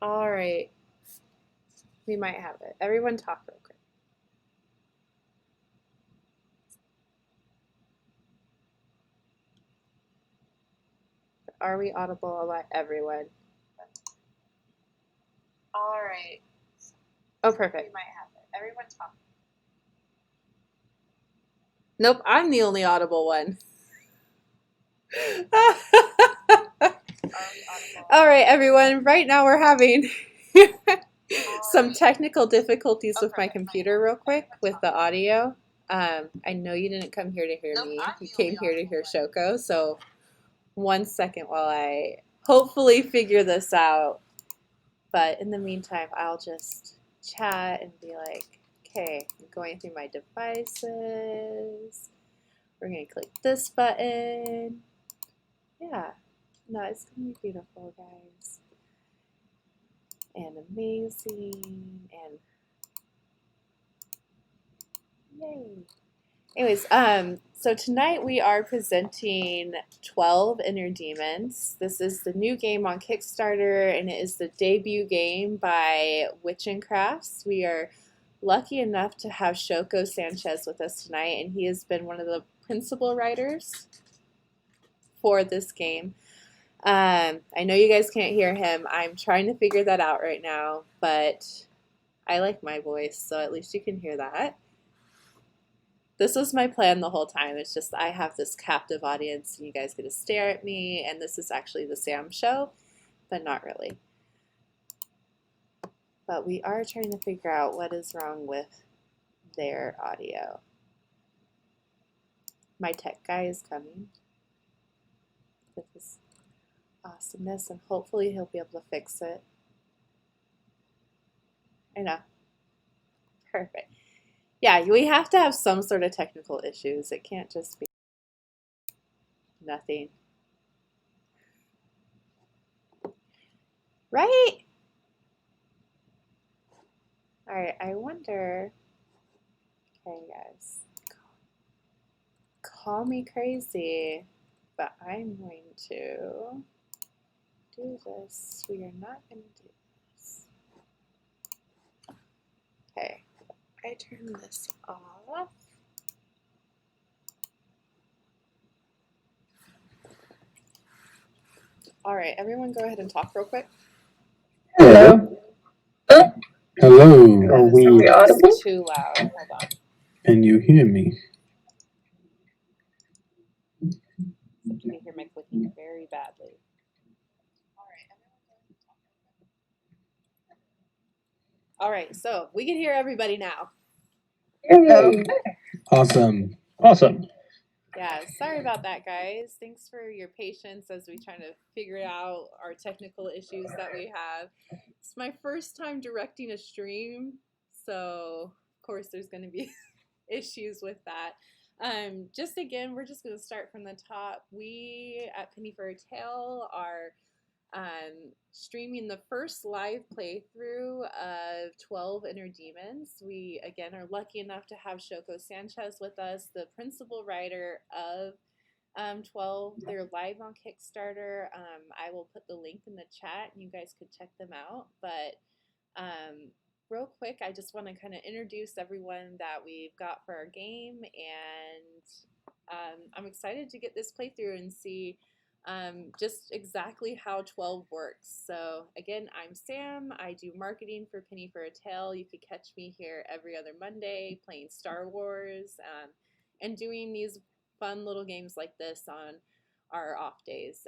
All right. We might have it. Everyone talk real quick. Are we audible? Everyone. All right. Oh, perfect. We might have it. Everyone talk. Nope, I'm the only audible one. All right, everyone. Right now we're having some technical difficulties with my computer real quick with the audio. I know you didn't come here to hear me. You came here to hear Shoko. So 1 second while I hopefully figure this out. But in the meantime, I'll just chat and be like, okay, I'm going through my devices. We're going to click this button. Yeah, no, it's going to be beautiful, guys. And amazing. And yay. Anyways, so tonight we are presenting 12 Inner Demons. This is the new game on Kickstarter, and it is the debut game by Witchin' Crafts. We are lucky enough to have Shoko Sanchez with us tonight, and he has been one of the principal writers for this game. I know you guys can't hear him. I'm trying to figure that out right now, but I like my voice, so at least you can hear that. This was my plan the whole time. It's just I have this captive audience and you guys get to stare at me, and this is actually the Sam show, but not really. But we are trying to figure out what is wrong with their audio. My tech guy is coming with his awesomeness, and hopefully he'll be able to fix it. I know. Perfect. Yeah, we have to have some sort of technical issues. It can't just be nothing. Right? All right, I wonder. Okay, guys. Call me crazy, but I'm going to do this. We are not going to do this. Okay, I turn this off. All right, everyone go ahead and talk real quick. Hello. Hello. Are we audible? Too loud. Hold on. Can you hear me? You can hear my clicking very badly. All right, so we can hear everybody now. Okay. Awesome. Awesome. Yeah, sorry about that, guys. Thanks for your patience as we try to figure out our technical issues that we have. It's my first time directing a stream, so of course there's going to be issues with that. Just again, we're just going to start from the top. We at Penny for a Tale are streaming the first live playthrough of 12 Inner Demons. We, again, are lucky enough to have Shoko Sanchez with us, the principal writer of 12. They're live on Kickstarter. I will put the link in the chat and you guys could check them out. But real quick, I just want to kind of introduce everyone that we've got for our game, and I'm excited to get this playthrough and see just exactly how 12 works. So again, I'm Sam. I do marketing for Penny for a Tale. You could catch me here every other Monday playing Star Wars and doing these fun little games like this on our off days.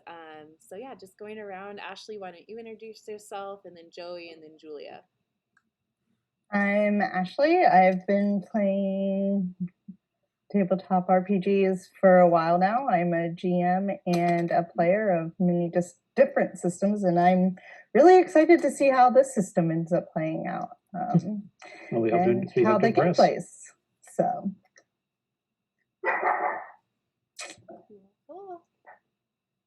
So yeah, just going around. Ashley, why don't you introduce yourself, and then Joey, and then Julia. I'm Ashley. I've been playing tabletop RPGs for a while now. I'm a GM and a player of many different systems, and I'm really excited to see how this system ends up playing out and how the game plays. So.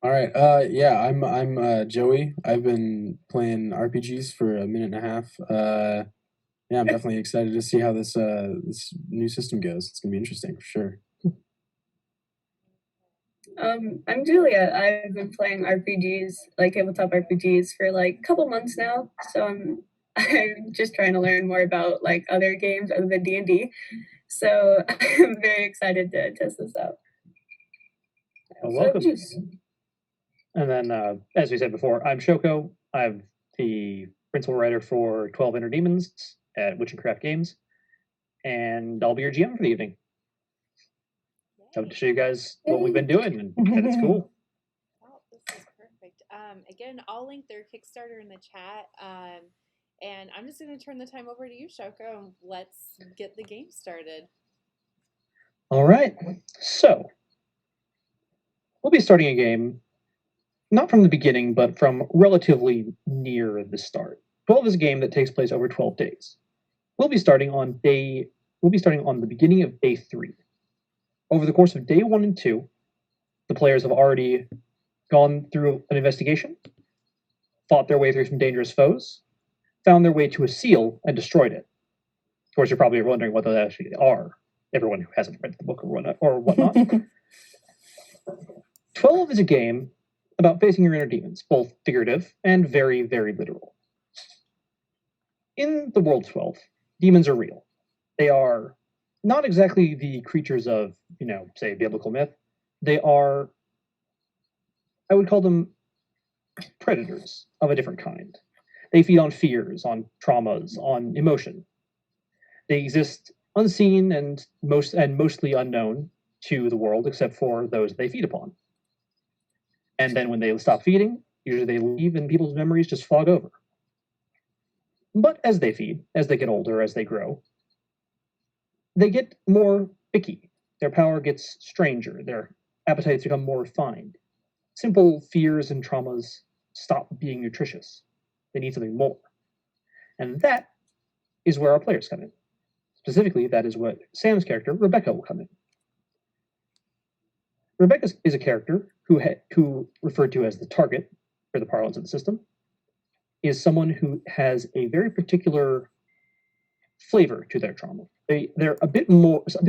All right. Yeah, I'm Joey. I've been playing RPGs for a minute and a half. Yeah, I'm definitely excited to see how this new system goes. It's gonna be interesting for sure. I'm Julia. I've been playing RPGs, like tabletop RPGs, for like a couple months now. So I'm just trying to learn more about like other games other than D&D. So I'm very excited to test this out. Well, So, welcome. Juice. And then, as we said before, I'm Shoko. I'm the principal writer for 12 Inner Demons at Witch and Craft Games, and I'll be your GM for the evening. Hope to show you guys what we've been doing, and that it's cool. Oh, this is perfect. Again, I'll link their Kickstarter in the chat. And I'm just going to turn the time over to you, Shoko, and let's get the game started. All right. So, we'll be starting a game, not from the beginning, but from relatively near the start. 12 is a game that takes place over 12 days. We'll be starting on the beginning of day 3. Over the course of day 1 and 2, the players have already gone through an investigation, fought their way through some dangerous foes, found their way to a seal, and destroyed it. Of course, you're probably wondering what those actually are, everyone who hasn't read the book or whatnot. 12 is a game about facing your inner demons, both figurative and very, very literal. In the world 12, demons are real. They are not exactly the creatures of, say, biblical myth. They are, I would call them predators of a different kind. They feed on fears, on traumas, on emotion. They exist unseen and mostly unknown to the world, except for those they feed upon. And then when they stop feeding, usually they leave and people's memories just fog over. But as they feed, as they get older, as they grow, they get more picky. Their power gets stranger. Their appetites become more refined. Simple fears and traumas stop being nutritious. They need something more. And that is where our players come in. Specifically, that is what Sam's character, Rebecca, will come in. Rebecca is a character who referred to as the target, for the parlance of the system, is someone who has a very particular flavor to their trauma. They're a bit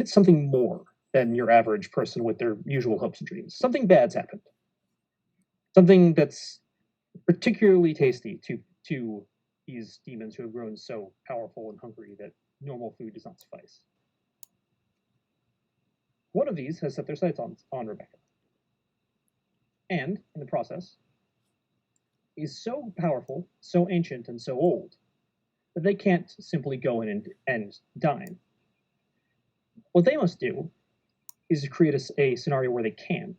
something more than your average person with their usual hopes and dreams. Something bad's happened. Something that's particularly tasty to these demons who have grown so powerful and hungry that normal food does not suffice. One of these has set their sights on Rebecca. And, in the process, is so powerful, so ancient, and so old that they can't simply go in and dine. What they must do is to create a scenario where they can.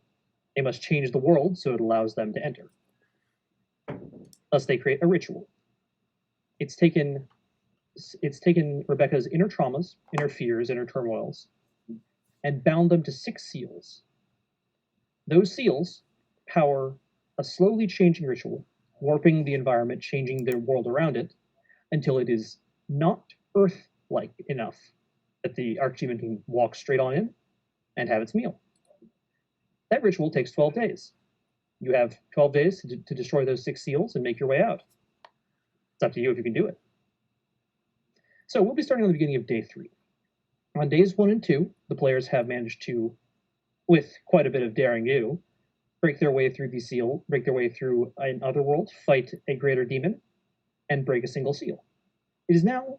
They must change the world so it allows them to enter. Thus, they create a ritual. It's taken Rebecca's inner traumas, inner fears, inner turmoils, and bound them to 6 seals. Those seals power a slowly changing ritual, warping the environment, changing the world around it, until it is not Earth-like enough that the Archdemon can walk straight on in and have its meal. That ritual takes 12 days. You have 12 days to destroy those 6 seals and make your way out. It's up to you if you can do it. So we'll be starting on the beginning of day 3. On days 1 and 2, the players have managed to, with quite a bit of daring-do, break their way through another world, fight a greater demon, and break a single seal. It is now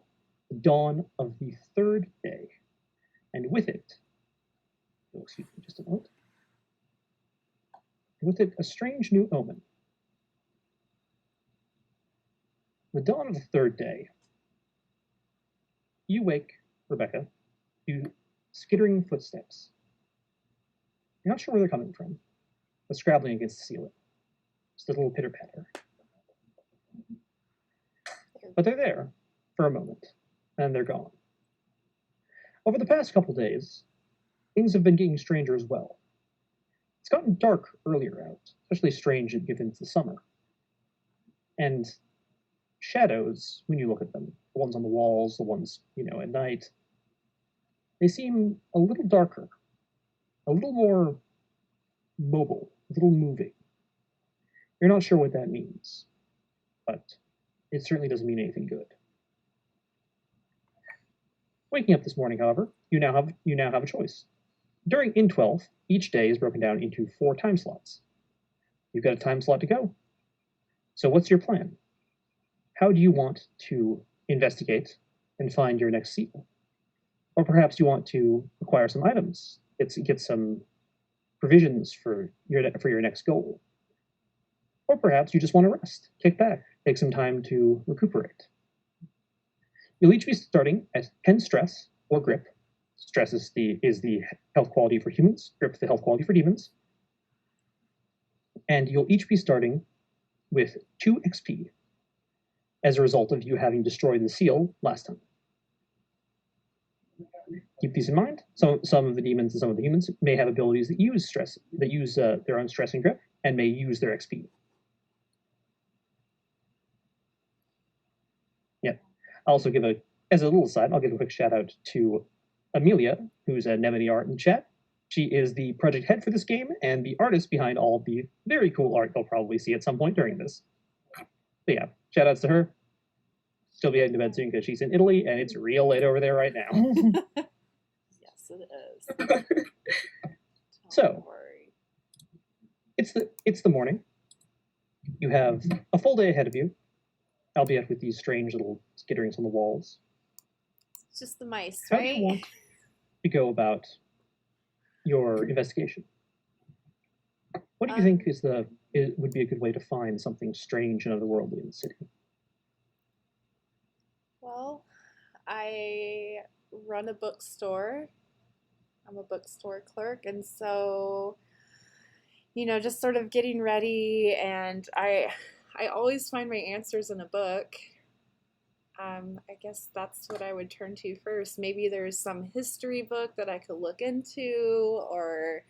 the dawn of the 3rd day, and with it, excuse me just a moment, with it a strange new omen. The dawn of the 3rd day, you wake, Rebecca, to skittering footsteps. You're not sure where they're coming from, but scrabbling against the ceiling. Just a little pitter-patter. But they're there for a moment, and they're gone. Over the past couple days, things have been getting stranger as well. It's gotten dark earlier out, especially strange given it's the summer. And shadows, when you look at them, the ones on the walls, the ones, at night, they seem a little darker, a little more mobile, a little moving. You're not sure what that means, but it certainly doesn't mean anything good. Waking up this morning, however, you now have a choice. During in-12, each day is broken down into 4 time slots. You've got a time slot to go. So what's your plan? How do you want to investigate and find your next seal? Or perhaps you want to acquire some items, get some provisions for your next goal. Or perhaps you just want to rest, kick back, take some time to recuperate. You'll each be starting at 10 stress or grip. Stress is the health quality for humans, grip the health quality for demons. And you'll each be starting with 2 XP as a result of you having destroyed the seal last time. Keep these in mind. Some of the demons and some of the humans may have abilities that use their own stress and grip and may use their XP. Yep. I'll also as a little aside, I'll give a quick shout out to Amelia, who's a Nemedy art in chat. She is the project head for this game and the artist behind all the very cool art you'll probably see at some point during this. But yeah, shout outs to her. She'll be heading to bed soon because she's in Italy and it's real late over there right now. Yes, it is. So, Don't worry. it's the morning. You have a full day ahead of you, albeit with these strange little skitterings on the walls. It's just the mice, How right? do you want to go about your investigation? What do you think would be a good way to find something strange and otherworldly in the city? Well, I run a bookstore. I'm a bookstore clerk, and so, just sort of getting ready, and I always find my answers in a book. I guess that's what I would turn to first. Maybe there's some history book that I could look into, or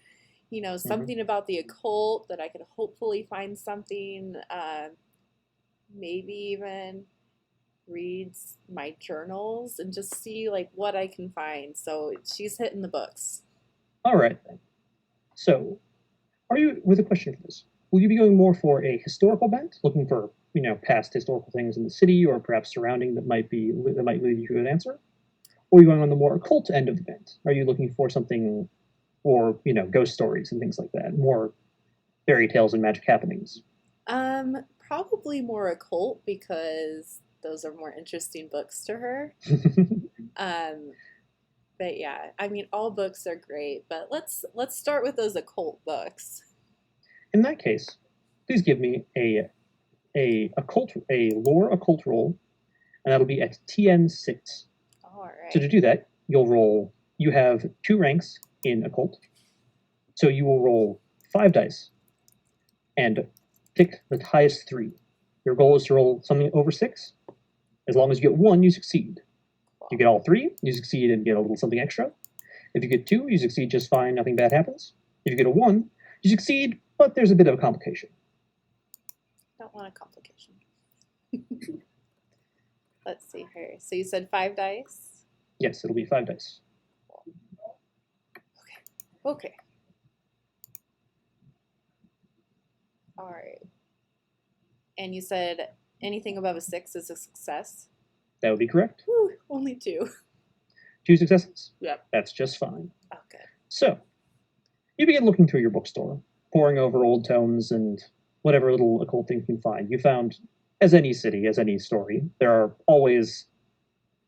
something about the occult that I could hopefully find something. Maybe even read my journals and just see what I can find. So she's hitting the books. All right then. So, with a question for this, will you be going more for a historical bent, looking for past historical things in the city or perhaps surrounding that might lead you to an answer? Or are you going on the more occult end of the bent? Are you looking for something, or ghost stories and things like that, more fairy tales and magic happenings? Probably more occult because those are more interesting books to her. But yeah, I mean, all books are great, but let's start with those occult books. In that case, please give me a lore occult roll, and that'll be at TN6. All right. So to do that, you have 2 ranks in occult. So you will roll 5 dice and pick the highest 3. Your goal is to roll something over 6. As long as you get 1, you succeed. If you get all 3, you succeed and get a little something extra. If you get 2, you succeed just fine, nothing bad happens. If you get a 1, you succeed, but there's a bit of a complication. Don't want a complication. Let's see here. So you said 5 dice? Yes, it'll be 5 dice. Okay. All right. And you said anything above a 6 is a success? That would be correct. Whew, only 2. 2 successes? Yep. That's just fine. Okay. So, you begin looking through your bookstore, poring over old tomes and whatever little occult things you can find. You found, as any city, as any story, there are always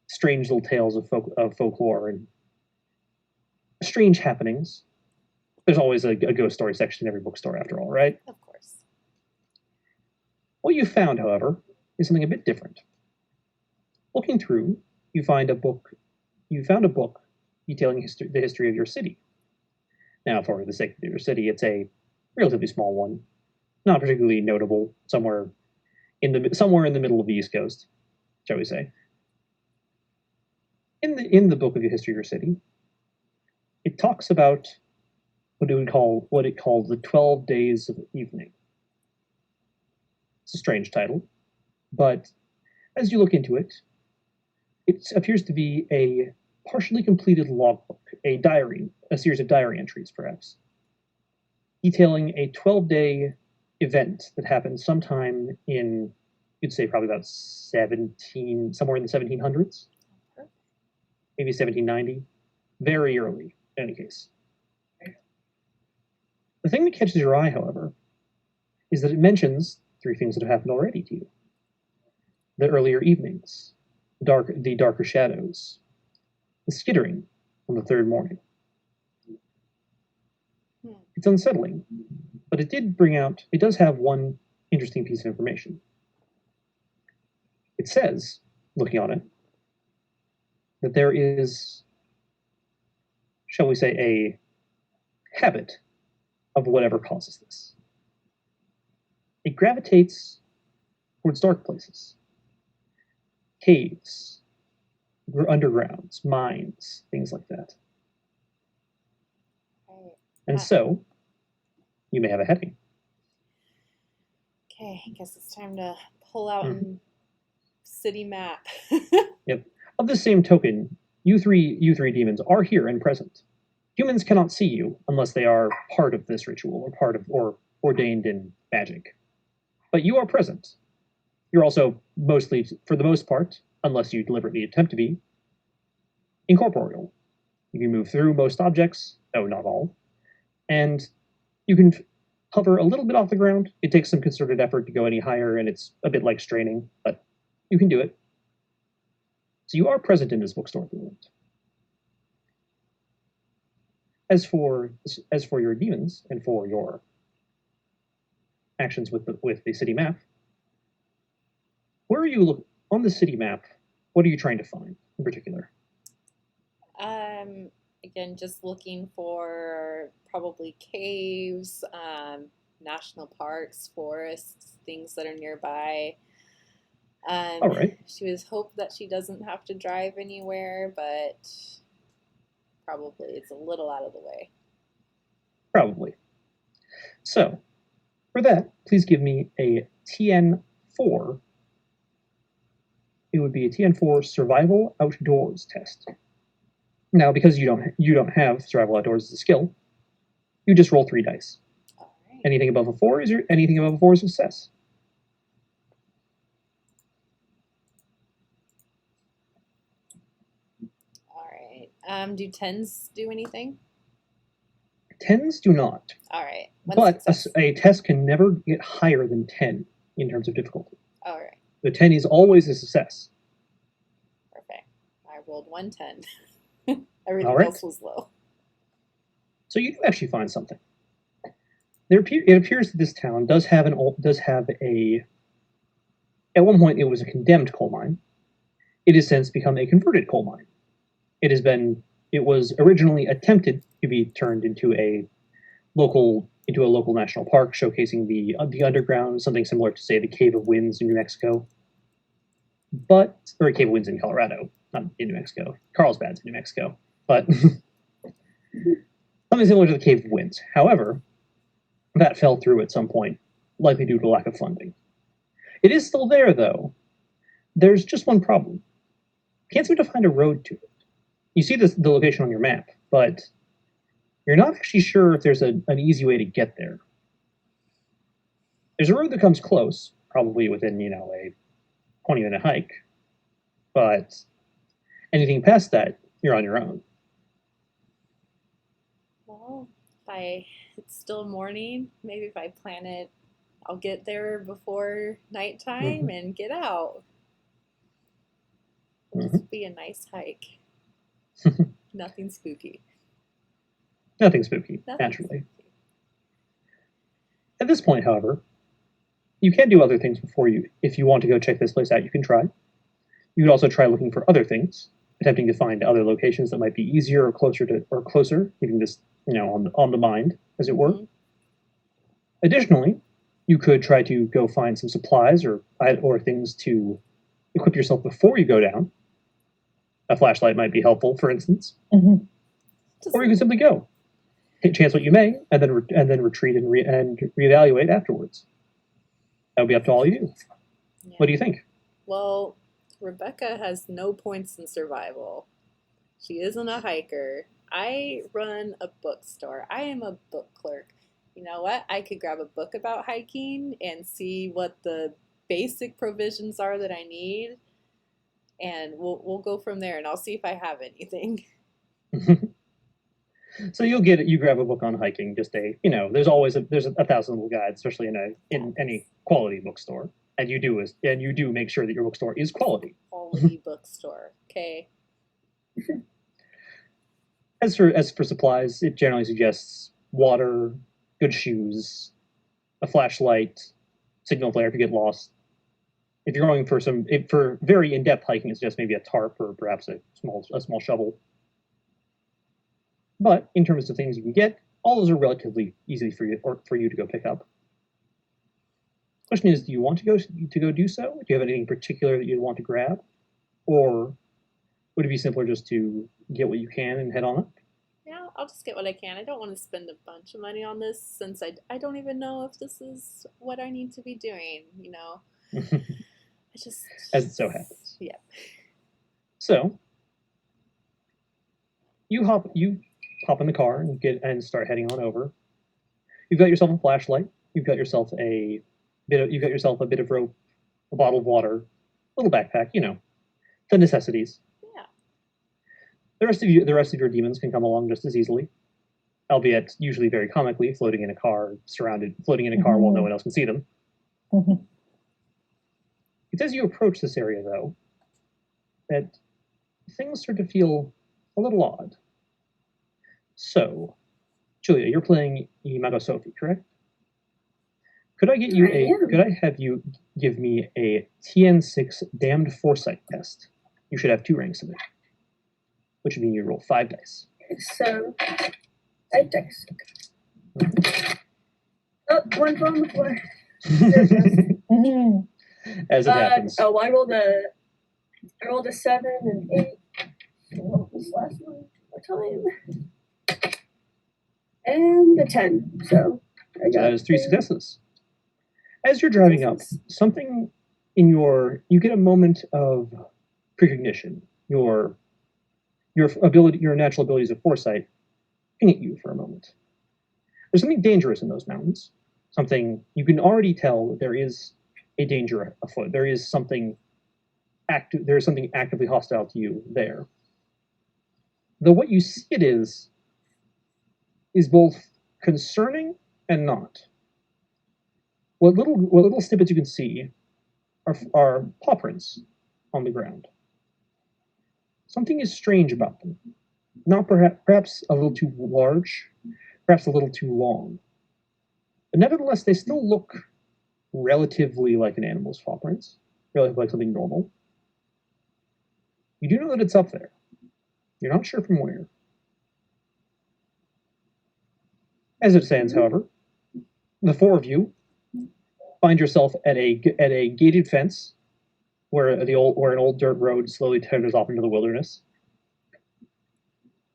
strange little tales of folklore and strange happenings. There's always a ghost story section in every bookstore, after all, right? Of course. What you found, however, is something a bit different. Looking through, you found a book detailing the history of your city. Now, for the sake of your city, it's a relatively small one, not particularly notable, somewhere in the middle of the East Coast, shall we say. In the book of the history of your city, it talks about what it called the 12 Days of Evening. It's a strange title, but as you look into it, it appears to be a partially completed logbook, a series of diary entries, perhaps, detailing a 12-day event that happened sometime in, you'd say probably about somewhere in the 1700s, maybe 1790, very early, in any case. The thing that catches your eye, however, is that it mentions 3 things that have happened already to you. The earlier evenings, the darker shadows, the skittering on the 3rd morning. It's unsettling, but it does have one interesting piece of information. It says, looking on it, that there is, shall we say, a habit of whatever causes this. It gravitates towards dark places, caves, undergrounds, mines, things like that. Right. And so, you may have a heading. Okay, I guess it's time to pull out a city map. Yep. Of the same token, you three demons are here and present. Humans cannot see you unless they are part of this ritual or ordained in magic. But you are present. You're also mostly, for the most part, unless you deliberately attempt to be, incorporeal. You can move through most objects, though not all, and you can hover a little bit off the ground. It takes some concerted effort to go any higher, and it's a bit like straining, but you can do it. So you are present in this bookstore at the moment. As for your demons and for your actions with the city map, where are you on the city map? What are you trying to find in particular? Again, just looking for probably caves, national parks, forests, things that are nearby. All right. She was hoped that she doesn't have to drive anywhere, but probably it's a little out of the way. Probably. So, for that, please give me a TN4. It would be a TN4 Survival Outdoors test. Now, because you don't have Survival Outdoors as a skill, you just roll 3 dice. All right. Anything above a 4 is a success. All right. Do 10s do anything? 10s do not. All right. But a test can never get higher than 10 in terms of difficulty. All right. The 10 is always a success. Perfect. I rolled 110. Everything else was low. So you do actually find something. It appears that this town does have a. At one point, it was a condemned coal mine. It has since become a converted coal mine. It was originally attempted to be turned into a local national park, showcasing the underground, something similar to, say, the Cave of Winds in New Mexico, or Cave of Winds in Colorado, not in New Mexico. Carlsbad's in New Mexico, but something similar to the Cave of Winds. However, that fell through at some point, likely due to lack of funding. It is still there, though. There's just one problem. Can't seem to find a road to it. You see the location on your map, but you're not actually sure if there's an easy way to get there. There's a road that comes close, probably within, a 20-minute hike, but anything past that, you're on your own. Well, it's still morning, maybe if I plan it, I'll get there before nighttime and get out. It'll just be a nice hike. Nothing spooky. Nothing spooky, naturally. At this point, however, you can do other things before you. If you want to go check this place out, you can try. You could also try looking for other things, attempting to find other locations that might be easier or closer, keeping this, on the mind, as it were. Additionally, you could try to go find some supplies or things to equip yourself before you go down. A flashlight might be helpful, for instance. Or you can simply go. Take chance what you may, and then retreat and reevaluate afterwards. That would be up to all of you. Yeah. What do you think? Well, Rebecca has no points in survival. She isn't a hiker. I run a bookstore. I am a book clerk. You know what? I could grab a book about hiking and see what the basic provisions are that I need, and we'll go from there, and I'll see if I have anything. So you grab a book on hiking, just there's always there's a thousand little guides, especially in any quality bookstore, and you do make sure that your bookstore is quality. Quality bookstore. Okay. As for supplies, it generally suggests water, good shoes, a flashlight, signal flare if you get lost. If you're going for very in-depth hiking, it's just maybe a tarp or perhaps a small shovel. But in terms of things you can get, all those are relatively easy for you to go pick up. Question is, do you want to go do so? Do you have anything particular that you'd want to grab, or would it be simpler just to get what you can and head on up? Yeah, I'll just get what I can. I don't want to spend a bunch of money on this since I don't even know if this is what I need to be doing. I just as it so happens. Yeah. So you hop in the car and start heading on over. You've got yourself a flashlight. You've got yourself a bit of rope, a bottle of water, a little backpack. The necessities. Yeah. The rest of your demons can come along just as easily, albeit usually very comically, floating in a car while no one else can see them. Mhm. It's as you approach this area, though, that things start to feel a little odd. So, Julia, you're playing Imago Sophie, correct? Could I have you give me a TN6 Damned Foresight test? You should have 2 ranks of it, which would mean you roll 5 dice. So, 5 dice. Oh, one fell on the floor. There it goes. Mhm. As it happens. I rolled a 7 and 8. What was this last one? One time. And a 10. So I got That is 3 successes. As you're driving up, something you get a moment of precognition. Your natural abilities of foresight ping at you for a moment. There's something dangerous in those mountains. Something you can already tell that there is a danger afoot. There is something actively hostile to you there. Though what you see it is both concerning and not. What little snippets you can see are paw prints on the ground. Something is strange about them. Not perhaps a little too large, perhaps a little too long. But nevertheless, they still look relatively like an animal's paw prints, relatively like something normal. You do know that it's up there. You're not sure from where. As it stands, however, the 4 of you find yourself at a gated fence where an old dirt road slowly tethers off into the wilderness,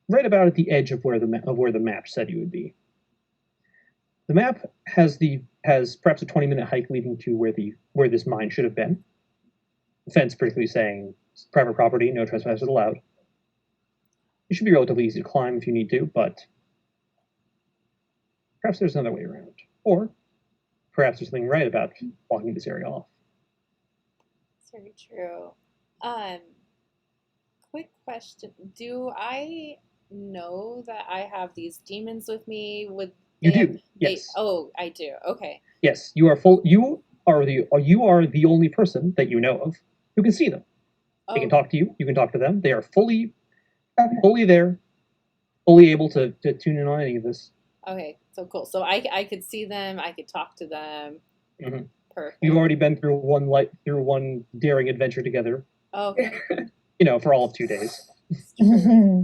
right about at the edge of where the map said you would be. The map has perhaps a 20-minute hike leading to where this mine should have been. The fence particularly saying private property, no trespassers allowed. It should be relatively easy to climb if you need to, but perhaps there's another way around. Or perhaps there's something right about walking this area off. That's very true. Quick question. Do I know that I have these demons with me? You do. Yes. I do. Okay. Yes, you are full. You are the only person that you know of who can see them. They can talk to you. You can talk to them. They are fully there, fully able to tune in on any of this. Okay, so cool. So I could see them. I could talk to them. Mm-hmm. Perfect. You've already been through one daring adventure together. Okay. For all of 2 days. Yeah,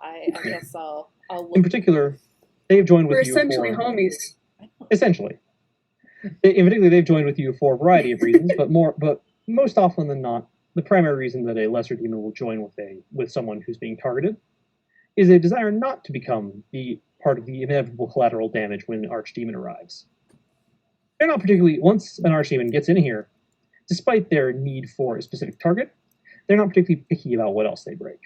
I guess I'll look. In particular, they've joined with you. We're essentially homies. Essentially. In particular, they've joined with you for a variety of reasons, but most often than not, the primary reason that a lesser demon will join with someone who's being targeted is a desire not to become the part of the inevitable collateral damage when an archdemon arrives. They're not particularly, once an archdemon gets in here, despite their need for a specific target, they're not particularly picky about what else they break.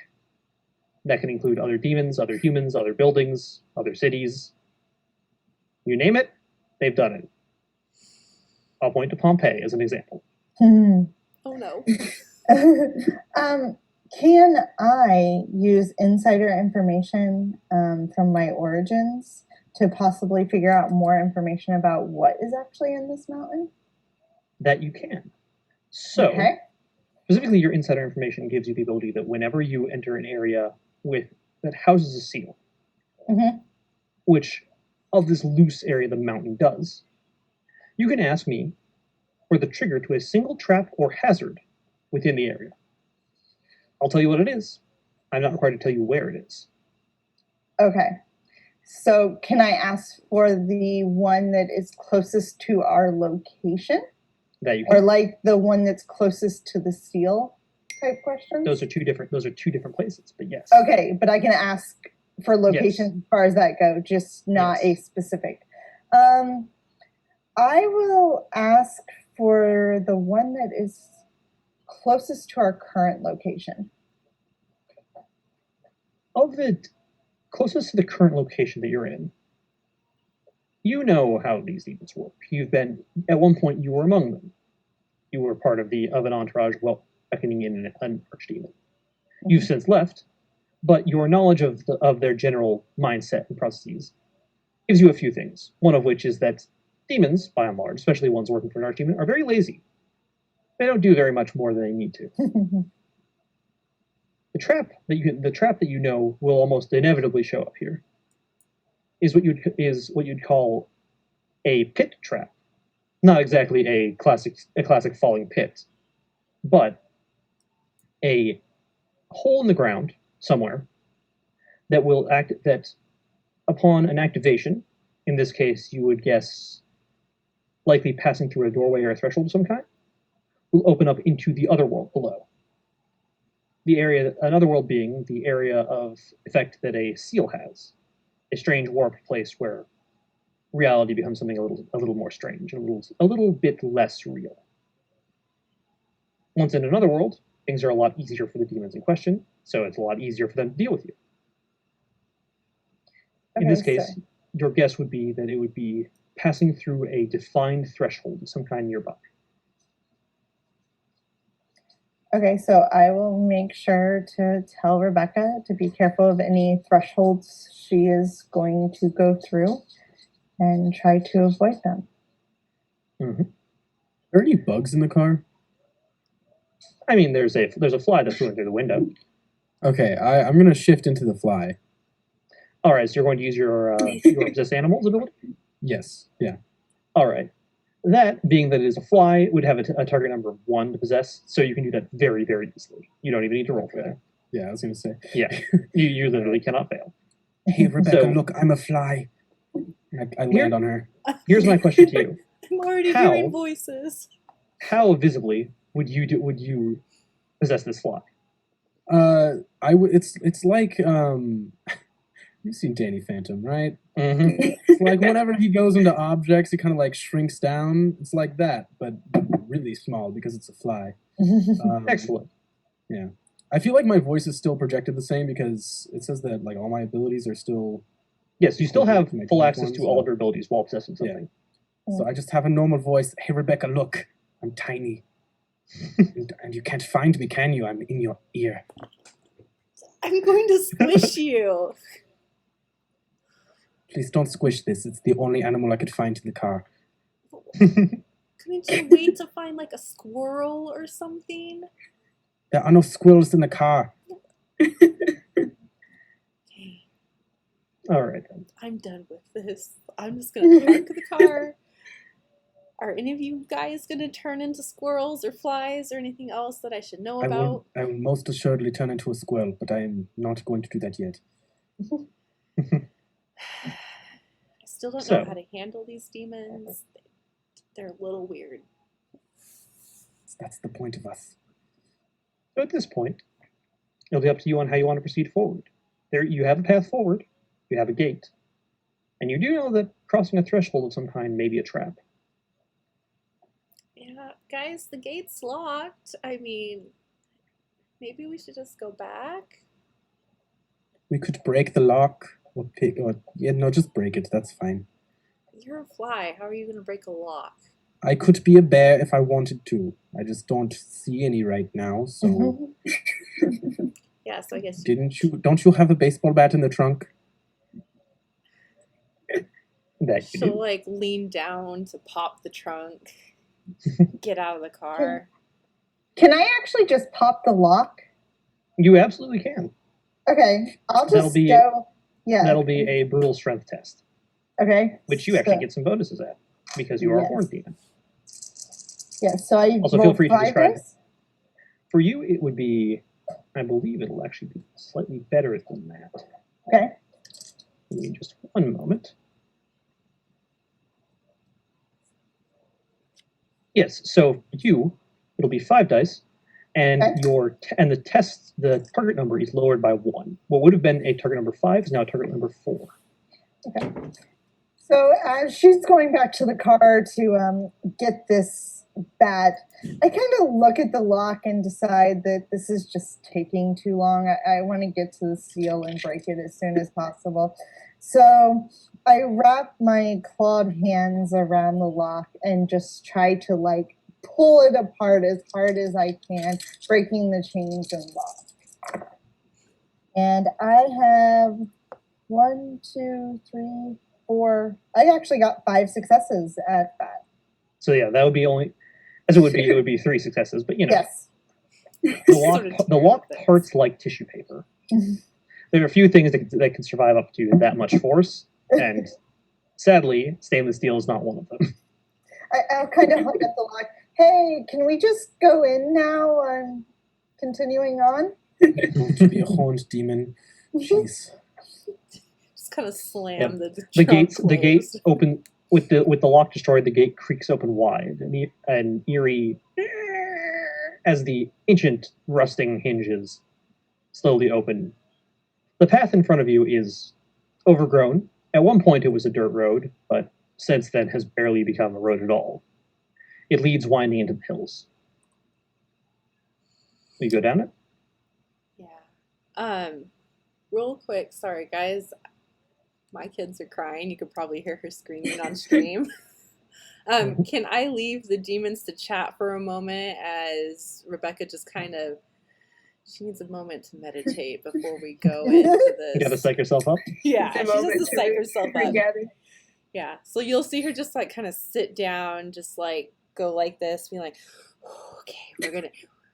That can include other demons, other humans, other buildings, other cities. You name it, they've done it. I'll point to Pompeii as an example. Oh no. Can I use insider information from my origins to possibly figure out more information about what is actually in this mountain? That you can. So, Okay. specifically, your insider information gives you the ability that whenever you enter an area that houses a seal, Mhm. which of this loose area the mountain does, you can ask me for the trigger to a single trap or hazard within the area. I'll tell you what it is. I'm not required to tell you where it is. Okay. So can I ask for the one that is closest to our location? That you Or can. like the one that's closest to the seal type question? Those are two different places, but yes. Okay, but I can ask for locations Yes. as far as that go, just not a Yes. specific. I will ask for the one that is closest to our current location. Of the closest to the current location that you're in, you know how these demons work. At one point you were among them. You were part of an entourage beckoning in an archdemon. You've since left, but your knowledge of their general mindset and processes gives you a few things. One of which is that demons, by and large, especially ones working for an archdemon, are very lazy. They don't do very much more than they need to. The trap that you know will almost inevitably show up here is what you'd call a pit trap. Not exactly a classic falling pit, but a hole in the ground somewhere that upon an activation, in this case you would guess likely passing through a doorway or a threshold of some kind, will open up into the other world below. Another world being the area of effect that a seal has, a strange warped place where reality becomes something a little more strange, a little bit less real. Once in another world, things are a lot easier for the demons in question, so it's a lot easier for them to deal with you. In this case, your guess would be that it would be passing through a defined threshold of some kind nearby. Okay, so I will make sure to tell Rebecca to be careful of any thresholds she is going to go through and try to avoid them. Mm-hmm. Are there any bugs in the car? I mean, there's a fly that flew in through the window. Okay, I'm gonna shift into the fly. All right, so you're going to use your possess animals ability? Yes, yeah. All right. That, being that it is a fly, would have a target number of 1 to possess, so you can do that very, very easily. You don't even need to roll for that. Yeah, I was gonna say. Yeah, you literally cannot fail. Hey, Rebecca, So- look, I'm a fly. I land on her. Here's my question to you: I'm already How? hearing voices. How visibly would you possess this fly? It's like you've seen Danny Phantom, right? Mm-hmm. It's like whenever he goes into objects, it kind of like shrinks down. It's like that, but really small because it's a fly. Excellent. Yeah, I feel like my voice is still projected the same because it says that like all my abilities are still. Yes, you still have My full default access ones, to all of your abilities while possessing something. So I just have a normal voice. Hey, Rebecca, look, I'm tiny, and you can't find me, can you? I'm in your ear. I'm going to squish you. Please don't squish this. It's the only animal I could find in the car. Couldn't you wait to find like a squirrel or something? There are no squirrels in the car. Okay, All right then. I'm done with this. I'm just gonna park the car. Are any of you guys gonna turn into squirrels or flies or anything else that I should know about? I will most assuredly turn into a squirrel, but I am not going to do that yet. I still don't So- know how to handle these demons. They're a little weird. That's the point of us. So at this point, it'll be up to you on how you want to proceed forward. There, you have a path forward. You have a gate, and you do know that crossing a threshold of some kind may be a trap. Yeah, guys, the gate's locked. I mean, maybe we should just go back. We could break the lock just break it. That's fine. You're a fly. How are you gonna break a lock? I could be a bear if I wanted to. I just don't see any right now, so Yeah, so I guess Don't you have a baseball bat in the trunk? That you she'll do. like lean down to pop the trunk, get out of the car. Can I actually just pop the lock? You absolutely can. Okay, I'll That'll just be- go. Yeah. That'll be a brutal strength test, Okay. which you actually so- get some bonuses at because you are a Yes. horned demon. Yeah, so I Also, feel rolled free to 5 describe- dice. For you, it would be, I believe it'll actually be slightly better than that. Okay. Give me just one moment. Yes, so for you, it'll be 5 dice, and Okay. the target number is lowered by 1. What would have been a target number 5 is now target number 4. Okay. So as she's going back to the car to get this bat, I kind of look at the lock and decide that this is just taking too long. I want to get to the seal and break it as soon as possible. So I wrap my clawed hands around the lock and just try to like pull it apart as hard as I can, breaking the chains and lock. And I have 1, 2, 3, 4. I actually got 5 successes at that. So yeah, that would be only, as it would be 3 successes, but you know, Yes. the lock parts like tissue paper. There are a few things that can survive up to that much force, and sadly, stainless steel is not one of them. I'll kind of hug at the lock. Hey, can we just go in now and continuing on? Don't you be a horned demon. Jeez. Just kind of slam Yep. the The trunk gate closed. open with the lock destroyed. The gate creaks open wide, and eerie as the ancient rusting hinges slowly open. The path in front of you is overgrown. At one point, it was a dirt road, but since then has barely become a road at all. It leads winding into the hills. You go down it? Yeah. Real quick, sorry guys. My kids are crying. You could probably hear her screaming on stream. Can I leave the demons to chat for a moment as Rebecca just kind of, she needs a moment to meditate before we go into this. You gotta psych yourself up? Yeah, It's a she just moment to psych herself up. regather. Yeah, so you'll see her just like kind of sit down, just like go like this, be like, okay,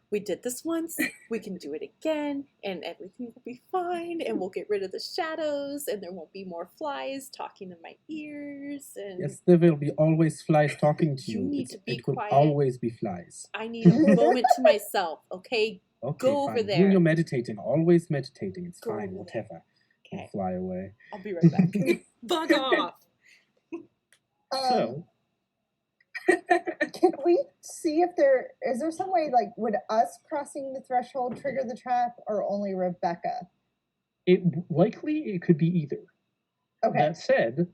we did this once, we can do it again, and everything will be fine, and we'll get rid of the shadows, and there won't be more flies talking in my ears, and Yes, there will be always flies talking to You you. need to be it will quiet. always be flies. I need a moment to myself, okay? Okay, Go over fine. there. When you're meditating, always meditating. It's Go fine, over whatever. You Okay, fly away. I'll be right back. Bug off! So, Can we see if is there some way, like, would us crossing the threshold trigger the trap, or only Rebecca? it could be either. Okay. That said,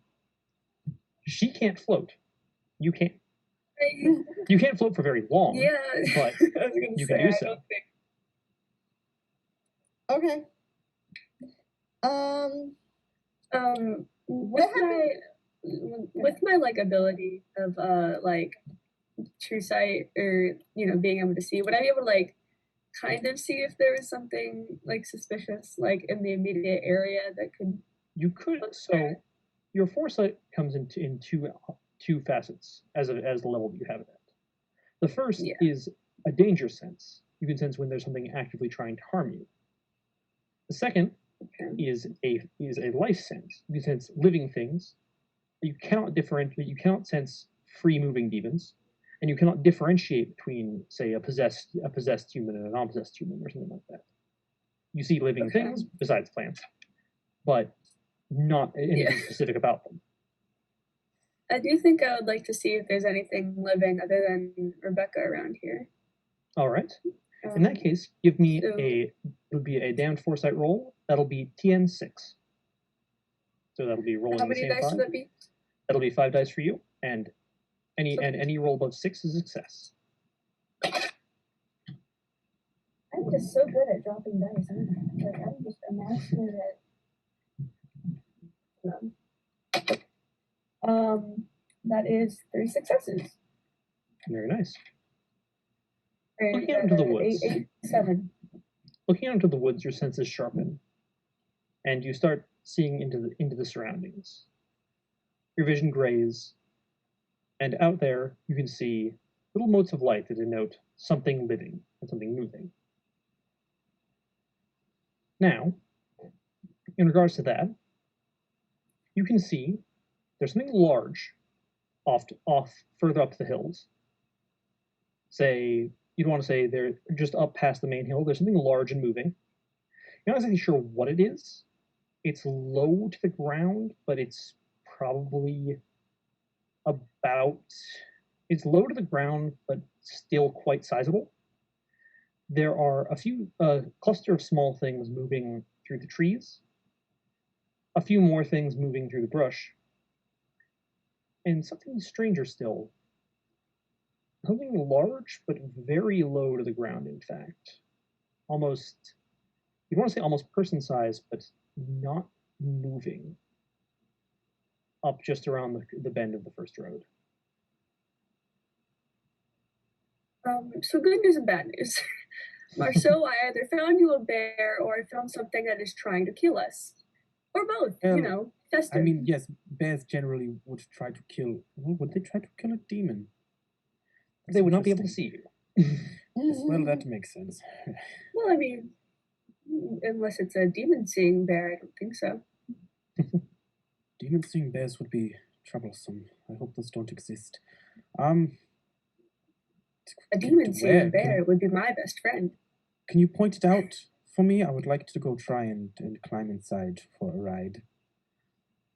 she can't float. You can't. You can't float for very long. Yeah, But I was gonna you say, can do I so. don't think. Okay. With my like ability of like true sight, or being able to see, would I be able to like kind of see if there was something like suspicious like in the immediate area that could? You could. So your foresight comes in two facets as the level that you have it at. The first is a danger sense. You can sense when there's something actively trying to harm you. The second is a life sense. You can sense living things. You cannot differentiate. You cannot sense free moving demons, and you cannot differentiate between, say, a possessed human and a non-possessed human, or something like that. You see living things besides plants, but not anything specific about them. I do think I would like to see if there's anything living other than Rebecca around here. All right. In that case, give me so- it would be a damned foresight roll. That'll be TN6. So that'll be rolling How the many same dice 5. would that be? That'll be 5 dice for you, and any roll above 6 is a success. I'm just so good at dropping dice. I'm just a master at. That is 3 successes. Very nice. And, Looking out into the woods. 7. Looking out into the woods, your senses sharpen, and you start seeing into the surroundings. Your vision grays, and out there you can see little motes of light that denote something living and something moving. Now, in regards to that, you can see there's something large off further up the hills. Say, you'd want to say they're just up past the main hill. There's something large and moving. You're not exactly sure what it is. It's low to the ground, but it's probably it's low to the ground, but still quite sizable. There are a few cluster of small things moving through the trees, a few more things moving through the brush, and something stranger still. Something large, but very low to the ground, in fact. Almost, you'd want to say almost person-sized, but not moving up just around the bend of the first road. So good news and bad news. Marceau, I either found you a bear or I found something that is trying to kill us. Or both, festive. I mean, yes, bears generally would try to kill. Would they try to kill a demon? They would not be able to see you. Yes, well, that makes sense. Well, I mean, unless it's a demon-seeing bear, I don't think so. Demon-seeing bears would be troublesome. I hope those don't exist. A demon-seeing bear would be my best friend. Can you point it out for me? I would like to go try and climb inside for a ride.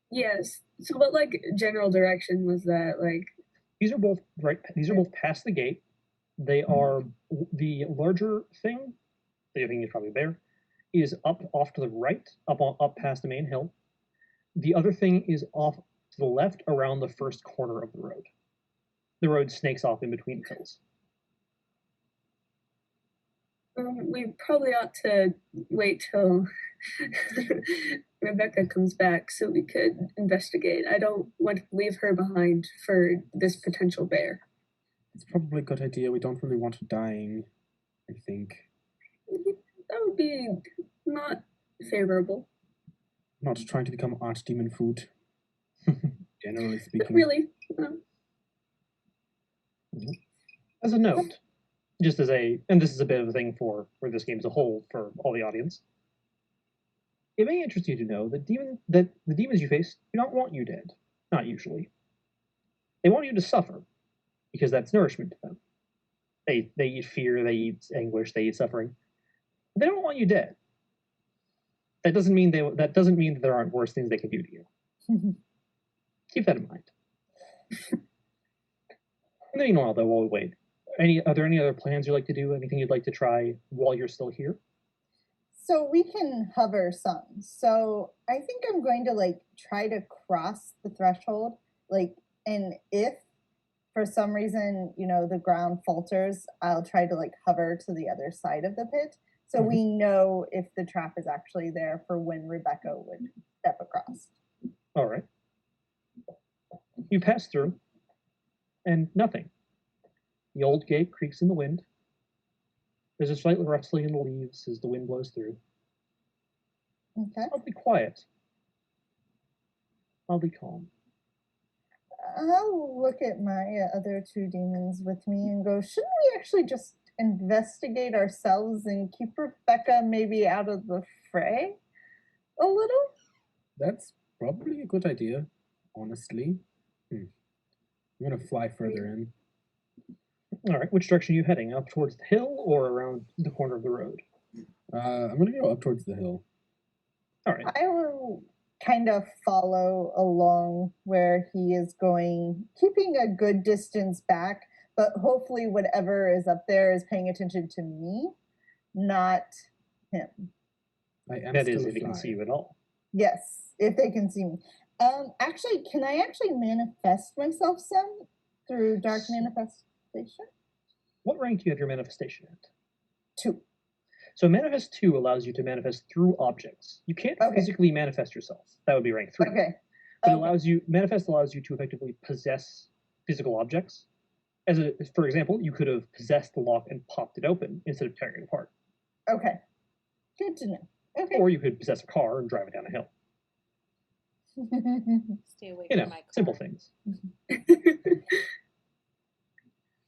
Yes. So what, general direction was that? These are both These are both past the gate. They are the larger thing. The thing is probably a bear. Is off to the right, up past the main hill. The other thing is off to the left, around the first corner of the road. The road snakes off in between hills. We probably ought to wait till Rebecca comes back so we could investigate. I don't want to leave her behind for this potential bear. It's probably a good idea. We don't really want her dying, I think. That would be not favorable. Not trying to become archdemon food, generally speaking. Not really. As a note, and this is a bit of a thing for this game as a whole for all the audience. It may interest you to know that the demons you face do not want you dead. Not usually. They want you to suffer, because that's nourishment to them. They eat fear, they eat anguish, they eat suffering. They don't want you dead. That doesn't mean that there aren't worse things they can do to you. Keep that in mind. In the meanwhile, though, while we wait, are there any other plans you'd like to do? Anything you'd like to try while you're still here? So we can hover some. So I think I'm going to try to cross the threshold. And if for some reason, the ground falters, I'll try to hover to the other side of the pit. So we know if the trap is actually there for when Rebecca would step across. All right. You pass through, and nothing. The old gate creaks in the wind. There's a slight rustling in the leaves as the wind blows through. Okay. Oddly quiet. Oddly calm. I'll look at my other two demons with me and go, shouldn't we actually just investigate ourselves and keep Rebecca maybe out of the fray a little? That's probably a good idea, honestly. I'm going to fly further in. All right, which direction are you heading? Up towards the hill or around the corner of the road? I'm going to go up towards the hill. All right. I will kind of follow along where he is going, keeping a good distance back, but hopefully whatever is up there is paying attention to me, not him. That is, if he can see you at all. Yes, if they can see me. Actually, can I actually manifest myself some through dark manifestation? What rank do you have your manifestation at? 2. So manifest 2 allows you to manifest through objects. You can't physically manifest yourself. That would be rank 3. Okay. But manifest allows you to effectively possess physical objects. For example, you could have possessed the lock and popped it open instead of tearing it apart. Okay. Good to know. Okay. Or you could possess a car and drive it down a hill. Stay away You from know, my car. simple things.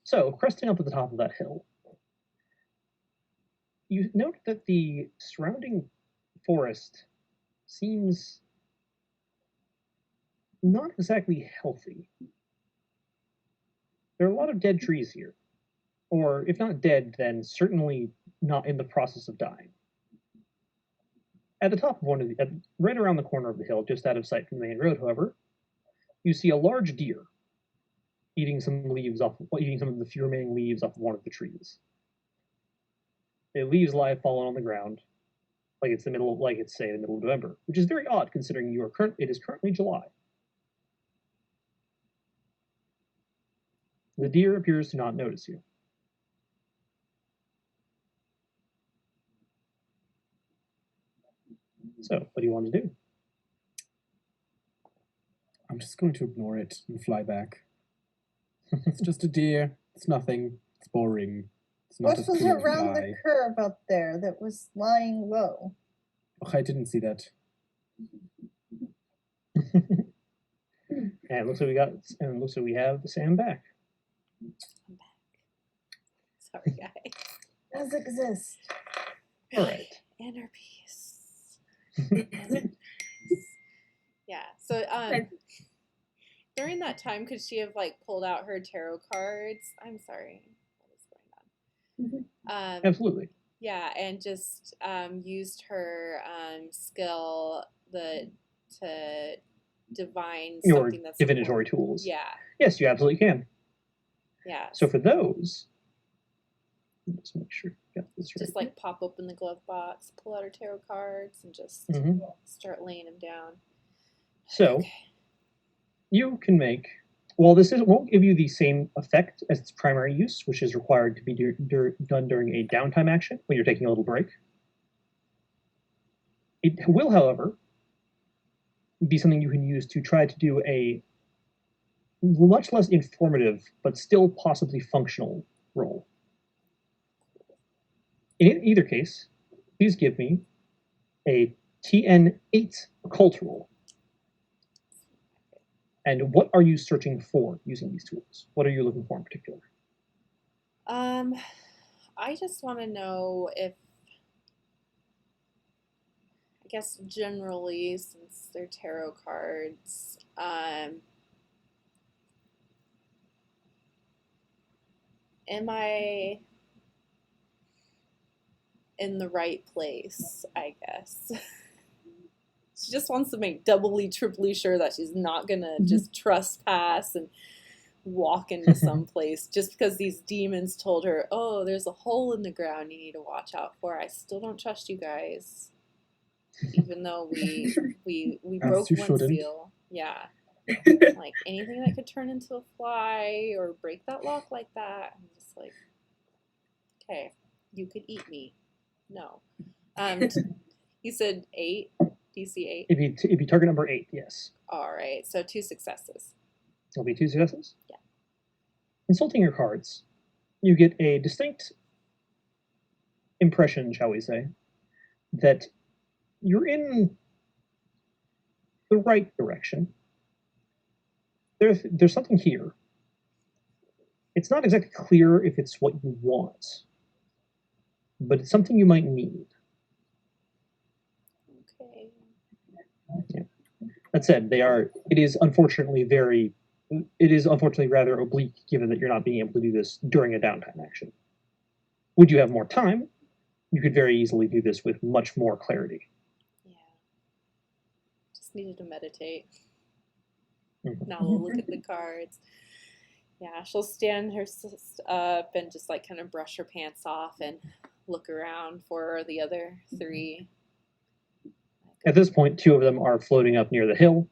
So, cresting up at the top of that hill, you note that the surrounding forest seems not exactly healthy. There are a lot of dead trees here. Or, if not dead, then certainly not in the process of dying. At the top of one of the, right around the corner of the hill, just out of sight from the main road, however, you see a large deer eating some of the few remaining leaves off of one of the trees. The leaves lie fallen on the ground, like it's say the middle of November, which is very odd considering it is currently July. The deer appears to not notice you. So, what do you want to do? I'm just going to ignore it and fly back. It's just a deer. It's nothing. It's boring. It's not What as was pretty as a around the fly. curve up there that was lying low? Oh, I didn't see that. And it looks like we have Sam back. I'm back. Sorry, guys. Does exist. All right. Inner peace. Yeah. So during that time, could she have like pulled out her tarot cards? I'm sorry. What is going on? Absolutely. Yeah, and just used her skill to divine Your something that's divinatory important. tools. Yeah. Yes, you absolutely can. Yeah. So for those, let's make sure you got this right. Just like pop open the glove box, pull out her tarot cards, and just start laying them down. So you can make. Well, won't give you the same effect as its primary use, which is required to be done during a downtime action when you're taking a little break. It will, however, be something you can use to try to do a much less informative but still possibly functional roll. In either case, please give me a TN8 occult roll. And what are you searching for using these tools? What are you looking for in particular? I just want to know if, I guess generally, since they're tarot cards, am I in the right place, I guess? She just wants to make doubly, triply sure that she's not gonna just trespass and walk into some place just because these demons told her, oh, there's a hole in the ground you need to watch out for. I still don't trust you guys, even though we broke one seal. Yeah, like anything that could turn into a fly or break that lock like that. I'm just like, okay, you could eat me. No. You said 8. DC 8? It'd be target number 8, yes. All right, so 2 successes. There'll be 2 successes? Yeah. Consulting your cards, you get a distinct impression, shall we say, that you're in the right direction. There's something here. It's not exactly clear if it's what you want, but it's something you might need. Okay. Yeah. That said, it is unfortunately rather oblique given that you're not being able to do this during a downtime action. Would you have more time, you could very easily do this with much more clarity. Yeah. Just needed to meditate. Now we'll look at the cards. Yeah, she'll stand her up and just like kind of brush her pants off and look around for the other 3. At this point, 2 of them are floating up near the hill,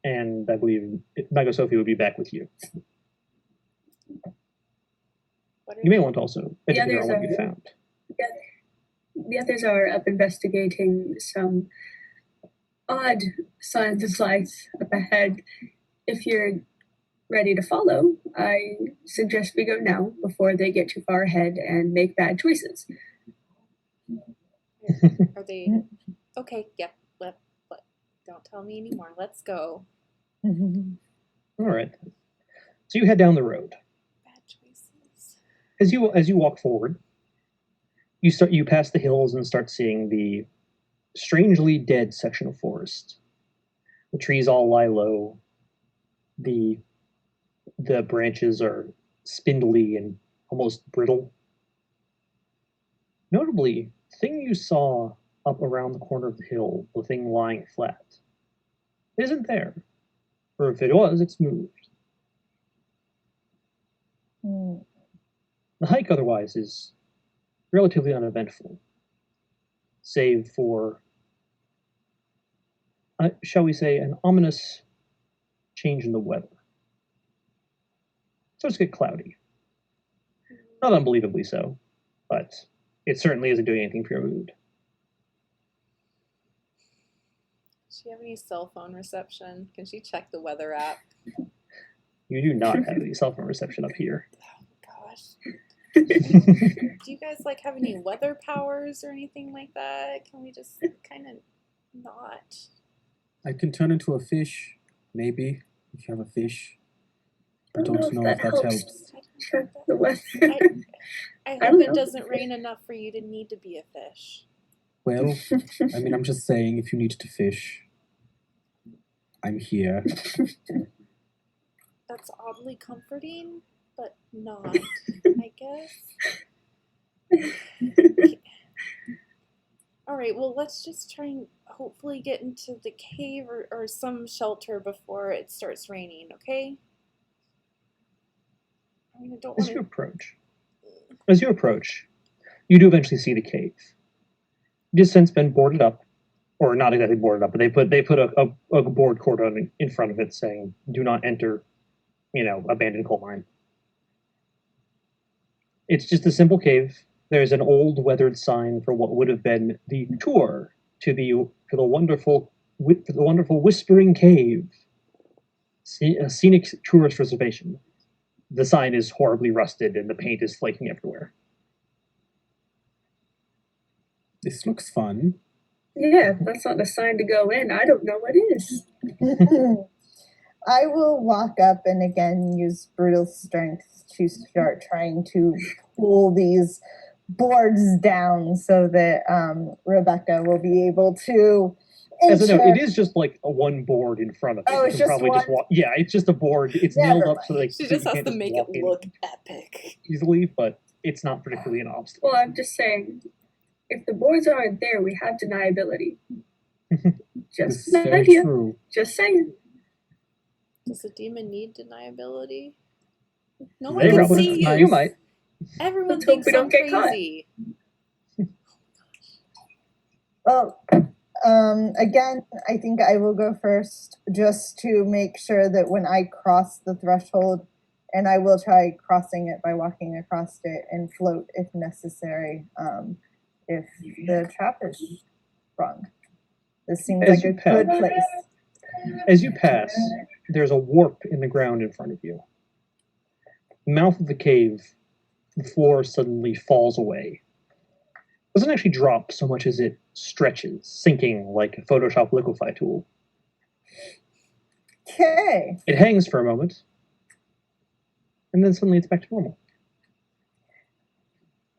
and I believe Mago Sophie would be back with you. You may want to also educate her on what you found. The others are up investigating some odd signs of life up ahead. If you're ready to follow, I suggest we go now before they get too far ahead and make bad choices. I Are they okay? Yep. Let don't tell me anymore. Let's go. All right. So you head down the road. Bad choices. As you walk forward, you pass the hills and start seeing the strangely dead section of forest. The trees all lie low. The branches are spindly and almost brittle. Notably, the thing you saw up around the corner of the hill, the thing lying flat, isn't there. Or if it was, it's moved. The hike otherwise is relatively uneventful, save for, shall we say, an ominous change in the weather. So it's get cloudy. Not unbelievably so, but it certainly isn't doing anything for your mood. Does she have any cell phone reception? Can she check the weather app? You do not have any cell phone reception up here. Oh gosh. Do you guys like have any weather powers or anything like that? Can we just kind of not? I can turn into a fish, maybe, if you have a fish. I don't know if that helps. Check the weather. I don't hope it know. doesn't rain enough for you to need to be a fish. Well, I mean, I'm just saying, if you need to fish, I'm here. That's oddly comforting, but not, I guess. All right, well, let's just try and hopefully get into the cave or some shelter before it starts raining, okay? I mean, I don't As want you to... approach, you do eventually see the cave. It has since been boarded up, or not exactly boarded up, but they put a board cordon in front of it saying, "Do not enter, abandoned coal mine." It's just a simple cave. There's an old weathered sign for what would have been the tour to the wonderful Whispering Cave, a scenic tourist reservation. The sign is horribly rusted and the paint is flaking everywhere. This looks fun. Yeah, that's not a sign to go in. I don't know what is. I will walk up and again use brutal strength to start trying to pull these boards down so that Rebecca will be able to. As I know, it is just like a one board in front of it. Oh, it's just one? Yeah, it's just a board. It's nailed up so that She so just you has can't to just make walk it in look epic. easily, but it's not particularly an obstacle. Well, I'm just saying, if the boards aren't there, we have deniability. Just It's an very idea. true. Just saying. Does a demon need deniability? No Hey, one can Robin, see you. you might. Everyone Let's hope thinks we I'm don't get caught. crazy. Well, again, I think I will go first just to make sure that when I cross the threshold, and I will try crossing it by walking across it and float if necessary, if the trap is sprung. This seems like a good place. As you pass, there's a warp in the ground in front of you. The mouth of the cave, the floor suddenly falls away. It doesn't actually drop so much as it stretches, sinking like a Photoshop liquefy tool. Okay. It hangs for a moment, and then suddenly it's back to normal.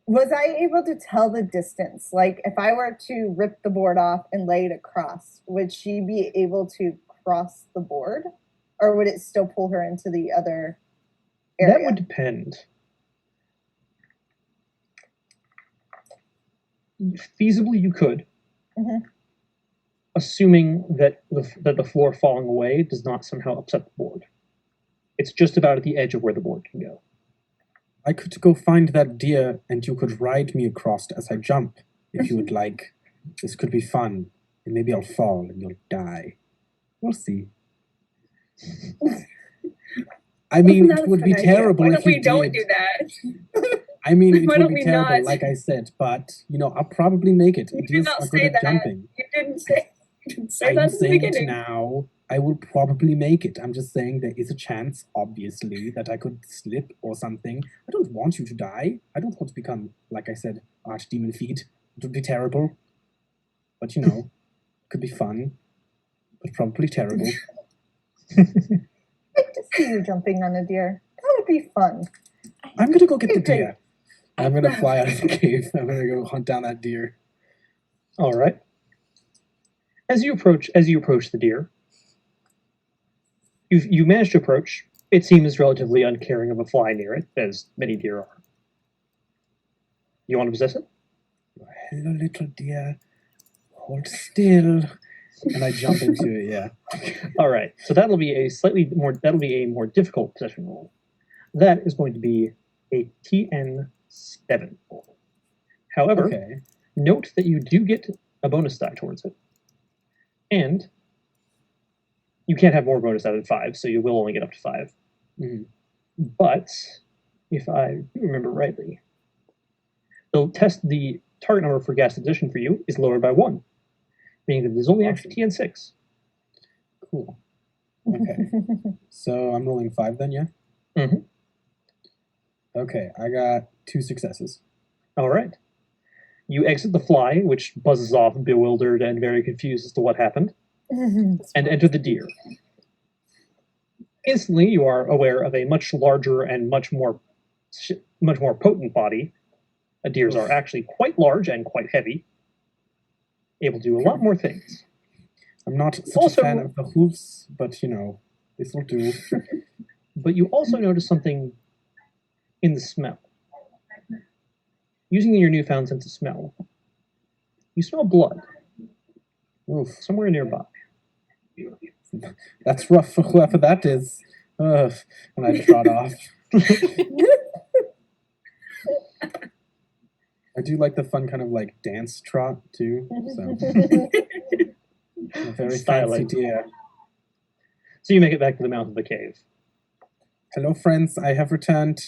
Was I able to tell the distance? Like, if I were to rip the board off and lay it across, would she be able to cross the board? Or would it still pull her into the other area? That would depend. Feasibly, you could, assuming that the floor falling away does not somehow upset the board. It's just about at the edge of where the board can go. I could go find that deer and you could ride me across as I jump, if you would like. This could be fun, and maybe I'll fall and you'll die. We'll see. I mean, it would be terrible if you don't do that? I mean, it Why would don't be we terrible, not? like I said, but, I'll probably make it. You did Deers not are say good at that. jumping. You didn't say I'm that at the saying it beginning. now. I will probably make it. I'm just saying there is a chance, obviously, that I could slip or something. I don't want you to die. I don't want to become, like I said, archdemon feet. It would be terrible. but you know, could be fun, but probably terrible. I'd like to see you jumping on a deer. That would be fun. I'm gonna go get the Okay. deer. I'm gonna fly out of the cave. I'm gonna go hunt down that deer. All right. As you approach the deer, you manage to approach. It seems relatively uncaring of a fly near it, as many deer are. You want to possess it? Hello, little deer. Hold still. And I jump into it, yeah. All right. So that'll be a more difficult possession roll. That is going to be a TN7. However, Okay. note that you do get a bonus die towards it. And you can't have more bonus die than 5, so you will only get up to 5. Mhm. But if I remember rightly, the target number for gas addition for you is lowered by 1, meaning that there's only actually TN6. Cool. Okay. So I'm rolling 5 then, yeah? Mhm. Okay, I got 2 successes. All right. You exit the fly, which buzzes off, bewildered and very confused as to what happened, and enter the deer. Instantly, you are aware of a much larger and much more potent body. Deers are actually quite large and quite heavy, able to do a lot more things. I'm not such Also- a fan of the hoofs, but you know, this will do. But you also notice something in the smell. Using your newfound sense of smell, you smell blood Oof, somewhere nearby. that's rough for whoever that is. Ugh. And I trot off. I do like the fun kind of like dance trot too. So a very fancy Styling. deer. So you make it back to the mouth of the cave. Hello, friends. I have returned.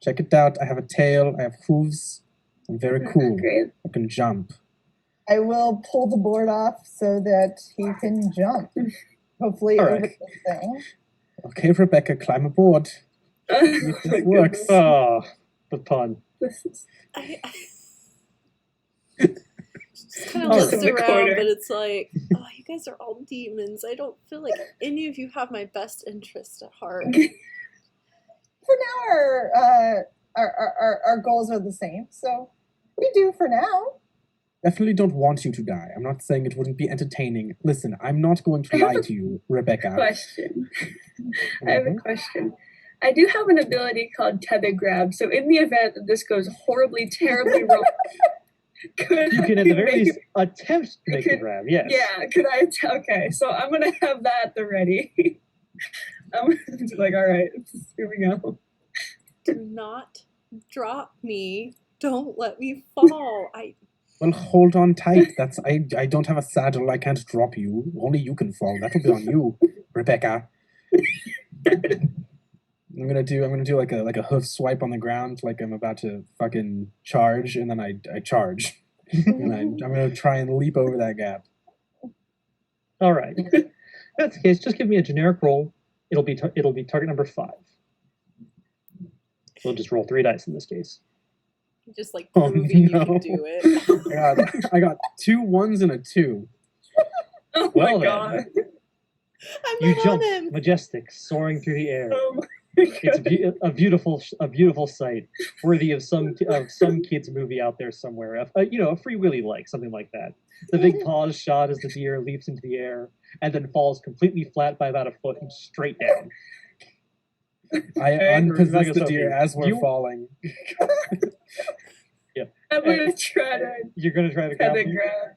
Check it out. I have a tail. I have hooves. I'm very cool. Great. I can jump. I will pull the board off so that he can jump. Hopefully All over right. the thing. Okay, Rebecca, climb aboard. Oh This my works. goodness. Oh, the pun. This is- I just kind of All looks right. In the around, corner. but it's like, oh, you guys are all demons. I don't feel like any of you have my best interest at heart. For now, our goals are the same, so we do for now. Definitely don't want you to die. I'm not saying it wouldn't be entertaining. Listen, I'm not going to I have lie a to you, Rebecca. Question. I have a question. I do have an ability called tether grab, so in the event that this goes horribly, terribly wrong, could You can I at the very make- least attempt to make the could- grab, yes. Yeah, could I? Okay, so I'm gonna have that at the ready. I'm just like, all right, here we go. Do not drop me. Don't let me fall. Well, hold on tight. I don't have a saddle. I can't drop you. Only you can fall. That'll be on you, Rebecca. I'm gonna do like a hoof swipe on the ground, like I'm about to fucking charge, and then I charge, and I'm gonna try and leap over that gap. All right. If that's the case, just give me a generic roll. It'll be target number 5. We'll just roll 3 dice in this case. Just like Oh, proving you no. can do it. I got 2 1s and a 2. Oh Well my then. god. I'm You not jump, on him. majestic, soaring through the air. Oh my It's god. a beautiful sight, worthy of some kids movie out there somewhere. A Free Willy like something like that. The big pause shot as the deer leaps into the air and then falls completely flat by about a foot and straight down. I unpossess the Sophie, deer as we're you- falling. I'm gonna try to You're gonna try to grab tether him? grab.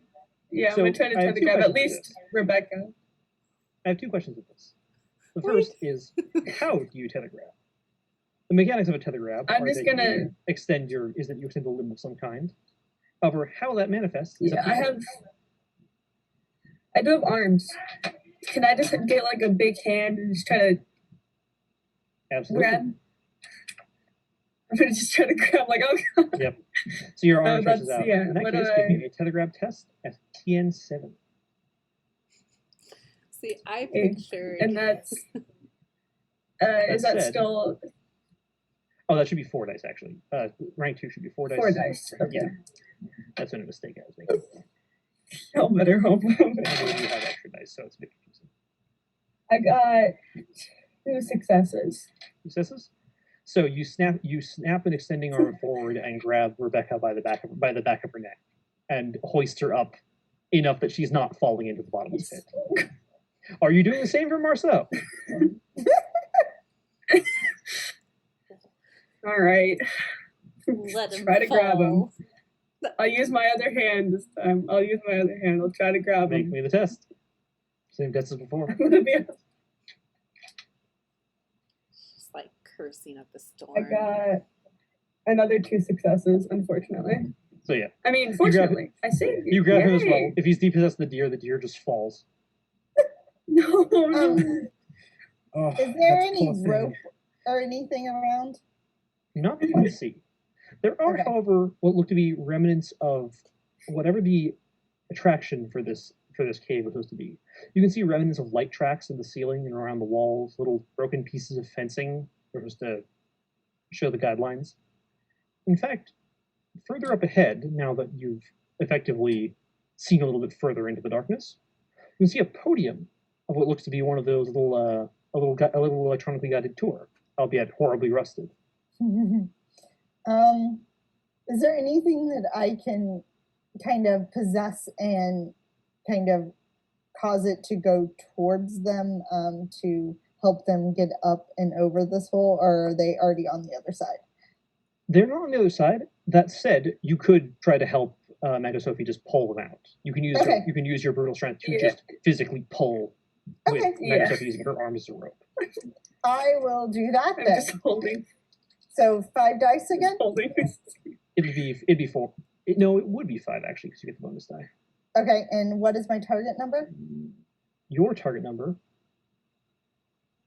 Yeah, So, I'm gonna try to I have tether two grab at questions for least Rebecca. I have 2 questions with this. The Wait. first is, how do you tether grab? The mechanics of a tether grab I'm are just that gonna- you extend a limb of some kind. However, how that manifests is Yeah, up to you. I do have arms. Can I just get like a big hand and just try to Absolutely. grab? I'm gonna just try to grab like oh god. Yep. So your arm that's- stretches out. yeah, In that what case, do give I- me a tether grab test at TN7. See, I Okay, pictured. And that's is that said, still Oh, that should be 4 dice actually. Rank 2 should be 4 dice. 4 dice? Okay. Yeah. That's been a mistake I was making. No better hope. And you have extra dice, so it's a bit confusing. I got 2 successes. Successes. So you snap an extending arm forward and grab Rebecca by the back of her neck, and hoist her up enough that she's not falling into the bottomless pit. Are you doing the same for Marceau? All right. Let him Try to grab him. fall. I'll use my other hand this time. I'll try to grab Make him. me the test. Same test as before. I'm gonna be. Just like cursing up the storm. I got another 2 successes, unfortunately. So yeah, I mean, fortunately, I saved you. you grab him as well. Yay. If he's depossessed the deer just falls. No, no. Oh, Is there that any poor thing. rope or anything around? Not that you can see. There are, Okay. however, what look to be remnants of whatever the attraction for this cave was supposed to be. You can see remnants of light tracks in the ceiling and around the walls, little broken pieces of fencing, just to show the guidelines. In fact, further up ahead, now that you've effectively seen a little bit further into the darkness, you can see a podium of what looks to be one of those little a little electronically guided tour, albeit horribly rusted. Is there anything that I can kind of possess and kind of cause it to go towards them to help them get up and over this hole, or are they already on the other side? They're not on the other side. That said, you could try to help Magna Sophie just pull them out. You can use Okay. you can use your brutal strength to Yeah. just physically pull with Okay. Magna Yeah. Sophie using her arm as a rope. I will do that I'm then. just holding. So 5 dice again? Holding. It'd be 4. No, it would be 5 actually, because you get the bonus die. Okay, and what is my target number? Your target number,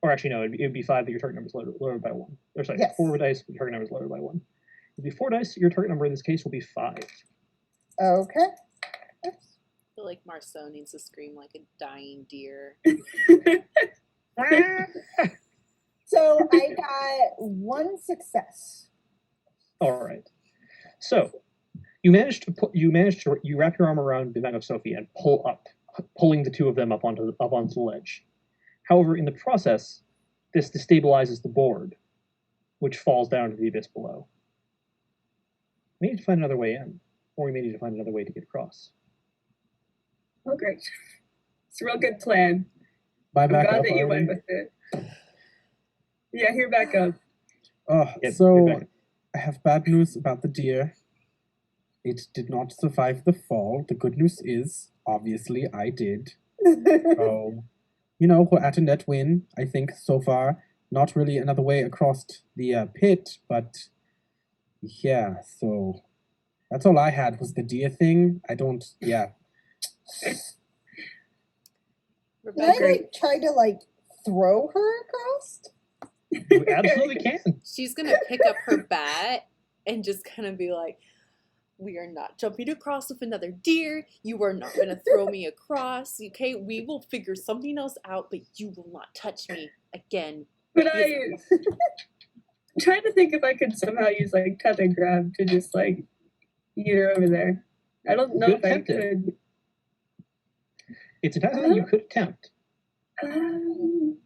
or actually no, it'd be 5, but your target number is lowered by 1. Or sorry, Yes. 4 dice, but your target number is lowered by 1. It'd be 4 dice. Your target number in this case will be 5. Okay. Oops. I feel like Marceau needs to scream like a dying deer. So I got 1 success. All right. So you wrap your arm around the Magna Sophie and pull up, pulling the 2 of them up onto the ledge. However, in the process, this destabilizes the board, which falls down to the abyss below. We need to find another way in, or we may need to find another way to get across. Oh, great. It's a real good plan. Bye I'm back glad up that you already. went with it. Yeah, here back up. Oh, Yep, so you're back. I have bad news about the deer. It did not survive the fall. The good news is, obviously, I did. So, we're at a net win, I think, so far. Not really another way across the pit, but yeah, so that's all I had was the deer thing. Yeah. Can I Rebecca, try to throw her across? You absolutely can. she's gonna pick up her bat and just kind of be like, "We are not jumping across with another deer. You are not gonna throw me across. Okay, we will figure something else out, but you will not touch me again." But I'm trying to think if I could somehow use tether grab to just get her over there. I don't know if I attempt it. could. It's a task that you could attempt. Um,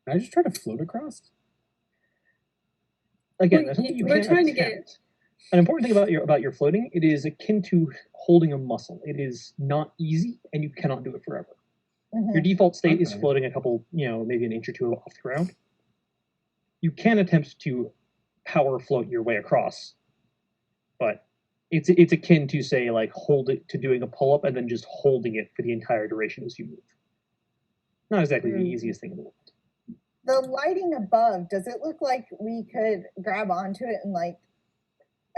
Can I just try to float across? Again, Well, that's something you we're can trying to attempt. An important thing about your floating, it is akin to holding a muscle. It is not easy, and you cannot do it forever. Your default state is Okay. floating a couple, maybe an inch or 2 off the ground. You can attempt to power float your way across, but it's akin to say hold it to doing a pull up and then just holding it for the entire duration as you move. Not exactly the easiest thing in the world. The lighting above, does it look like we could grab onto it and I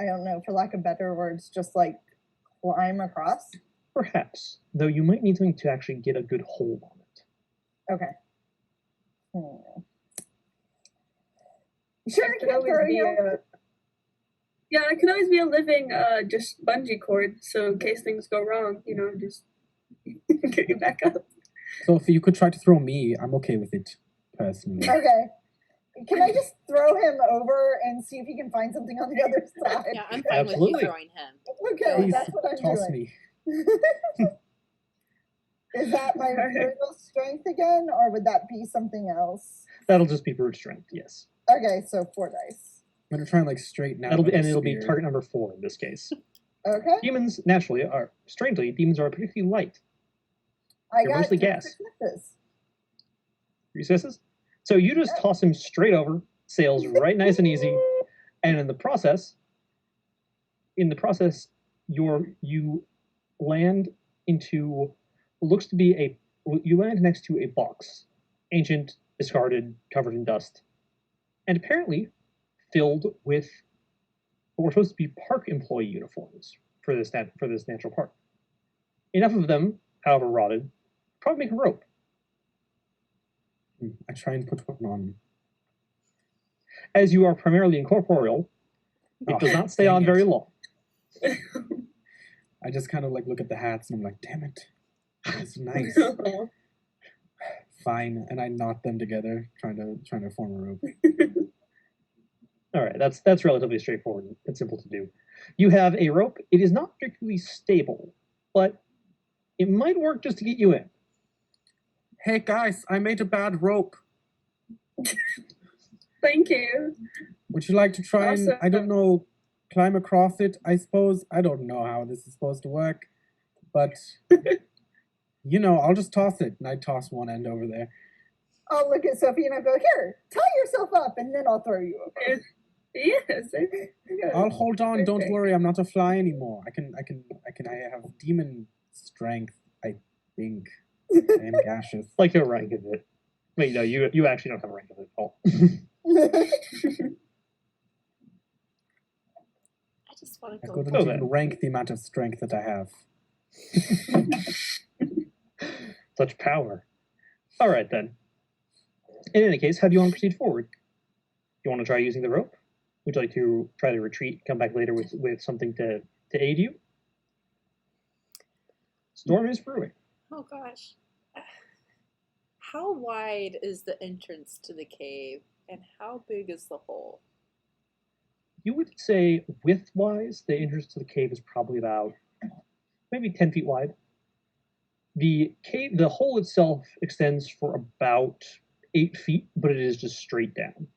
don't know, for lack of better words, just climb across? Perhaps, though you might need something to actually get a good hold on it. Okay. Sure, I could can always throw be you. Yeah, it could always be a living just bungee cord, so in case things go wrong, just get you back up. So if you could try to throw me, I'm okay with it, personally. Okay. Can I just throw him over and see if he can find something on the other side? Yeah, I'm fine with Absolutely. you throwing him. Okay, Please that's what I'm toss doing. me. Is that my brutal strength again, or would that be something else? That'll just be brute strength, yes. Okay, so 4 dice. I'm gonna try and like straighten out. It'll be target number 4 in this case. Okay. Demons naturally are demons are particularly light. I They're got mostly 3 gas. successes. Recesses. So you just toss him straight over, sails right nice and easy, and in the process, you land into what looks to be you land next to a box, ancient, discarded, covered in dust, and apparently filled with what were supposed to be park employee uniforms for this natural park. Enough of them, however rotted, probably make a rope. I try and put one on. As you are primarily incorporeal, it does not stay on very long. I just kind of like look at the hats and I'm like, damn it, it's nice. Fine, and I knot them together, trying to form a rope. All right, that's relatively straightforward and simple to do. You have a rope. It is not particularly stable, but it might work just to get you in. Hey guys, I made a bad rope. Thank you. Would you like to try and, I don't know, climb across it? I suppose, I don't know how this is supposed to work, but, you know, I'll just toss it. And I toss one end over there. I'll look at Sophie and I'll go, here, tie yourself up, and then I'll throw you over. Yes. I'll hold on. Don't worry. I'm not a fly anymore. I have demon strength, I think. I am gaseous. Like a rank of it. Wait, no, you actually don't have a rank of it at all. I just want to I go. couldn't even rank the amount of strength that I have. Such power. All right, then. In any case, how do you want to proceed forward? You want to try using the rope? Would you like to try to retreat, come back later with something to aid you? Storm is brewing. Oh gosh. How wide is the entrance to the cave, and how big is the hole? You would say width-wise, the entrance to the cave is probably about maybe 10 feet wide. The hole itself extends for about 8 feet, but it is just straight down.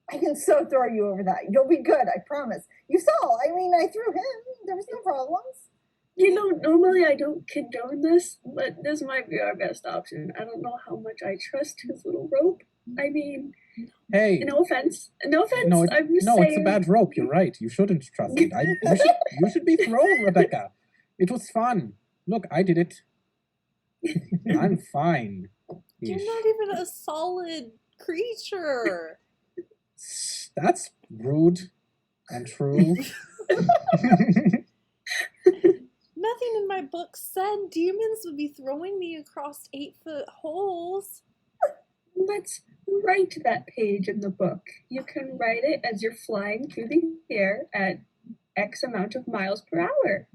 I can so throw you over that. You'll be good, I promise. You saw, I threw him. There was no problems. You know, normally I don't condone this, but this might be our best option. I don't know how much I trust his little rope. I mean, hey, no offense. No, I'm just saying. It's a bad rope. You're right. You shouldn't trust it. You should be thrown, Rebecca. It was fun. Look, I did it. I'm fine. You're not even a solid creature. That's rude and true. Nothing in my book said demons would be throwing me across 8-foot holes. Let's write that page in the book. You can write it as you're flying through the air at X amount of miles per hour.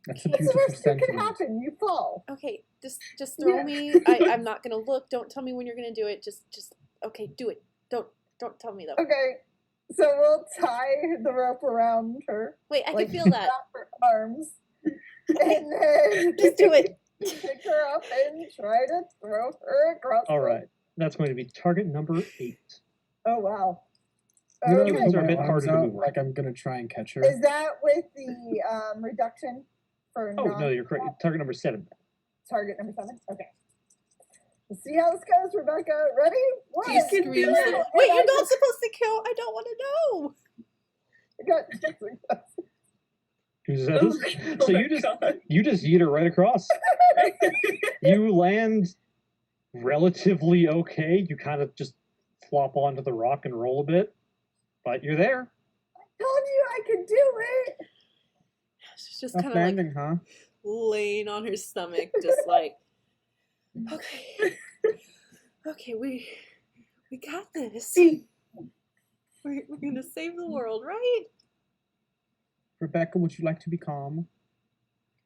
That's a What's beautiful the worst that sentiment. could happen? You fall. Okay, just throw me. I'm not gonna look. Don't tell me when you're gonna do it. Just okay, do it. Don't tell me though. Okay, so we'll tie the rope around her. Wait, I like, can feel that. wrap her arms, and then Just do it. Pick her up and try to throw her across. All right, that's going to be target number 8. Oh wow. Humans are a bit harder to out, move. Like I'm gonna try and catch her. Is that with the reduction for? Oh no, you're correct. Target number 7. Target number 7. Okay. Let's see how this goes, Rebecca. Ready? One, He screams. two, Wait, you're not supposed to kill. I don't want to know. So you just yeet her right across. You land relatively okay. You kind of just flop onto the rock and roll a bit, but you're there. I told you I could do it. She's just Not kind of landing, huh? laying on her stomach, just like, okay, we got this. We're gonna save the world, right? Rebecca, would you like to be calm?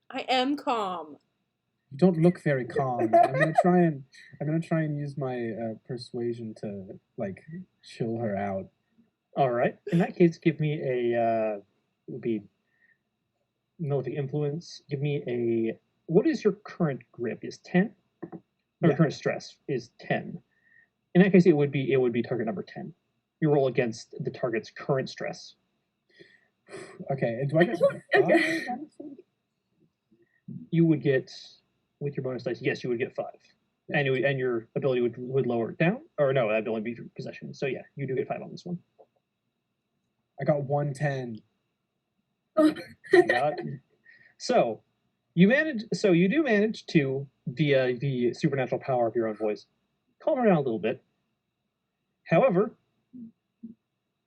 I am calm. You don't look very calm. I'm gonna try and use my persuasion to like chill her out. All right. In that case, give me a would be Malefic influence. Give me a. What is your current grip? Is 10? Or Yeah. current stress is 10. In that case, it would be target number 10. You roll against the target's current stress. Okay, and do I get Okay. 5? You would get, with your bonus dice, yes, you would get 5. And your ability would lower it down. Or no, that'd only be through possession. So yeah, you do get 5 on this one. I got 110. So you do manage to, via the supernatural power of your own voice, calm her down a little bit. However,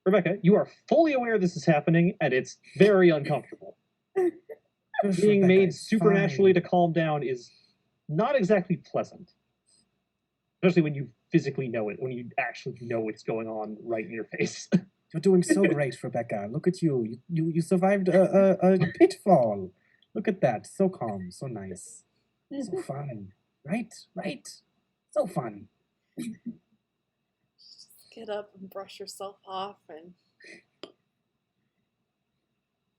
Rebecca, you are fully aware this is happening, and it's very uncomfortable. Being Rebecca, made it's supernaturally fine. to calm down is not exactly pleasant. Especially when you physically know it, when you actually know what's going on right in your face. You're doing so great, Rebecca. Look at you. You survived a pitfall. Look at that. So calm, so nice. So fun. Right? So fun. Just get up and brush yourself off, and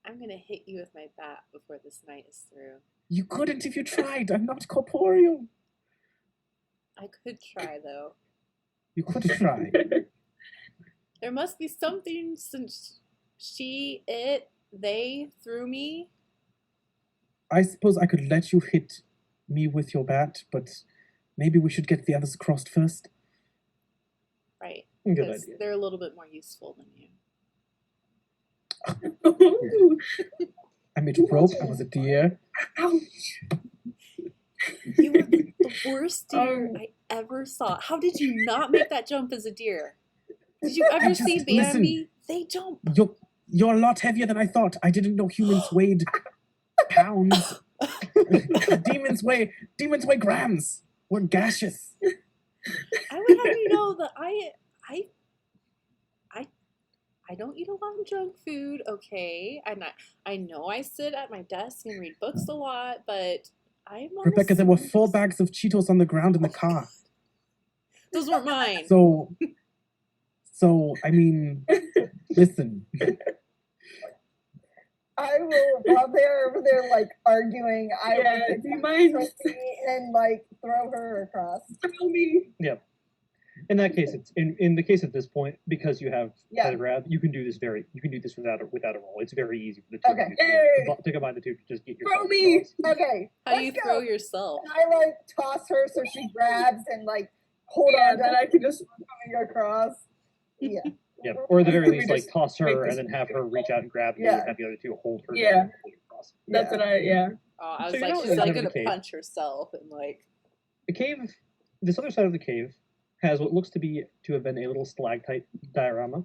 I'm gonna hit you with my bat before this night is through. You couldn't if you tried. I'm not corporeal. I could try though. You could try. There must be something since they threw me. I suppose I could let you hit me with your bat, but maybe we should get the others crossed first. Right. Good Because idea. they're a little bit more useful than you. I made rope. I was a deer. Ouch. You were the worst deer I ever saw. How did you not make that jump as a deer? Did you ever see Bambi? Listen. They jump. You're a lot heavier than I thought. I didn't know humans weighed pounds. Demons weigh grams. We're gaseous. I would have you know that I don't eat a lot of junk food, okay? I know I sit at my desk and read books a lot, but I'm on Rebecca, a there were 4 bags of Cheetos on the ground in the car. Those weren't mine. So I mean, listen. I will, while they're over there like arguing, I Yeah, will do you mind? Sophie and like throw her across. Throw me. Yeah. In that case, it's in the case at this point, because you have Yeah. the grab, you can do this without a roll. It's very easy for the two Okay. of you to combine the two to just get yourself Throw me. across. Okay. How do you let's throw go. yourself? And I like toss her so she grabs and like hold Yeah, on. then I can just. Coming across. Yeah. Yeah, or at the very We least, like just toss make her this and then have her reach out and grab you, Yeah. and have the other two hold her. Yeah. down and pull you across. That's what I. Yeah. Oh, I So was you're like, not she's really like in gonna the cave. punch herself and like. The cave, this other side of the cave, has what looks to have been a little stalactite diorama.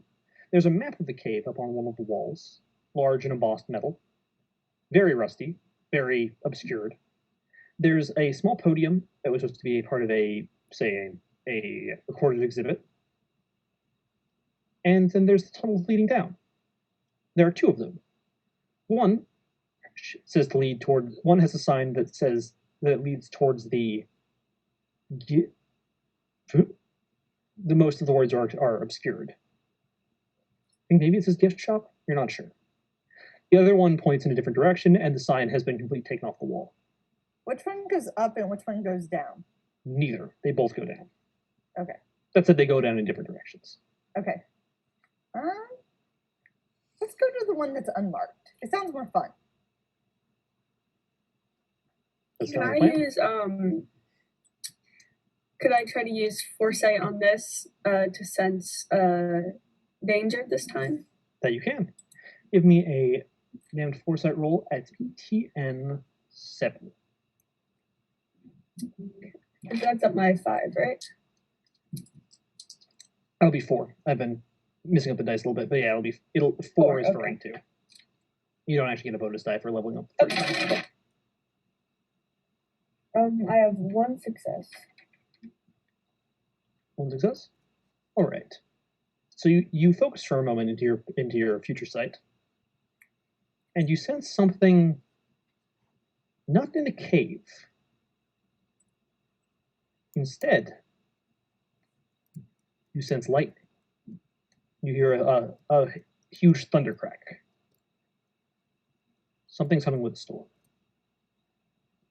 There's a map of the cave up on one of the walls, large and embossed metal, very rusty, very obscured. There's a small podium that was supposed to be a part of a recorded exhibit. And then there's the tunnels leading down. There are 2 of them. One says to lead toward. One has a sign that says that it leads towards the. The most of the words are obscured. I think maybe it says gift shop. You're not sure. The other one points in a different direction, and the sign has been completely taken off the wall. Which one goes up and which one goes down? Neither. They both go down. Okay. That said, they go down in different directions. Okay. Let's go to the one that's unmarked. It sounds more fun. That's Can not I the plan. use Could I try to use foresight on this to sense danger this time? That you can. Give me a named foresight roll at TN7. That's up my 5, right? That'll be 4. I've been missing up the dice a little bit, but yeah, it'll 4 is for okay. rank 2. You don't actually get a bonus die for leveling up. Okay. I have 1 success. 1 success. All right. So you focus for a moment into your future sight, and you sense something not in a cave. Instead, you sense lightning. You hear a huge thunder crack. Something's coming with a storm.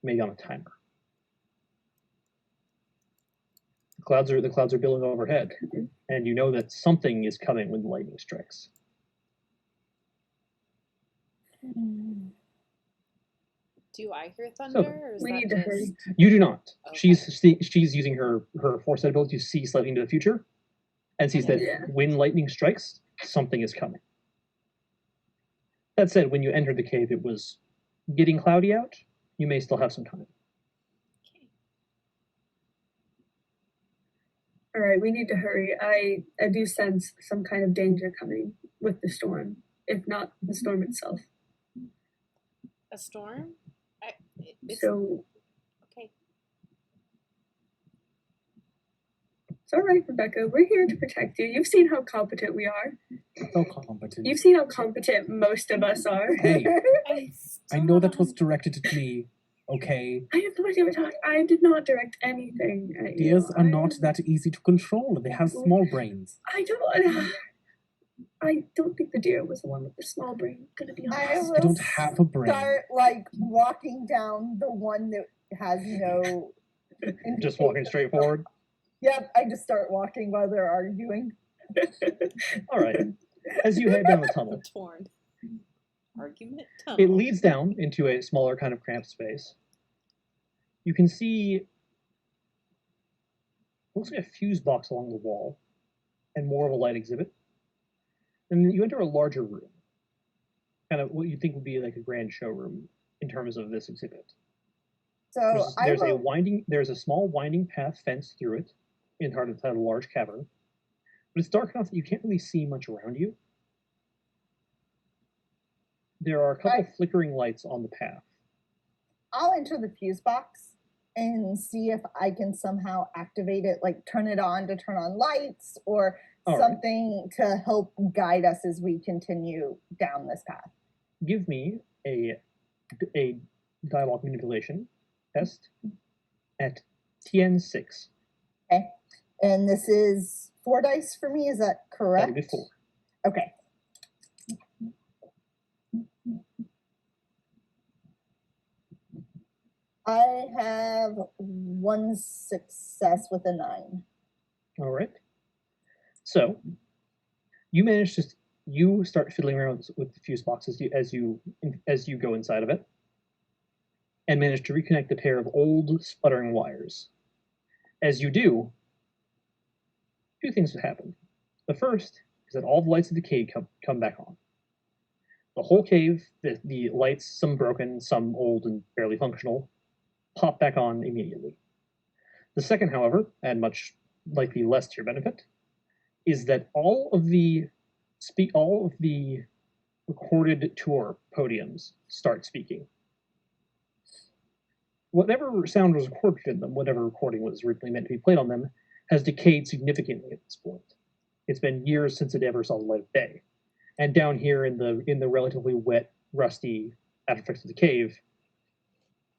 Maybe on a timer. The clouds are billowing overhead, and you know that something is coming when the lightning strikes. Do I hear thunder, or is we that need to just... hurry. You do not. Okay. She's using her foresight ability to see slightly into the future, and sees that Yeah. when lightning strikes, something is coming. That said, when you entered the cave, it was getting cloudy out. You may still have some time. All right, we need to hurry. I do sense some kind of danger coming with the storm, if not the storm itself. A storm? It's... So Okay. it's all right, Rebecca. We're here to protect you. You've seen how competent we are. So competent. You've seen how competent most of us are. Hey, I I know that was directed at me, okay? I have no idea what you're talking. I did not direct anything at you. Deers are not that easy to control. They have small brains. I don't think the deer was the one with the small brain. Gonna be I honest. You don't have a brain. start like walking down the one that has no. Just walking straight forward. Yep, I just start walking while they're arguing. All right. As you head down the tunnel, Torn. Argument tunnel. it leads down into a smaller kind of cramped space. You can see, looks like a fuse box along the wall, and more of a light exhibit. And then you enter a larger room, kind of what you think would be like a grand showroom in terms of this exhibit. So There's a small winding path fenced through it, in part of a large cavern, but it's dark enough that you can't really see much around you. There are a couple flickering lights on the path. I'll enter the fuse box and see if I can somehow activate it, like turn it on to turn on lights or something to help guide us as we continue down this path. Give me a dialogue manipulation test at TN6. Okay. And this is 4 dice for me, is that correct? That'll be 4. Okay. I have 1 success with a 9. All right. So you start fiddling around with the fuse box as you go inside of it, and manage to reconnect a pair of old sputtering wires. As you do, 2 things have happened. The first is that all the lights of the cave come back on. The whole cave, the lights, some broken, some old and barely functional, pop back on immediately. The second, however, and much likely less to your benefit, is that all of the recorded tour podiums start speaking. Whatever sound was recorded in them, whatever recording was originally meant to be played on them, has decayed significantly at this point. It's been years since it ever saw the light of day. And down here in the relatively wet, rusty aftereffects of the cave,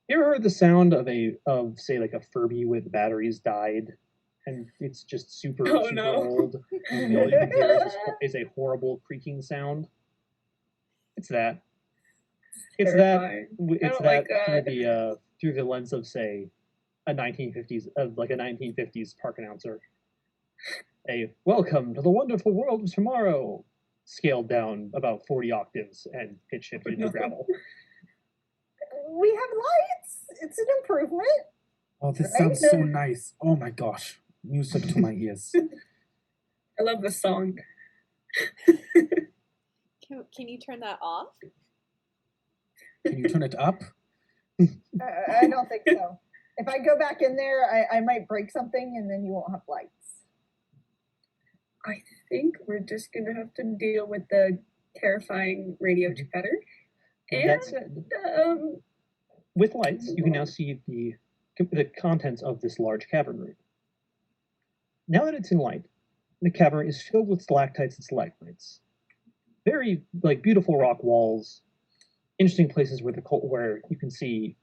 you ever heard the sound of say like a Furby with batteries died, and it's just super old, and all you can hear is a horrible creaking sound? It's that. It's Terrifying. Through the lens of say a 1950s park announcer. A welcome to the wonderful world of tomorrow, scaled down about 40 octaves and pitch shifted into gravel. We have lights. It's an improvement. Oh, this sounds so nice. Oh my gosh. Music to my ears. I love this song. Can you turn that off? Can you turn it up? I don't think so. If I go back in there, I might break something and then you won't have lights. I think we're just gonna have to deal with the terrifying radio chatter. And That said, with lights, you can now see the contents of this large cavern room. Now that it's in light, the cavern is filled with stalactites and stalagmites. Very beautiful rock walls, interesting places where you can see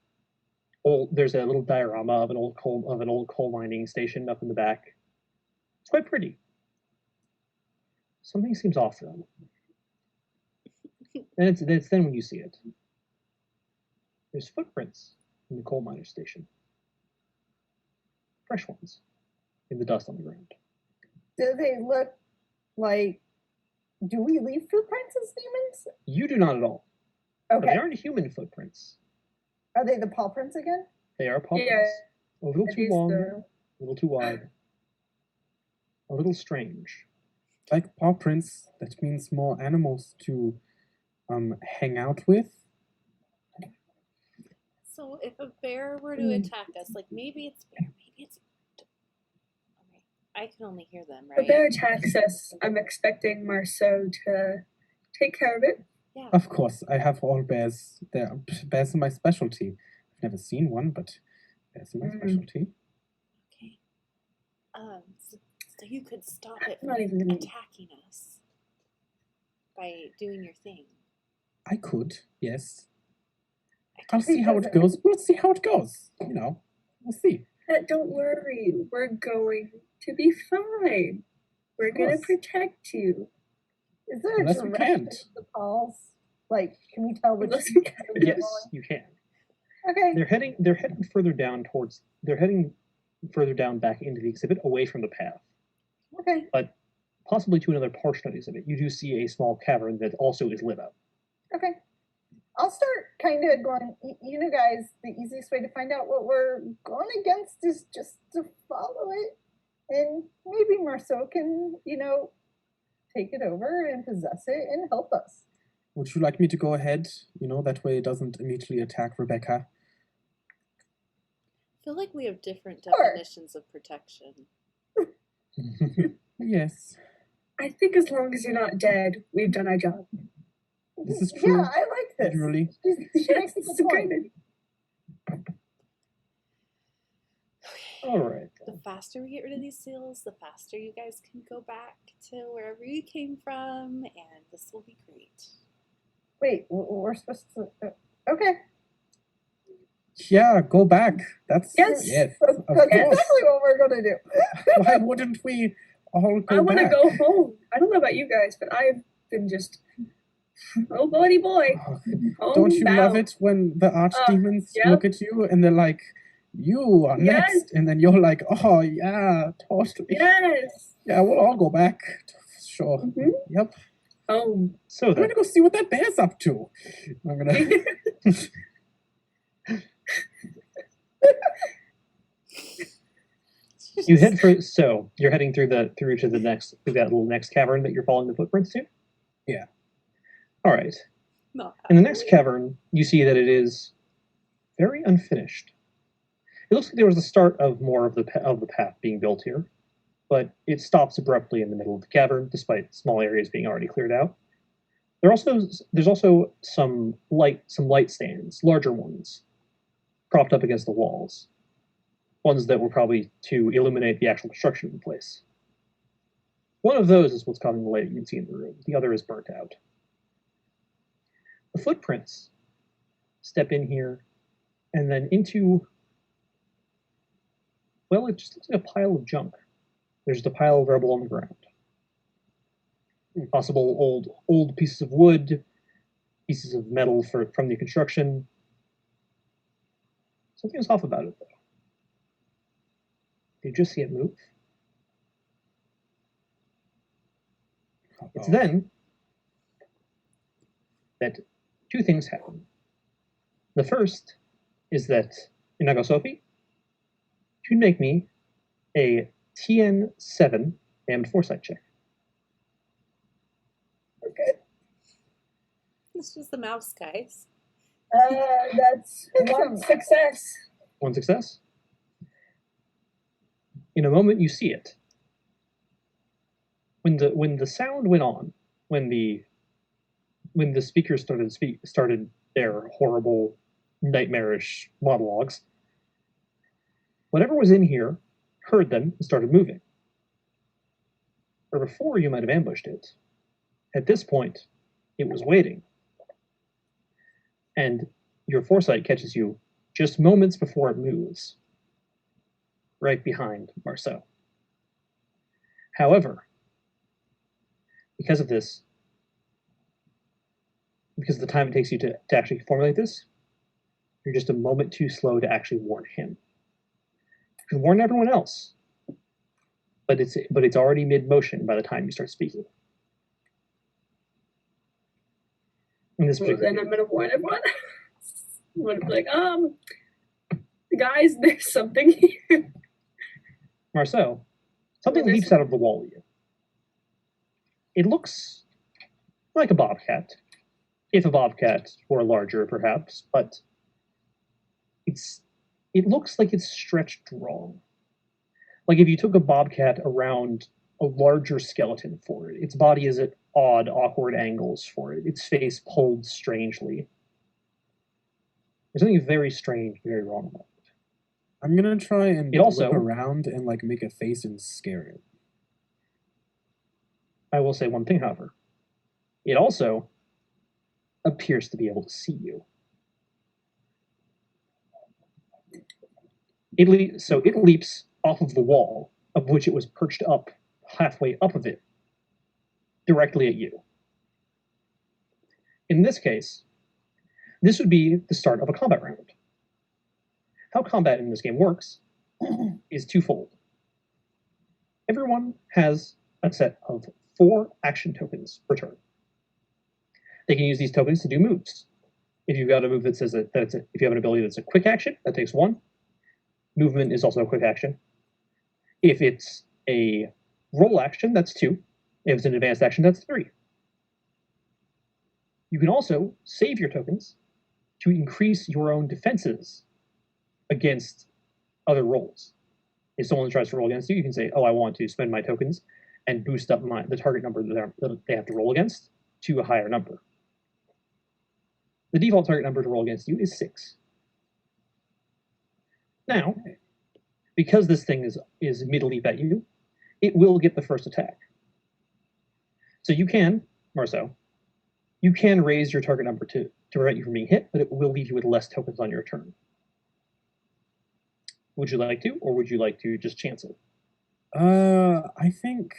there's a little diorama of an old coal mining station up in the back. It's quite pretty. Something seems off though. And it's then when you see it. There's footprints in the coal miner station. Fresh ones in the dust on the ground. Do they look like? Do we leave footprints as demons? You do not at all. But Okay. they aren't human footprints. Are they the paw prints again? They are paw Yeah. prints. A little Are too these long, the- a little too wide, a little strange. Like paw prints, that means more animals to hang out with. So if a bear were to Mm. attack us, like maybe it's bear, maybe it's. Okay, I can only hear them, If a right? bear attacks us, I'm expecting Marceau to take care of it. Yeah. Of course, I have all bears. Bears are my specialty. I've never seen one, but bears are my specialty. Okay. So you could stop it I'm not from even gonna- attacking us by doing your thing. I could, yes. I I'll don't see how it goes. We'll see how it goes. You know, we'll see. Don't worry, we're going to be fine. We're gonna course. protect you. Is there a Unless we direction can't. to the calls? Like, can we tell which? Unless we can. they're Yes, going? you can. Okay. They're heading further down back into the exhibit, away from the path, Okay. but possibly to another portion of the exhibit. You do see a small cavern that also is lit up. Okay. I'll start kind of going, you know, guys, the easiest way to find out what we're going against is just to follow it. And maybe Marceau can, take it over and possess it and help us. Would you like me to go ahead? You know, that way it doesn't immediately attack Rebecca. I feel like we have different Sure. definitions of protection. Yes, I think as long as you're not dead, we've done our job. this is true. Yeah, I like this. Literally. She makes a It's good a point. good- All right. The faster we get rid of these seals, the faster you guys can go back to wherever you came from, and this will be great. Wait, we're supposed to. Okay. Yeah, go back. That's Yes. yes. That's Of exactly course. what we're going to do. Why wouldn't we all go I want to back? go home. I don't know about you guys, but I've been just oh buddy boy. Oh, don't you love Homebound. it when the archdemons yep. look at you and they're like, "You are Yes. next," and then you're like, "Oh yeah, totally. Yes. Yeah, we'll all go back. Sure. Mhm. Yep. Home. So I'm then, gonna go see what that bear's up to. I'm gonna. you're heading through to the next that little next cavern that you're following the footprints to? Yeah. All right. Not In the next cavern, you see that it is very unfinished. It looks like there was the start of more of the path being built here, but it stops abruptly in the middle of the cavern, despite small areas being already cleared out. There's also some light stands, larger ones, propped up against the walls. Ones that were probably to illuminate the actual construction of the place. One of those is what's causing the light you can see in the room. The other is burnt out. The footprints step in here and then into, well, it just looks like a pile of junk. There's a pile of rubble on the ground. Possible old pieces of wood, pieces of metal from the construction. Something's off about it, though. Did you just see it move? It's then that two things happen. The first is that Inago Sophie should make me a TN7 damned foresight check. Okay. It's just the mouse, guys. That's one success. One success. In a moment, you see it. When the sound went on, when the speakers started their horrible, nightmarish monologues, whatever was in here heard them and started moving. Or before you might have ambushed it, at this point, it was waiting. And your foresight catches you just moments before it moves, right behind Marceau. However, because of this, because of the time it takes you to actually formulate this, You're just a moment too slow to actually warn him. You can warn everyone else, but it's already mid-motion by the time you start speaking. In this Well, then I'm gonna warn everyone. I'm gonna be like, guys, there's something here. Marceau, something Well, leaps out of the wall at you. It looks like a bobcat, if a bobcat were larger, perhaps, but it looks like it's stretched wrong. Like if you took a bobcat around a larger skeleton for it, its body is at odd, awkward angles for it, its face pulled strangely. There's something very strange, very wrong about it. I'm gonna try and It also- look around and like make a face and scare it. I will say one thing, however. It also appears to be able to see you. It leaps off of the wall, of which it was perched up, halfway up of it, directly at you. In this case, this would be the start of a combat round. How combat in this game works is twofold. Everyone has a set of 4 action tokens per turn. They can use these tokens to do moves. If you've got a move that says if you have an ability that's a quick action, that takes 1. Movement is also a quick action. If it's a roll action, that's 2. If it's an advanced action, that's 3. You can also save your tokens to increase your own defenses against other rolls. If someone tries to roll against you, you can say, I want to spend my tokens and boost up the target number that they have to roll against to a higher number. The default target number to roll against you is 6. Now, because this thing is mid-leap at you, it will get the first attack. So you can, Marceau, you can raise your target number to prevent you from being hit, but it will leave you with less tokens on your turn. Would you like to, or would you like to just chance it? I think.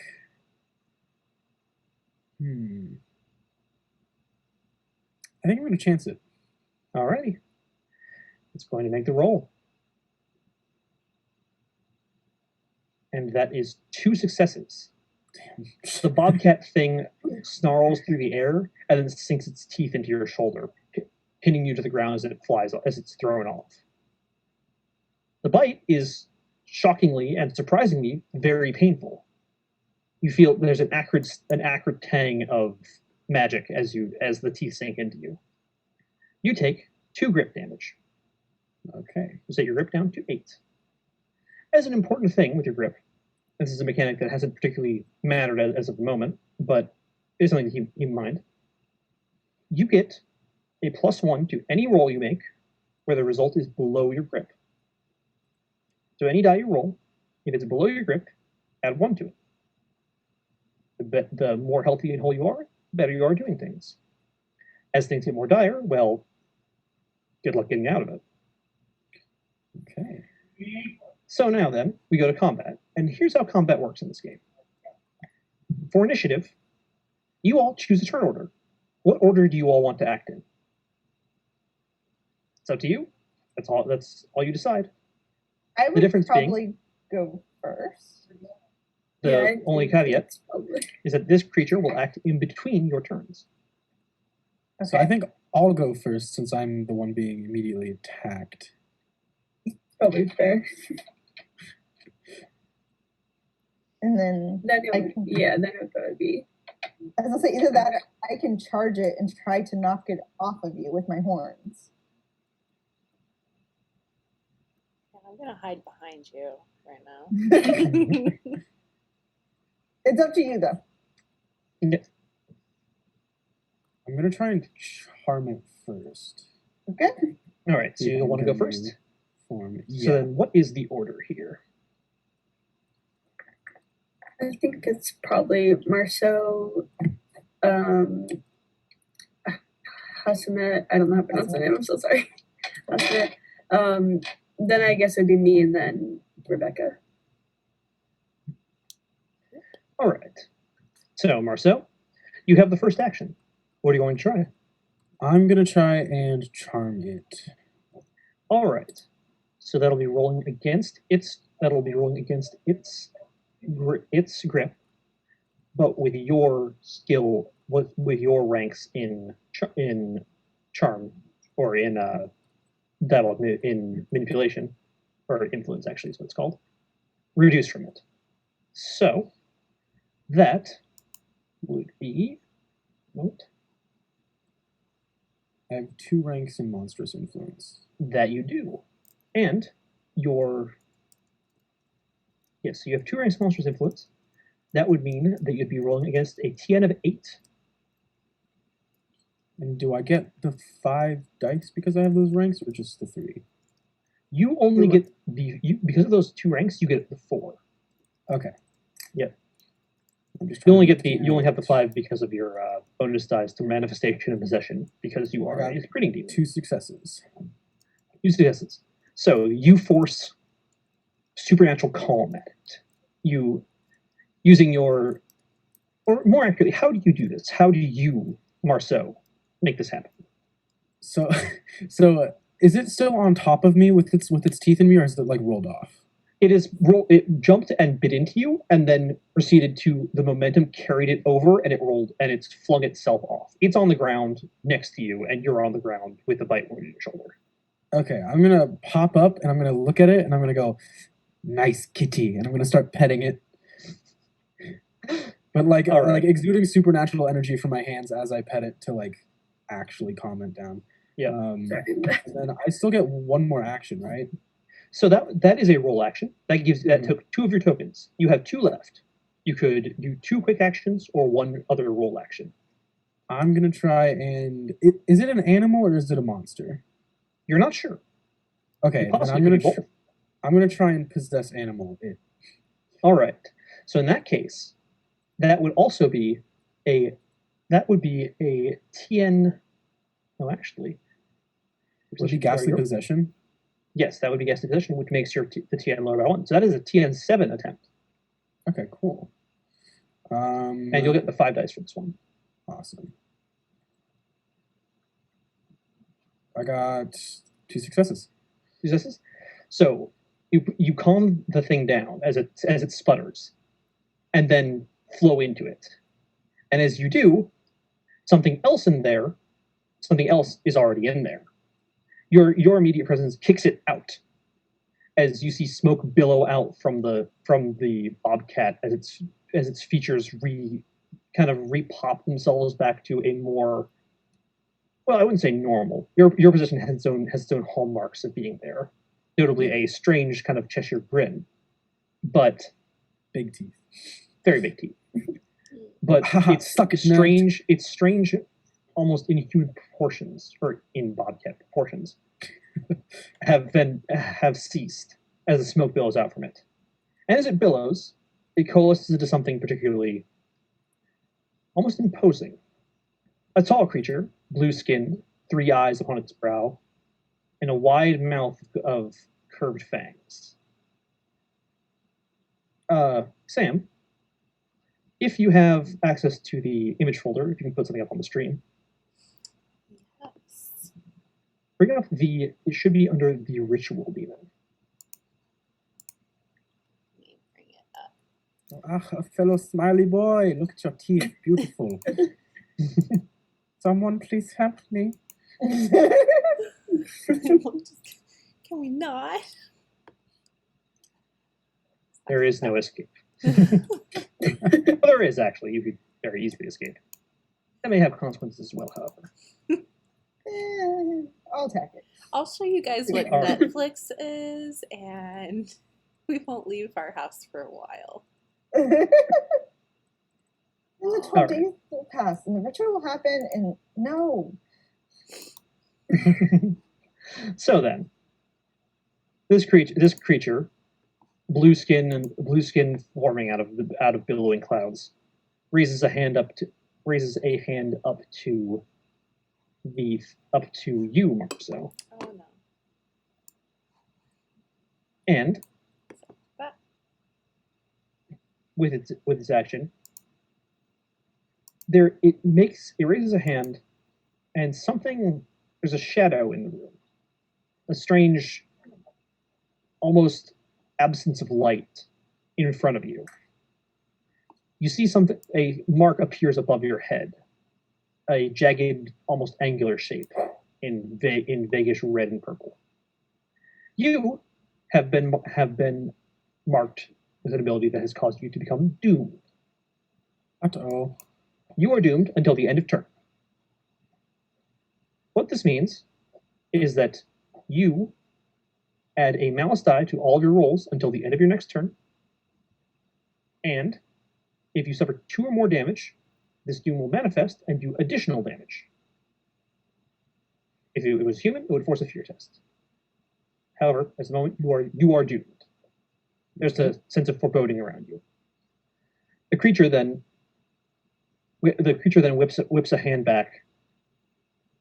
I think I'm gonna chance it. Alrighty. It's going to make the roll. And that is 2 successes. Damn. The bobcat thing snarls through the air and then sinks its teeth into your shoulder, pinning you to the ground as it's thrown off. The bite is shockingly and surprisingly very painful. You feel there's an acrid tang of magic as the teeth sink into you. You take 2 grip damage. Okay. You set your grip down to 8. As an important thing with your grip, this is a mechanic that hasn't particularly mattered as of the moment, but is something to keep in mind. You get a +1 to any roll you make where the result is below your grip. So any die you roll, if it's below your grip, add 1 to it. The more healthy and whole you are, the better you are doing things. As things get more dire, well, good luck getting out of it. Okay. So now then, we go to combat. And here's how combat works in this game. For initiative, you all choose a turn order. What order do you all want to act in? It's up to you. That's all you decide. I would difference being- probably go first. The Yeah, I only think caveat that's probably- is that this creature will act in between your turns. So I think I'll go first since I'm the one being immediately attacked. Probably fair. And then Then it I would, can- then it would probably be. I was gonna say either that or I can charge it and try to knock it off of you with my horns. Yeah, I'm gonna hide behind you right now. It's up to you though. I'm gonna try and charm it first. Okay. All right, so Yeah, you want to go the first? new Form. So Yeah. then what is the order here? I think it's probably Marceau, Hasumet. I don't know how to pronounce the name. I'm so sorry. Hasumet. Then I guess it'd be me and then Rebecca. All right. So, Marceau, you have the first action. What are you going to try? I'm gonna try and charm it. All right. So that'll be rolling against its. That'll be rolling against its grip, but with your skill, with your ranks in charm or in dialogue, in manipulation or influence, actually is what it's called, reduced from it. So that would be what? I have 2 ranks in monstrous influence. That you do, and your yes, so you have 2 ranks of monstrous influence. That would mean that you'd be rolling against a TN of 8. And do I get the 5 dice because I have those ranks, or just the 3? You only get because of those 2 ranks. You get the 4. Okay. Yep. I'm just You only trying get to you only have the 5 because of your bonus dice to manifestation and possession, because you are I got a printing demon. 2 successes. 2 successes. So you force supernatural calm at it. You using your, or more accurately, how do you do this? How do you, Marceau, make this happen? So, so is it still on top of me with its teeth in me, or is it like rolled off? It jumped and bit into you, and then proceeded to, the momentum carried it over, and it rolled, and it's flung itself off. It's on the ground next to you, and you're on the ground with the bite wound in your shoulder. Okay, I'm gonna pop up and I'm gonna look at it and I'm gonna go, "Nice kitty," and I'm gonna start petting it. But like exuding supernatural energy from my hands as I pet it to like actually calm it down. Yeah. Then I still get 1 more action, right? So that is a roll action. That took 2 of your tokens. You have 2 left. You could do 2 quick actions or 1 other roll action. I'm gonna try and is it an animal or is it a monster? You're not sure. Okay, then I'm gonna try and possess animal it. All right. So in that case, that would also be a TN. No, actually, Would it be ghastly possession? Yes, that would be ghastly possession, which makes the TN lower by 1. So that is a TN7 attempt. Okay, cool. And you'll get the 5 dice for this one. Awesome. I got 2 successes. 2 successes. So you calm the thing down as it sputters, and then flow into it. And as you do, something else is already in there. Your immediate presence kicks it out, as you see smoke billow out from the bobcat as its features repop themselves back to a more, well, I wouldn't say normal. Your position has its own hallmarks of being there, notably a strange kind of Cheshire grin, but big teeth, very big teeth. But it's strange. It's strange, almost inhuman proportions, or in bobcat proportions, have ceased as the smoke billows out from it, and as it billows, it coalesces into something particularly, almost imposing. A tall creature, blue-skinned, 3 eyes upon its brow, and a wide mouth of curved fangs. Sam, if you have access to the image folder, if you can put something up on the stream. Yes. Bring up it should be under the ritual demon. Let me bring it up. Ah, a fellow smiley boy, look at your teeth, beautiful. Someone please help me. Can we not? There is no escape. Well, there is, actually. You could very easily escape. That may have consequences as well, however. I'll take it. I'll show you guys what Netflix is, and we won't leave our house for a while. And the 12 days will pass, and the ritual will happen, and no. So then, this creature, blue skin forming out of billowing clouds, raises a hand up to you, Marceau. Oh no. And with its action, it raises a hand, and there's a shadow in the room. a strange, almost absence of light in front of you. You see something, a mark appears above your head, a jagged, almost angular shape in vaguish red and purple. You have been marked with an ability that has caused you to become doomed. Uh-oh. You are doomed until the end of turn. What this means is that you add a malice die to all of your rolls until the end of your next turn, and if you suffer 2 or more damage, this doom will manifest and do additional damage. If it was human, it would force a fear test. However, at the moment, you are doomed. There's a sense of foreboding around you. The creature then whips a hand back,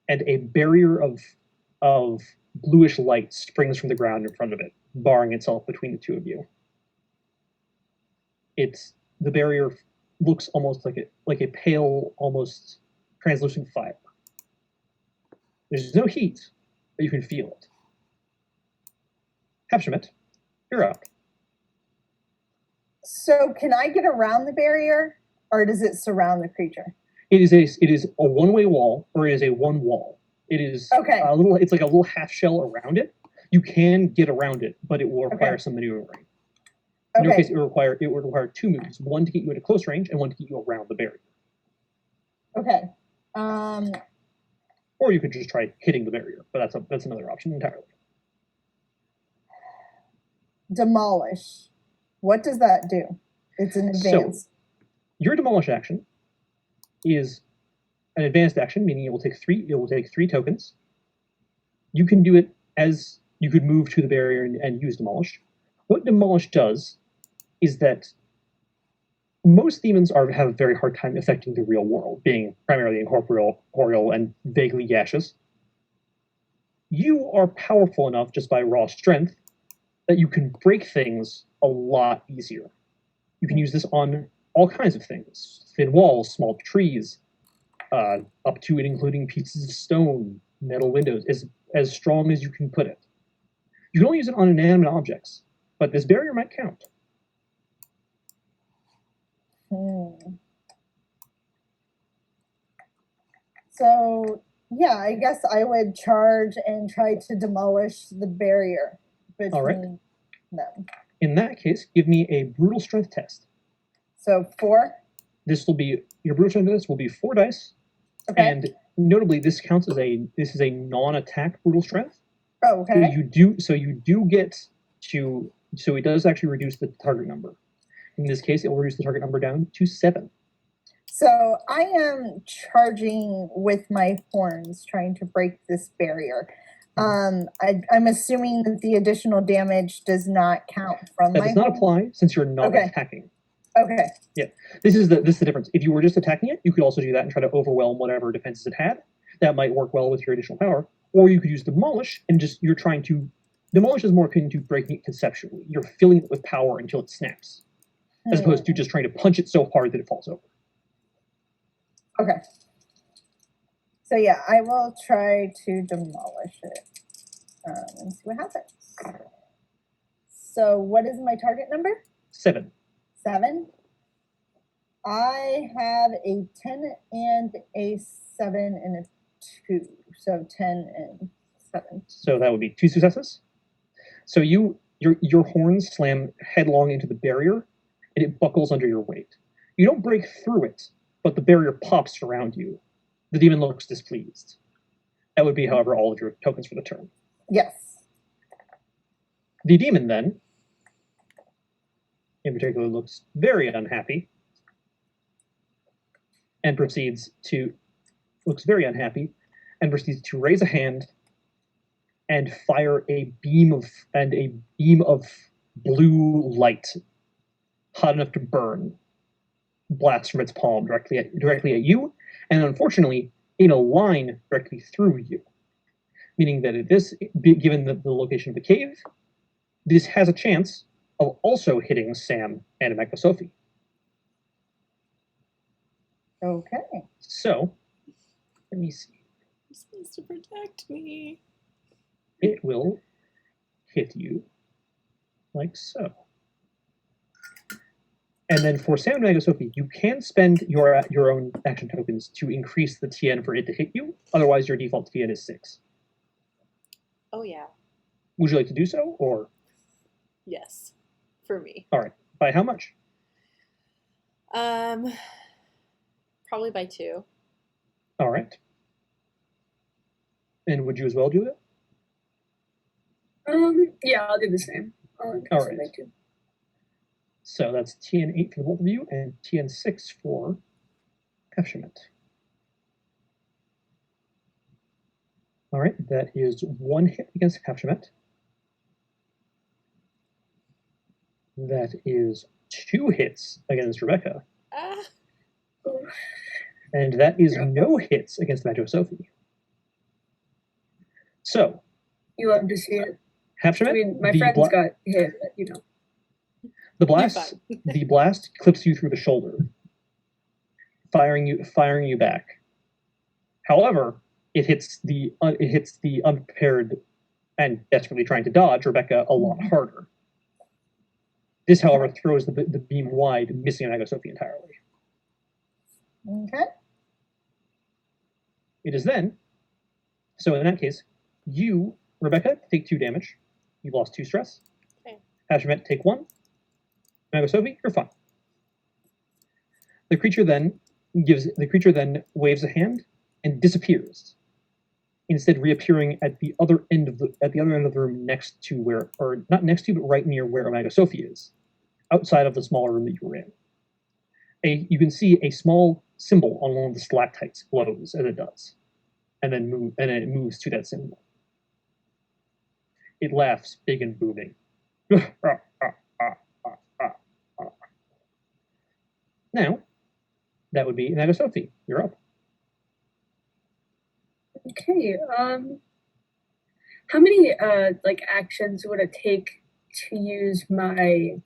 and a barrier of bluish light springs from the ground in front of it, barring itself between the two of you. The barrier looks almost like a pale, almost translucent fire. There's no heat, but you can feel it. Hapshemet, you're up. So can I get around the barrier, or does it surround the creature? It is a one-way wall, or it is a one wall. It is Okay. It's like a little half shell around it. You can get around it, but it will require some maneuvering. In your case, it would require 2 moves, one to get you at a close range and one to get you around the barrier. Okay. Or you could just try hitting the barrier, but that's another option entirely. Demolish. What does that do? It's an advance. So, your demolish action is an advanced action, meaning it will take 3 tokens. You can do it as you could move to the barrier and use demolish. What demolish does is that most demons have a very hard time affecting the real world, being primarily incorporeal, and vaguely gaseous. You are powerful enough just by raw strength that you can break things a lot easier. You can use this on all kinds of things: thin walls, small trees, up to and including pieces of stone, metal windows, as strong as you can put it. You can only use it on inanimate objects, but this barrier might count. So, yeah, I guess I would charge and try to demolish the barrier between them. In that case, give me a brutal strength test. So 4? Your brutal strength test will be 4 dice. Okay. And notably, this is a non-attack brutal strength. Oh, okay. So it does actually reduce the target number. In this case, it will reduce the target number down to 7. So I am charging with my horns, trying to break this barrier. I'm assuming that the additional damage does not count from That my does not horns? apply since you're not attacking. Okay. Yeah, this is the difference. If you were just attacking it, you could also do that and try to overwhelm whatever defenses it had. That might work well with your additional power. Or you could use demolish, and demolish is more akin to breaking it conceptually. You're filling it with power until it snaps, as opposed to just trying to punch it so hard that it falls over. Okay. So yeah, I will try to demolish it and see what happens. So what is my target number? 7. 7. I have a 10 and a 7 and a 2. So 10 and 7. So that would be 2 successes. So your horns slam headlong into the barrier, and it buckles under your weight. You don't break through it, but the barrier pops around you. The demon looks displeased. That would be, however, all of your tokens for the turn. Yes. The demon then, in particular, looks very unhappy and proceeds to raise a hand and fire a beam of blue light, hot enough to burn, blasts from its palm directly at you, and unfortunately in a line directly through you. Meaning that given the location of the cave, this has a chance of also hitting Sam and Emeka Sophie. Okay. So, let me see. You're supposed to protect me. it will hit you like so. And then for Sound Sophie, you can spend your own action tokens to increase the TN for it to hit you. Otherwise, your default TN is 6. Oh yeah. Would you like to do so, or? Yes, for me. All right. By how much? Probably by 2. All right. And would you as well do that? Yeah, I'll do the same. I'll increase All it by right. 2. So that's TN 8 for both of you, and TN 6 for Kefshemet. All right, that is 1 hit against Kefshemet. That is 2 hits against Rebecca. Ah. And that is no hits against Majo Sophie. So, You love to see it. Kefshemet, I mean, my friends got hit, but, you know. the blast clips you through the shoulder, firing you back. However, it hits the unprepared and desperately trying to dodge Rebecca a lot harder. This, however, throws the beam wide, missing Mago Sophie entirely. Okay. It is then. So in that case, you, Rebecca, take 2 damage. You've lost 2 stress. Okay. Hashemet, take 1. Mago Sophie, you're fine. The creature then waves a hand and disappears, instead reappearing at the other end of the room next to where, or not next to, but right near where Mago Sophie is, outside of the smaller room that you were in. You can see a small symbol on one of the stalactites glows as it does, and then it moves to that symbol. It laughs, big and booming. Now, that would be Mago Sophie. You're up. Okay. How many like actions would it take to use my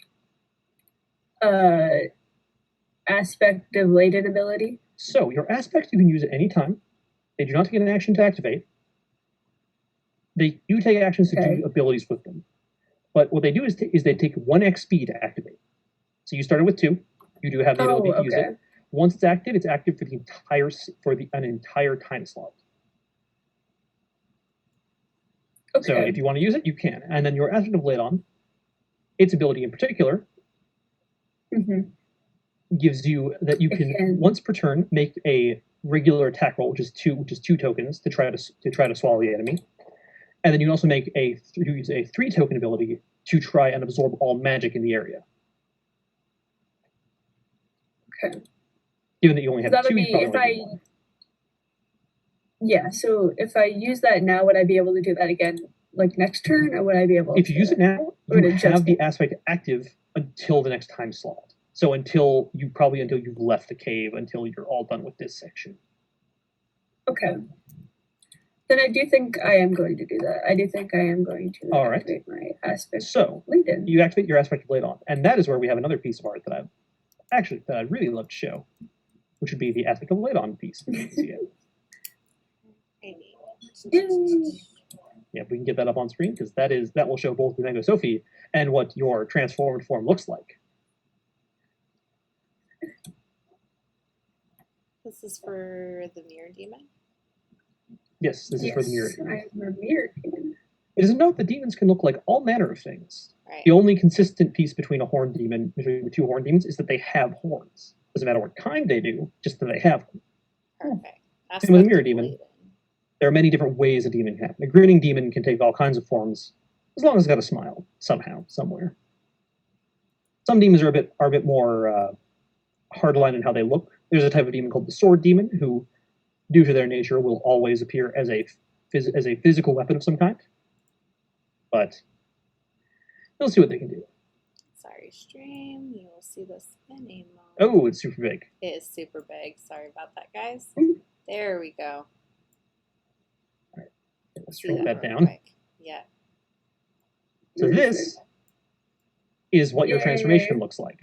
aspect of latent ability? So your aspects you can use at any time. They do not take an action to activate. They do take actions to do abilities with them. But what they do is they take 1 XP to activate. So you started with 2. You do have the ability to use it. Once it's active for an entire time slot. Okay. So if you want to use it, you can. And then your aspect of Ladon, its ability in particular, gives you that you can once per turn make a regular attack roll, which is 2 tokens to try to swallow the enemy. And then you can also make use a 3 token ability to try and absorb all magic in the area. Okay. Given that you only have 2, you probably Yeah, so if I use that now, would I be able to do that again, like next turn, or would I be able If you use it now, you have the aspect active until the next time slot. So until you've left the cave, until you're all done with this section. Okay. Then I do think I am going to do that. I do think I am going to activate my aspect. So you activate your aspect of Ladon, and that is where we have another piece of art that I'd really love to show, which would be the aspect of Ladon piece. Yeah, we can get that up on screen because that will show both the Mago Sophie and what your transformed form looks like. This is for the Mirror Demon? Yes, this is for the Mirror Demon. I'm a Mirror Demon. It is a note that demons can look like all manner of things. Right. The only consistent piece between the 2 horned demons is that they have horns. Doesn't matter what kind they do, just that they have them. Perfect. And with a Mirror Demon, there are many different ways a demon can happen. A grinning demon can take all kinds of forms, as long as it's got a smile, somehow, somewhere. Some demons are a bit more hardline in how they look. There's a type of demon called the Sword Demon, who, due to their nature, will always appear as a physical weapon of some kind. But they'll see what they can do. Sorry, stream. You will see this in a moment. Oh, it's super big. It is super big. Sorry about that, guys. There we go. All right. Let's shrink that down. Quick. Yeah. So this is what your transformation looks like.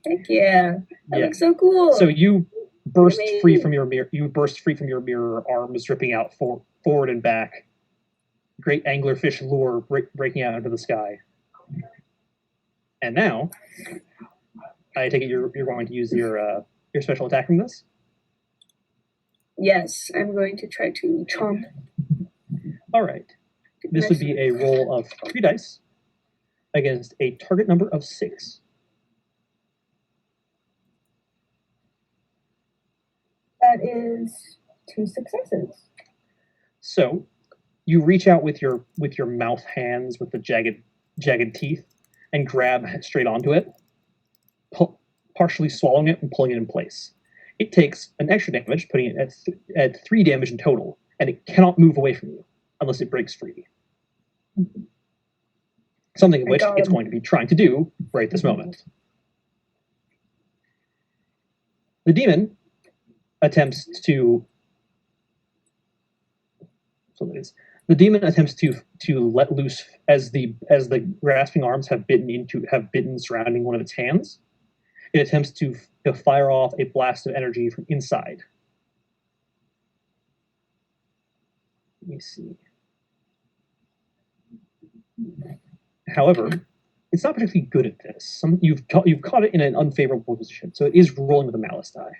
Heck yeah. That looks so cool. So you burst free from your mirror. You burst free from your mirror, arms ripping out forward and back. Great anglerfish lure breaking out into the sky. And now, I take it you're going to use your special attack from this? Yes, I'm going to try to chomp. All right. This would be a roll of 3 dice against a target number of 6. That is 2 successes. So, you reach out with your mouth hands with the jagged teeth and grab straight onto it, partially swallowing it and pulling it in place. It takes an extra damage, putting it at 3 damage in total, and it cannot move away from you unless it breaks free. Something of which it's going to be trying to do right this moment. The demon attempts to. So it is. The demon attempts to let loose as the grasping arms have bitten surrounding one of its hands. It attempts to fire off a blast of energy from inside. Let me see. However, it's not particularly good at this. You've caught it in an unfavorable position, so it is rolling with a malice die.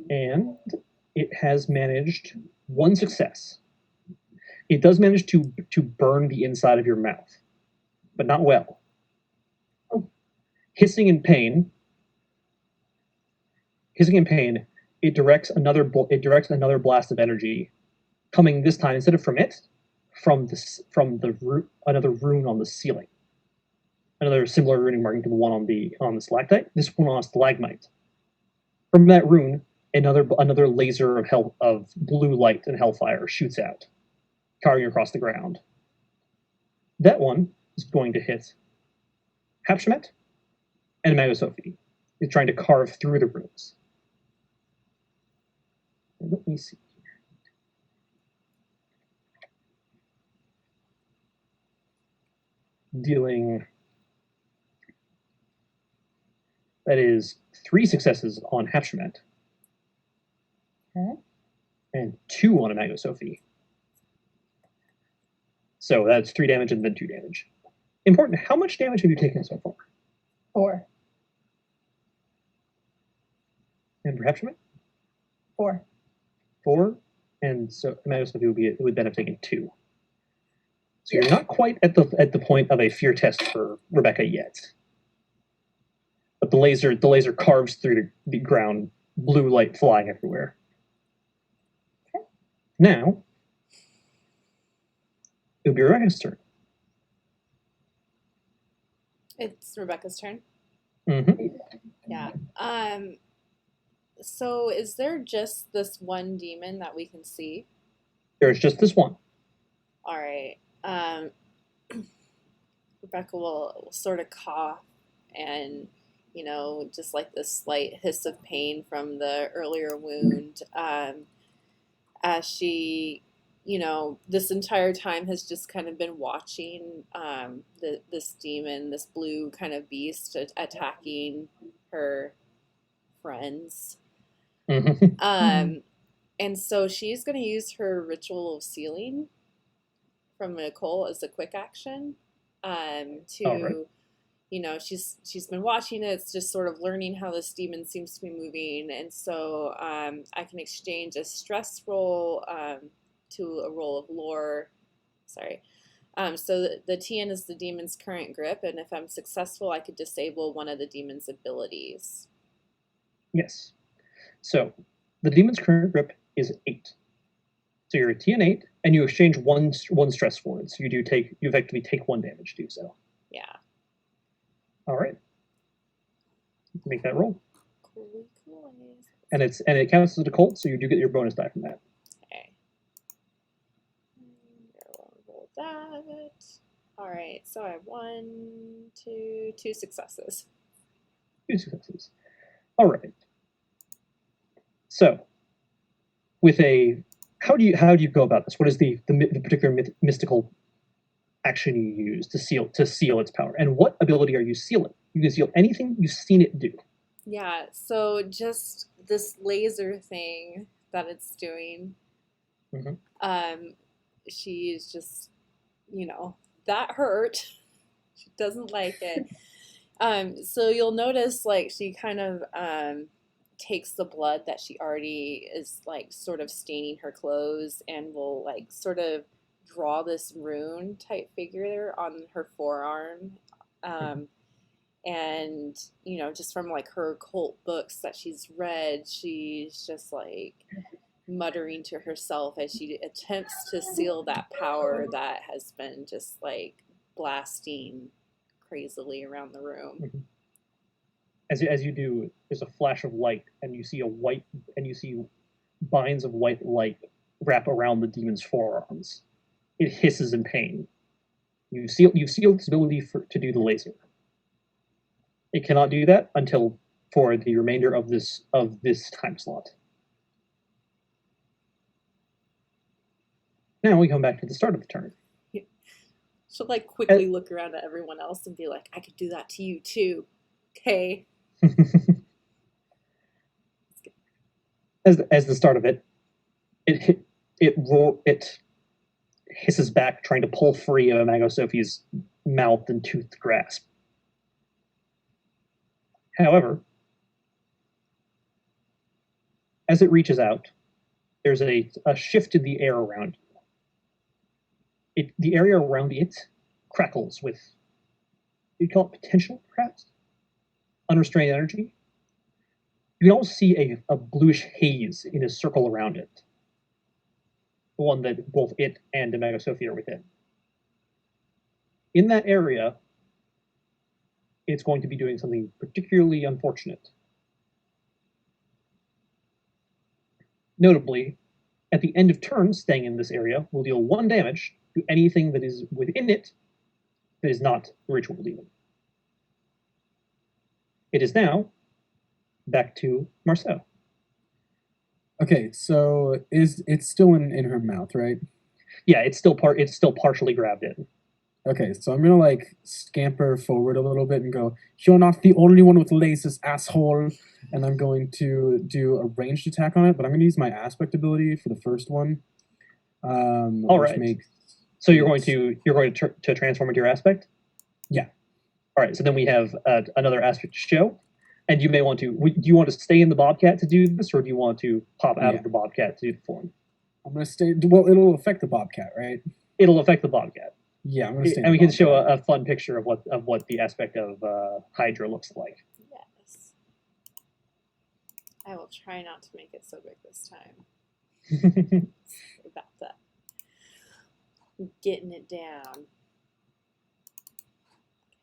And it has managed 1 success. It does manage to burn the inside of your mouth, but not well. Hissing in pain, it directs another blast of energy, coming this time instead of from it, from another rune on the ceiling. Another similar runing marking to the one on the stalactite. This one on a stalagmite. From that rune, another laser of blue light and hellfire shoots out, carving across the ground. That one is going to hit Hapshemet and Magosophie. It's trying to carve through the runes. Let me see. Dealing. That is 3 successes on Hapshemet. Okay. And 2 on Magosophie. So that's 3 damage and then 2 damage. Important, how much damage have you taken so far? 4. And perhaps 4. 4, and so Magosophie would then have taken 2. So you're not quite at the point of a fear test for Rebecca yet. But the laser carves through the ground, blue light flying everywhere. Okay. Now, it'll be Rebecca's turn. It's Rebecca's turn. Mm-hmm. Yeah. So is there just this one demon that we can see? There's just this one. All right. Rebecca will sort of cough and, just like this slight hiss of pain from the earlier wound, as she, this entire time has just kind of been watching this demon, this blue kind of beast attacking her friends. Mm-hmm. And so she's going to use her ritual of sealing from Nicole as a quick action to, she's been watching it. It's just sort of learning how this demon seems to be moving. And so I can exchange a stress roll to a roll of lore. Sorry. So the TN is the demon's current grip, and if I'm successful, I could disable one of the demon's abilities. Yes. So the demon's current grip is 8. So you're a TN 8, and you exchange one stress for it. So you effectively take 1 damage to do so. Yeah. All right. Make that roll. Cool. And it counts as a cult, so you do get your bonus die from that. Okay. Roll that. All right. So I have 2 successes. 2 successes. All right. So, how do you go about this? What is the particular mystical action you use to seal its power, and what ability are you sealing? You can seal anything you've seen it do. Yeah, so just this laser thing that it's doing, Mhm. she's just, that hurt. She doesn't like it. So you'll notice like she kind of takes the blood that she already is like sort of staining her clothes and will like sort of draw this rune type figure there on her forearm. And just from like her occult books that she's read, she's just like muttering to herself as she attempts to seal that power that has been just like blasting crazily around the room. Mhm. As you do, there's a flash of light, and you see binds of white light wrap around the demon's forearms. It hisses in pain. You've sealed its ability to do the laser. It cannot do that until for the remainder of this time slot. Now we come back to the start of the turn. She'll like quickly look around at everyone else and be like, I could do that to you too. Okay. As the start of it, it hisses back, trying to pull free of Imago Sophie's mouth and toothed grasp. However, as it reaches out, there's a shift in the air around it. The area around it crackles with, you'd call it potential, perhaps? Unrestrained energy. You can also see a bluish haze in a circle around it. The one that both it and Imago Sophie are within. In that area, it's going to be doing something particularly unfortunate. Notably, at the end of turn, staying in this area will deal 1 damage to anything that is within it that is not the ritual demon. It is now back to Marceau. Okay, so it's still in her mouth, right? Yeah, it's still partially grabbed in. Okay, so I'm gonna like scamper forward a little bit and go, "You're not the only one with lasers, asshole!" And I'm going to do a ranged attack on it, but I'm gonna use my aspect ability for the first one. All right. So you're going to transform into your aspect. Yeah. All right. So then we have another aspect to show, and you may want to. Do you want to stay in the Bobcat to do this, or do you want to pop out of the Bobcat to do the form? I'm gonna stay. Well, it'll affect the Bobcat, right? It'll affect the Bobcat. Yeah, I'm gonna stay. And we can show a fun picture of what the aspect of Hydra looks like. Yes. I will try not to make it so big this time. About that. Getting it down.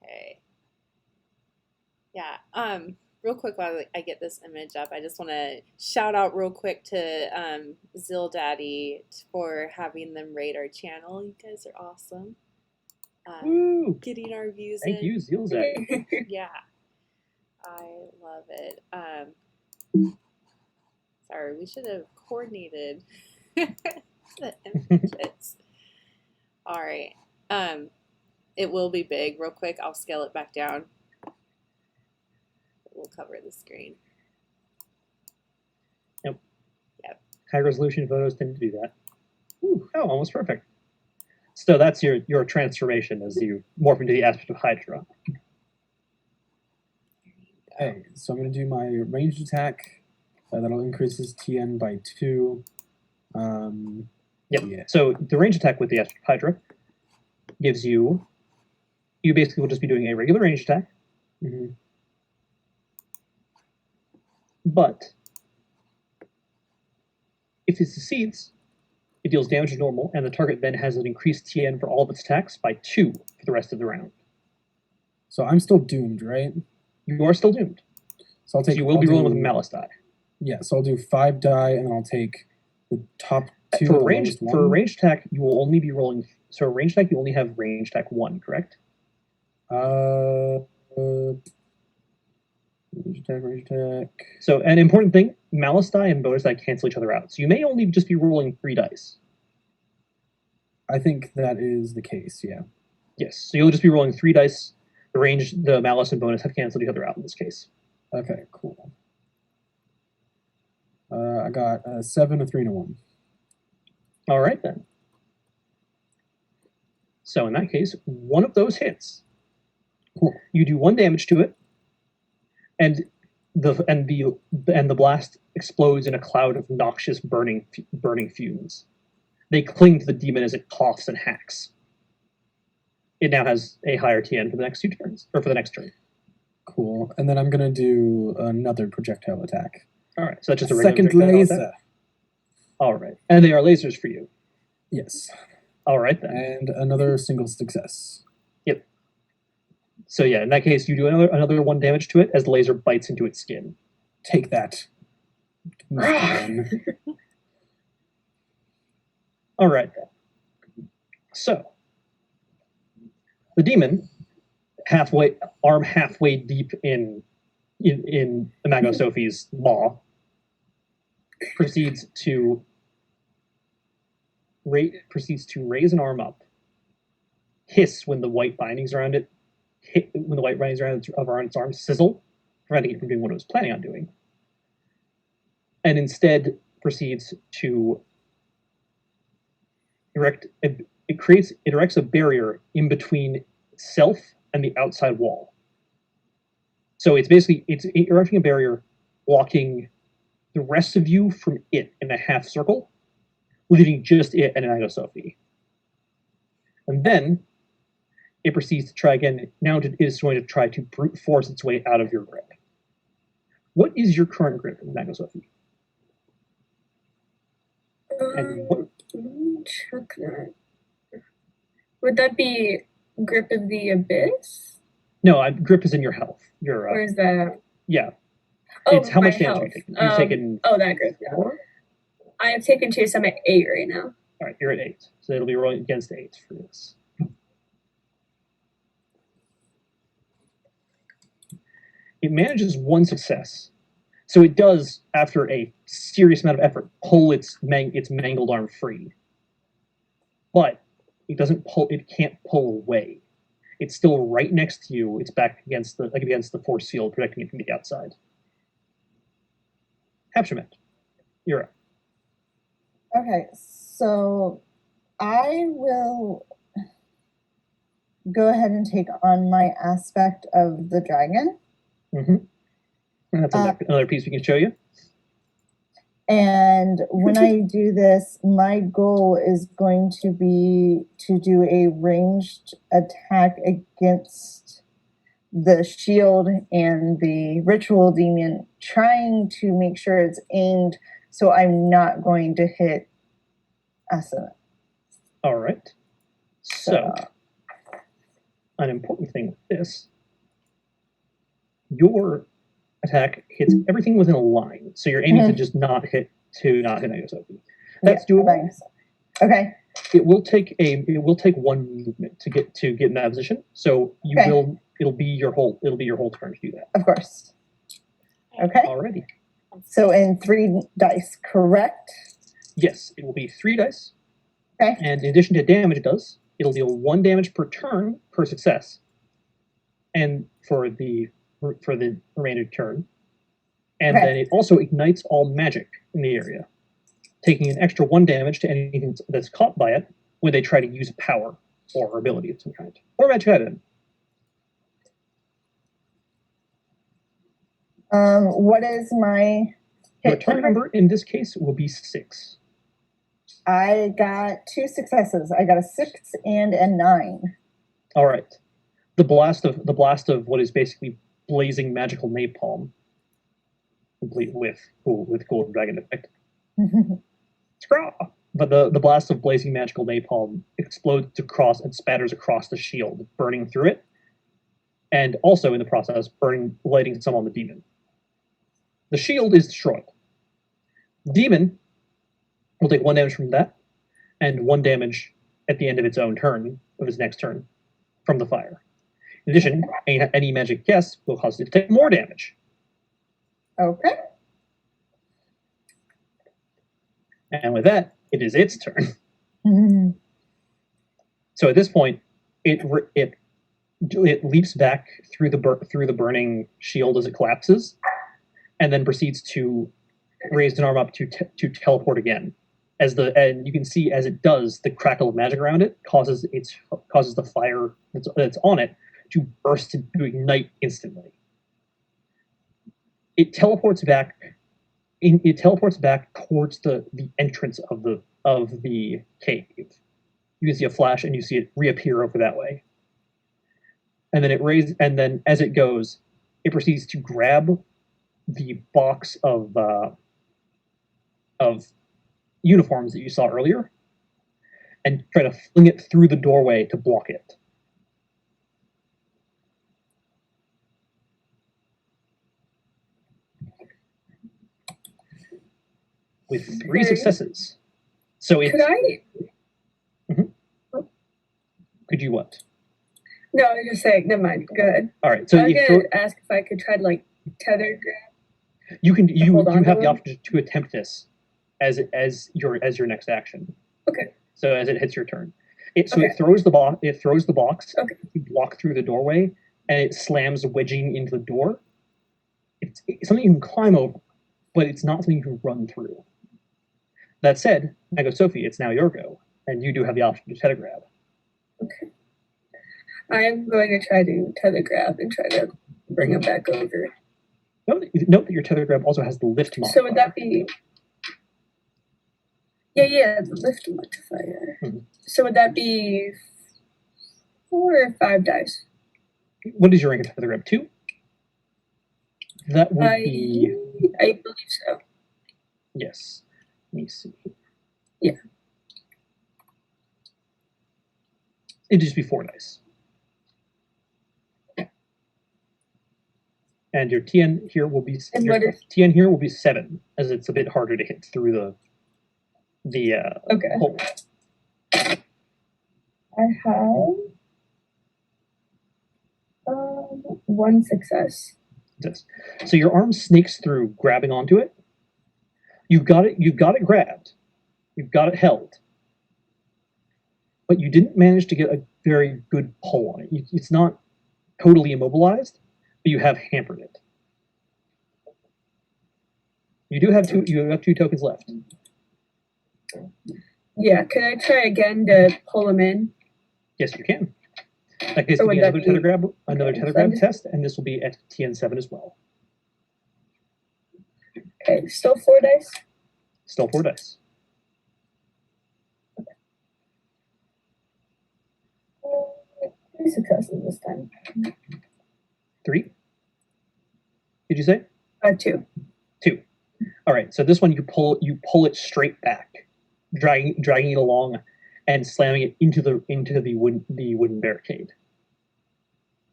Okay. Yeah. Real quick while I get this image up, I just want to shout out real quick to Zill Daddy for having them raid our channel. You guys are awesome. Getting our views in. Thank you, Zill Daddy. Yeah. I love it. Sorry, we should have coordinated the images. All right. It will be big. Real quick, I'll scale it back down. We'll cover the screen. Yep. Yep. High resolution photos tend to do that. Ooh, oh, almost perfect. So that's your transformation as you morph into the aspect of Hydra. Okay, so I'm gonna do my ranged attack. That'll increase his TN by 2. Yep. Yeah. So the range attack with the aspect of Hydra gives you basically will just be doing a regular range attack. Mm-hmm. But if it succeeds, it deals damage to normal, and the target then has an increased TN for all of its attacks by 2 for the rest of the round. So I'm still doomed, right? You are still doomed. So you will be rolling with a malice die. Yeah, so I'll do 5 die, and then I'll take the top 2. For a ranged attack, you will only be rolling. So a ranged attack, you only have ranged attack 1, correct? Range attack. So an important thing, malice die and bonus die cancel each other out. So you may only just be rolling 3 dice. I think that is the case, yeah. Yes, so you'll just be rolling 3 dice. The malice and bonus have canceled each other out in this case. Okay, cool. I got a 7, a 3, and a 1. All right then. So in that case, one of those hits. Cool. You do 1 damage to it, and the blast explodes in a cloud of noxious burning fumes. They cling to the demon as it coughs and hacks. It now has a higher TN for the next 2 turns, or for the next turn. Cool. And then I'm gonna do another projectile attack. All right, so that's just a Second regular projectile laser. attack? All right, and they are lasers for you. Yes. All right then. And another single success. Yep. So yeah, in that case, you do another 1 damage to it as the laser bites into its skin. Take that. Man. All right then. So the demon, arm halfway deep in Imago Sophie's maw, proceeds to raise an arm up, hiss when the white bindings around it around its arm sizzle, preventing it from doing what it was planning on doing, and instead proceeds to erects a barrier in between itself and the outside wall. So it's erecting a barrier blocking the rest of you from it in a half circle, leaving just it and Imago Sophie. And then it proceeds to try again. Now it is going to try to brute force its way out of your grip. What is your current grip, Imago Sophie? And what? Let me check that. Would that be Grip of the Abyss? No, grip is in your health. Or is that? Yeah. Oh, It's how my much damage health. are you taking? You've taken. Oh, that grip. Yeah. I have taken 2, so I'm at 8 right now. All right, you're at 8, so it'll be rolling against 8 for this. It manages 1 success, so it does, after a serious amount of effort, pull its mangled arm free. But it doesn't pull. It can't pull away. It's still right next to you. It's back against the force field, protecting it from the outside. Hapshamet, you're up. Okay, so I will go ahead and take on my aspect of the dragon. Mm-hmm. And that's another piece we can show you. And when I do this, my goal is going to be to do a ranged attack against the shield and the ritual demon, trying to make sure it's aimed so I'm not going to hit Asuna. All right. So, an important thing with this, your attack hits everything within a line. So you're aiming to just not hit Imago Sophie. That's doable. Okay. It will take 1 movement to get in that position. So it'll be your whole turn to do that. Of course. Okay. Alrighty. So in 3 dice, correct? Yes, it will be 3 dice. Okay. And in addition to damage it'll deal 1 damage per turn per success. And for the remainder turn. And then it also ignites all magic in the area, taking an extra 1 damage to anything that's caught by it when they try to use power or ability of some kind. Or magic item. What is my Your turn number in this case will be 6. I got 2 successes. I got a 6 and a 9. All right. The blast of what is basically blazing magical napalm, complete with golden dragon effect. But the blast of blazing magical napalm explodes across and spatters across the shield, burning through it, and also in the process lighting some on the demon. The shield is destroyed. The demon will take 1 damage from that, and 1 damage at the end of its next turn, from the fire. In addition, any magic guess will cause it to take more damage. Okay. And with that, it is its turn. Mm-hmm. So at this point, it leaps back through the burning shield as it collapses, and then proceeds to raise an arm up to teleport again. And you can see as it does, the crackle of magic around it causes the fire that's on it to burst to ignite instantly. It teleports back towards the entrance of the cave. You can see a flash, and you see it reappear over that way. And then as it goes, it proceeds to grab the box of uniforms that you saw earlier and try to fling it through the doorway to block it. With 3 successes. So it's... Could you what? No, I was just saying, never mind. Go ahead. All right. So I was going to ask if I could try to, like, tether grab. You have the option to attempt this as your next action. Okay. So as it hits your turn. It throws the box. Okay. You block through the doorway, and it slams wedging into the door. It's something you can climb over, but it's not something you can run through. That said, I go, Sophie, it's now your go, and you do have the option to tether grab. Okay. I'm going to try to tether grab and try to bring him back over. Note that your tether grab also has the lift modifier. So would that be... Yeah, the lift modifier. Mm-hmm. So would that be 4 or 5 dice? What is your rank of tether grab? 2? That would be... I believe so. Yes. Let me see. Yeah. It'd just be 4 dice. And your TN here will be TN here will be 7, as it's a bit harder to hit through the hole. I have 1 success. So your arm snakes through, grabbing onto it. You've got it grabbed. You've got it held. But you didn't manage to get a very good pull on it. It's not totally immobilized, but you have hampered it. You have 2 tokens left. Yeah, can I try again to pull him in? Yes, you can. That case will be another tether grab test, and this will be at TN7 as well. Okay, still 4 dice? Still 4 dice. Okay. 3 successes this time. 3? Did you say? 2. 2. All right. So this one you pull it straight back, dragging it along, and slamming it into the wooden barricade.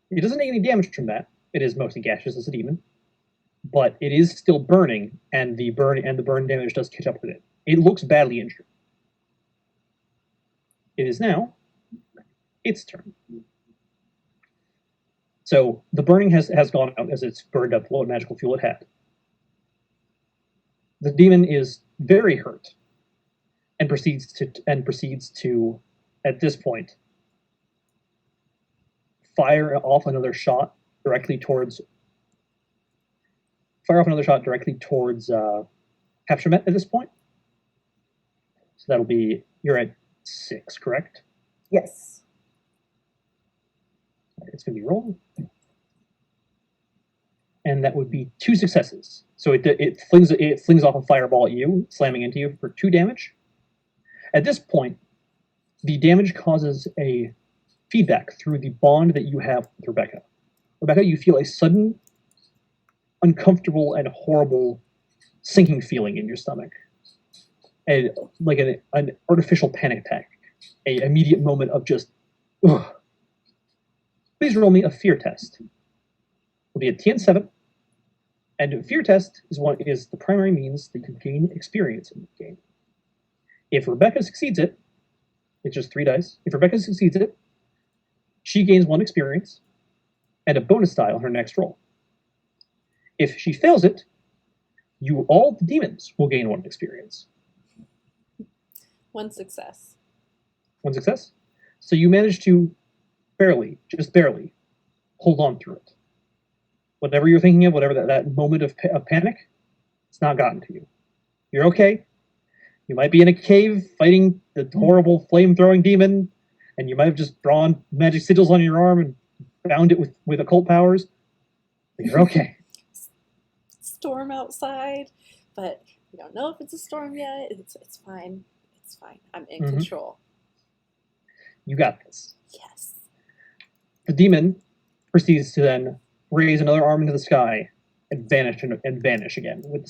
It doesn't take any damage from that. It is mostly gaseous as a demon, but it is still burning, and the burn damage does catch up with it. It looks badly injured. It is now its turn. So the burning has gone out as it's burned up what magical fuel it had. The demon is very hurt and proceeds to at this point fire off another shot directly towards Hepshamet at this point. So that'll be, you're at 6, correct? Yes. It's going to be rolled. And that would be 2 successes. So it flings off a fireball at you, slamming into you for 2 damage. At this point, the damage causes a feedback through the bond that you have with Rebecca. Rebecca, you feel a sudden, uncomfortable and horrible sinking feeling in your stomach. And like an artificial panic attack. An immediate moment of just, ugh. Please roll me a fear test. It'll be a TN7. And a fear test is the primary means that you gain experience in the game. If Rebecca succeeds it, it's just 3 dice. If Rebecca succeeds it, she gains 1 experience and a bonus die on her next roll. If she fails it, all the demons will gain 1 experience. 1 success. 1 success? So you manage to just barely, hold on through it. whatever you're thinking of, whatever that moment of panic, it's not gotten to you. You're okay. You might be in a cave fighting the horrible flame-throwing demon, and you might have just drawn magic sigils on your arm and bound it with occult powers. But you're okay. Storm outside, but we don't know if it's a storm yet. It's fine. It's fine. I'm in control. You got this. Yes. The demon proceeds to then raise another arm into the sky and vanish again with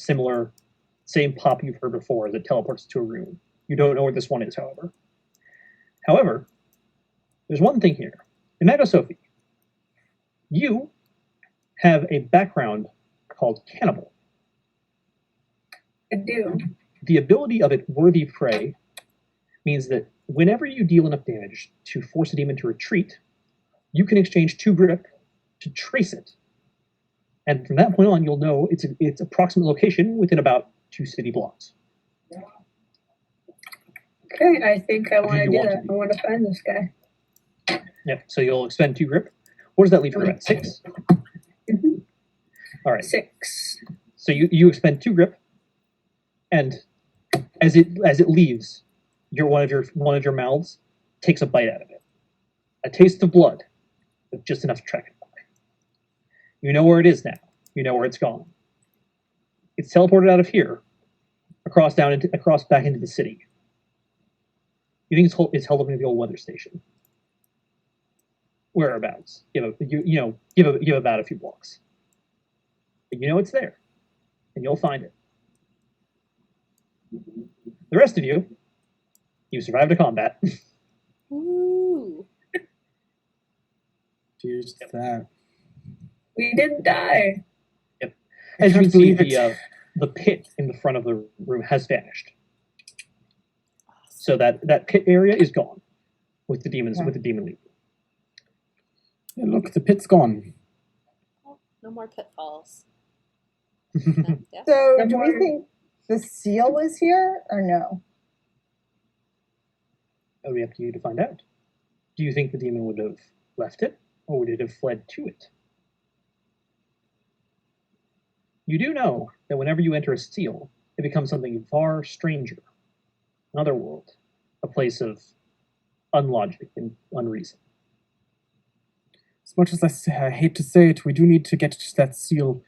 same pop you've heard before as it teleports to a room. You don't know where this one is, however. However, there's one thing here. Imagine, Sophie, you have a background called Cannibal. I do. The ability of it, Worthy Prey, means that whenever you deal enough damage to force a demon to retreat, you can exchange 2 grip to trace it. And from that point on, you'll know its approximate location within about 2 city blocks. Okay, I think I want to do want that. to? I want to find this guy. Yep, so you'll expend 2 grip. What does that leave you at? 6? Mhm. All right. 6. So you expend 2 grip, and as it leaves, one of your mouths takes a bite out of it. A taste of blood, but just enough to track it by. You know where it is now. You know where it's gone. It's teleported out of here, across back into the city. You think it's held up into the old weather station. Whereabouts? Give about a few blocks. But you know it's there, and you'll find it. The rest of you survived a combat. Ooh. Cheers to that. We didn't die. Yep. I As you can't can see, believe the pit in the front of the room has vanished. So that pit area is gone with the demons, with the demon leaving. Yeah, look, the pit's gone. Oh, no more pitfalls. I Yeah. So, No do we more- think the seal is here or no? That would be up to you to find out. Do you think the demon would have left it, or would it have fled to it? You do know that whenever you enter a seal, it becomes something far stranger. Another world, a place of unlogic and unreason. As much as I hate to say it, we do need to get to that seal.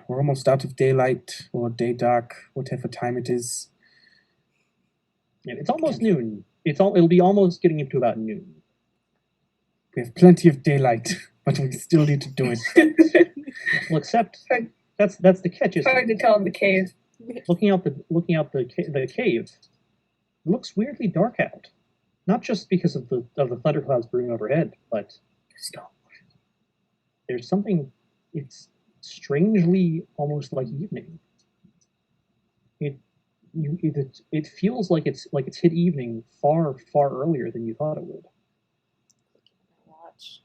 We're almost out of daylight or day dark, whatever time it is. Yeah, it's almost noon. It'll be almost getting into about noon. We have plenty of daylight, but we still need to do it. Well, except that's the catch. Is Hard to tell in the cave. looking out the cave, it looks weirdly dark out. Not just because of the thunderclouds brewing overhead, but there's something. It's strangely almost like evening. It feels like it's hit evening far earlier than you thought it would. Watch.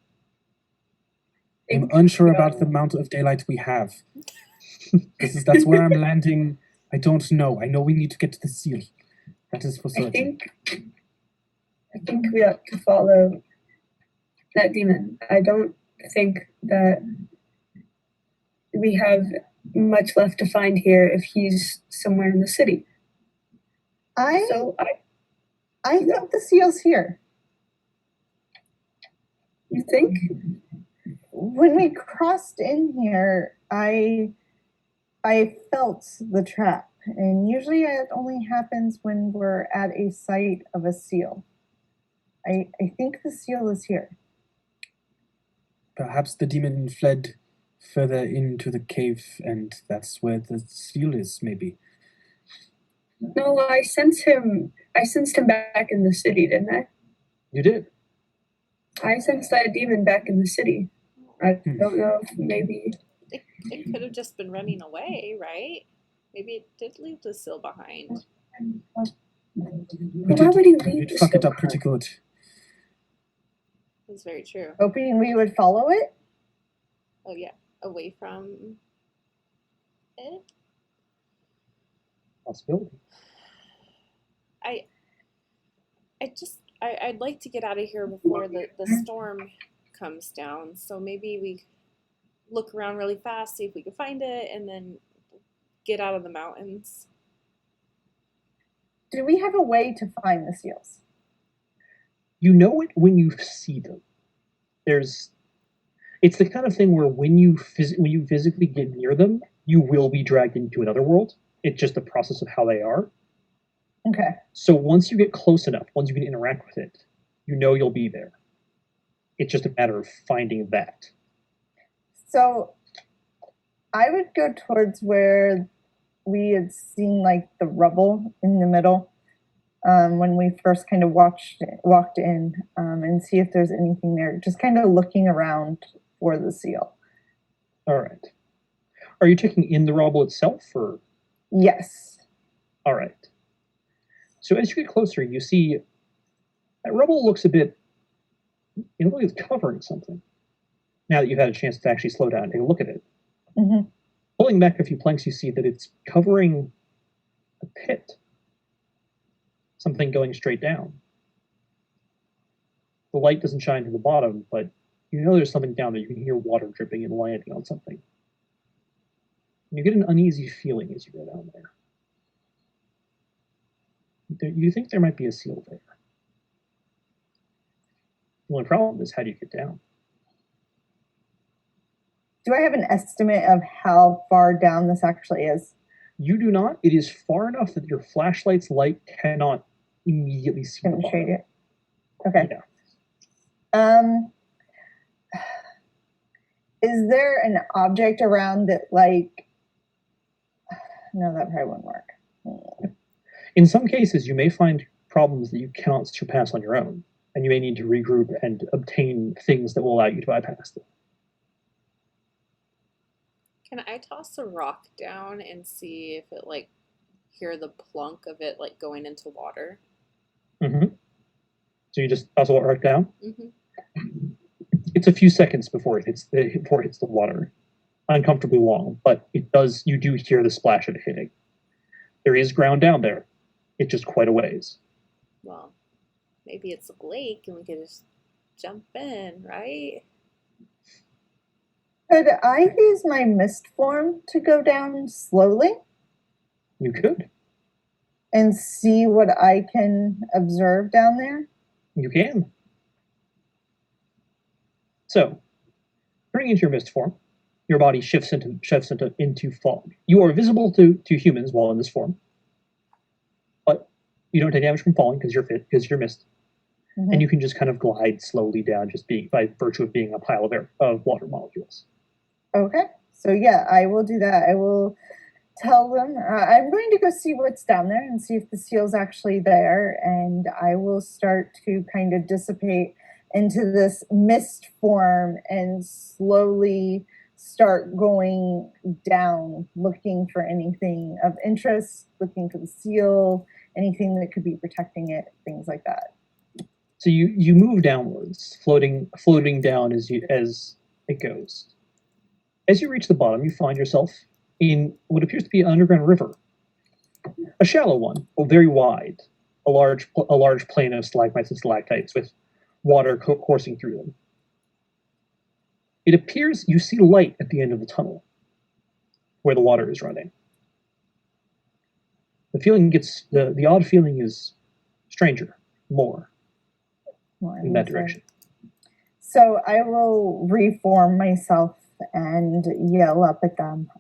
I'm unsure about the amount of daylight we have. That's where I'm landing. I don't know. I know we need to get to the seal. That is for certain. I think we have to follow that demon. I don't think that we have much left to find here if he's somewhere in the city. I think the seal's here. You think? When we crossed in here, I felt the trap, and usually it only happens when we're at a site of a seal. I think the seal is here. Perhaps the demon fled further into the cave, and that's where the seal is, maybe. No, I sensed him back in the city, didn't I? You did. I sensed that demon back in the city. I don't know if maybe It could have just been running away, right? Maybe it did leave the seal behind. We why would he leave did the fuck it seal up pretty good. That's very true. Hoping we would follow it. Oh yeah, away from it. Possibility. I'd like to get out of here before the storm comes down. So maybe look around really fast, see if we can find it, and then get out of the mountains. Do we have a way to find the seals? You know it when you see them. It's the kind of thing where when you physically get near them, you will be dragged into another world. It's just the process of how they are. Okay. So once you get close enough, once you can interact with it, you know you'll be there. It's just a matter of finding that. So I would go towards where we had seen like the rubble in the middle when we first kind of walked in and see if there's anything there. Just kind of looking around for the seal. All right. Are you checking in the rubble itself, or? Yes. All right. So as you get closer, you see that rubble looks a bit. It looks like it's covering something. Now that you've had a chance to actually slow down and take a look at it. Mm-hmm. Pulling back a few planks, you see that it's covering a pit. Something going straight down. The light doesn't shine to the bottom, but you know there's something down there. You can hear water dripping and landing on something. And you get an uneasy feeling as you go down there. You think there might be a seal there. The only problem is, how do you get down? Do I have an estimate of how far down this actually is? You do not. It is far enough that your flashlight's light cannot immediately see the bottom. It. Okay. Yeah. Is there an object around that, like? No, that probably wouldn't work. In some cases, you may find problems that you cannot surpass on your own, and you may need to regroup and obtain things that will allow you to bypass them. Can I toss a rock down and see if it, like, hear the plunk of it, like, going into water? Mm-hmm. So you just toss a rock down? Mm-hmm. It's a few seconds before it hits the water. Uncomfortably long, but you do hear the splash of it hitting. There is ground down there. It's just quite a ways. Well, maybe it's a lake and we could just jump in, right? Could I use my mist form to go down slowly? You could. And see what I can observe down there? You can. So, turning into your mist form, your body shifts into fog. You are visible to humans while in this form, but you don't take damage from falling because you're mist, mm-hmm. And you can just kind of glide slowly down, just by virtue of being a pile of water molecules. Okay, so yeah, I will do that. I will tell them I'm going to go see what's down there and see if the seal's actually there, and I will start to kind of dissipate into this mist form and slowly start going down, looking for anything of interest, looking for the seal, anything that could be protecting it, things like that. So you move downwards, floating down as it goes. As you reach the bottom, you find yourself in what appears to be an underground river, a shallow one, but very wide, a large plain of stalagmites and stalactites with water coursing through them. It appears you see light at the end of the tunnel, where the water is running. The odd feeling is stranger, more in that direction. So I will reform myself and yell up at them.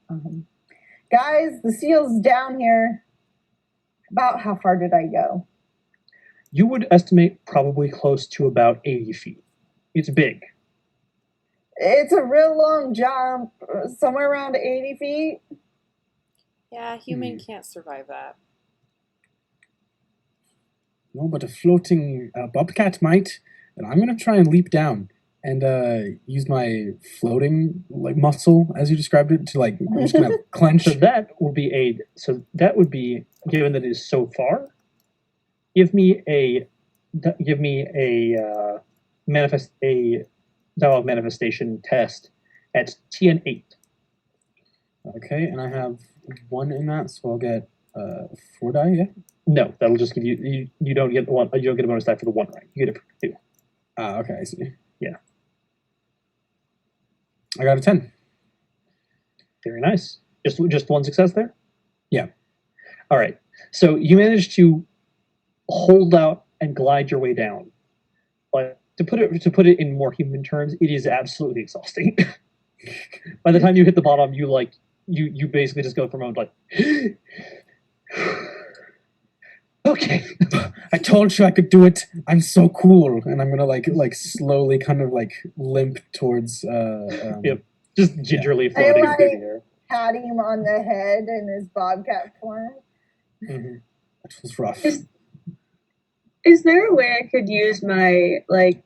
Guys, the seal's down here. About how far did I go? You would estimate probably close to about 80 feet. It's big. It's a real long jump, somewhere around 80 feet. Yeah, a human can't survive that. No, but a floating bobcat might. And I'm going to try and leap down and use my floating muscle, as you described it, to I'm just going to clench. So that would be, given that it is so far, give me a dialogue manifestation test at TN 8. Okay, and I have 1 in that, so I'll get 4 die. Yeah. No, that'll just give you. You don't get one. You don't get a bonus die for the 1 rank. You get it for 2. Okay, I see. Yeah. I got a 10. Very nice. Just one success there? Yeah. All right. So you managed to hold out and glide your way down. But to put it in more human terms, it is absolutely exhausting. By the time you hit the bottom, you basically just go for a moment like okay. I told you I could do it. I'm so cool, and I'm gonna like slowly kind of like limp towards. Yep. Just gingerly I floating like through the air. patting him on the head in his bobcat form. Mm-hmm. That was rough. Is there a way I could use my like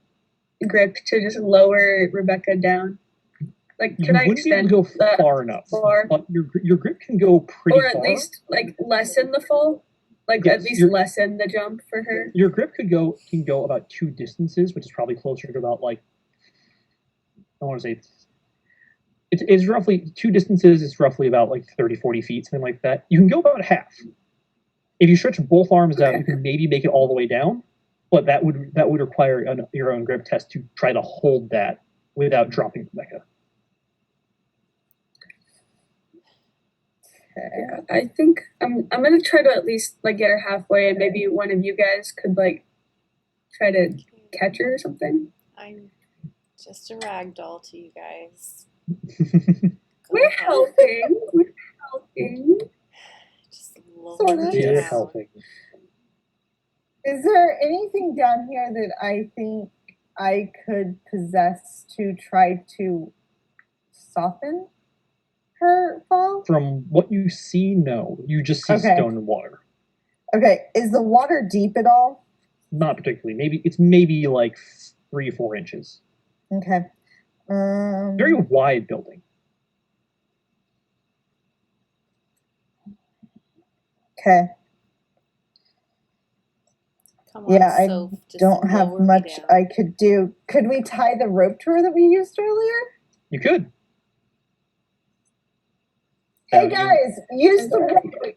grip to just lower Rebecca down? Like, You can I wouldn't be able extend to go that far enough, far? but your grip can go pretty Or at far. least like lessen the fall? Like Yes, at least your- lessen the jump for her? Your grip can go about 2 distances, which is probably closer to about like I want to say it's roughly 2 distances. It's roughly about like 30, 40 feet, something like that. You can go about half. If you stretch both arms out, you can maybe make it all the way down, but that would require your own grip test to try to hold that without dropping Rebecca. Yeah, I think I'm gonna try to at least like get her halfway, and maybe one of you guys could like try to catch her or something. I'm just a rag doll to you guys. We're helping. We're helping. Just lower Sort of. me You're down. helping. Is there anything down here that I think I could possess to try to soften her fall? From what you see, no. You just see Okay. stone and water. Okay, is the water deep at all? Not particularly. It's maybe like 3 or 4 inches. Okay. Very wide building. Okay. Come on, Yeah, I Soph, just don't have lower me much down. I could do. Could we tie the rope to her that we used earlier? You could. Hey you- guys, use the rope.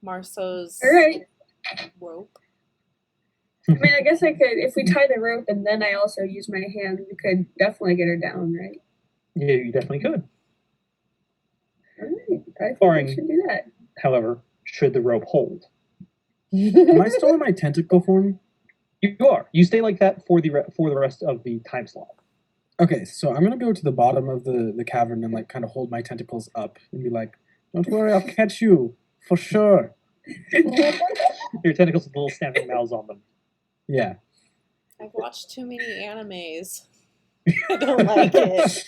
Marceau's All right. rope. I mean, I guess I could if we tie the rope and then I also use my hand. We could definitely get her down, right? Yeah, you definitely could. All right. I think Barring- we should do that. However, should the rope hold? Am I still in my tentacle form? You are. You stay like that for the rest of the time slot. Okay, so I'm gonna go to the bottom of the cavern and like kind of hold my tentacles up and be like, "Don't worry, I'll catch you for sure." Your tentacles with little snapping mouths on them. Yeah. I've watched too many animes. I don't like it.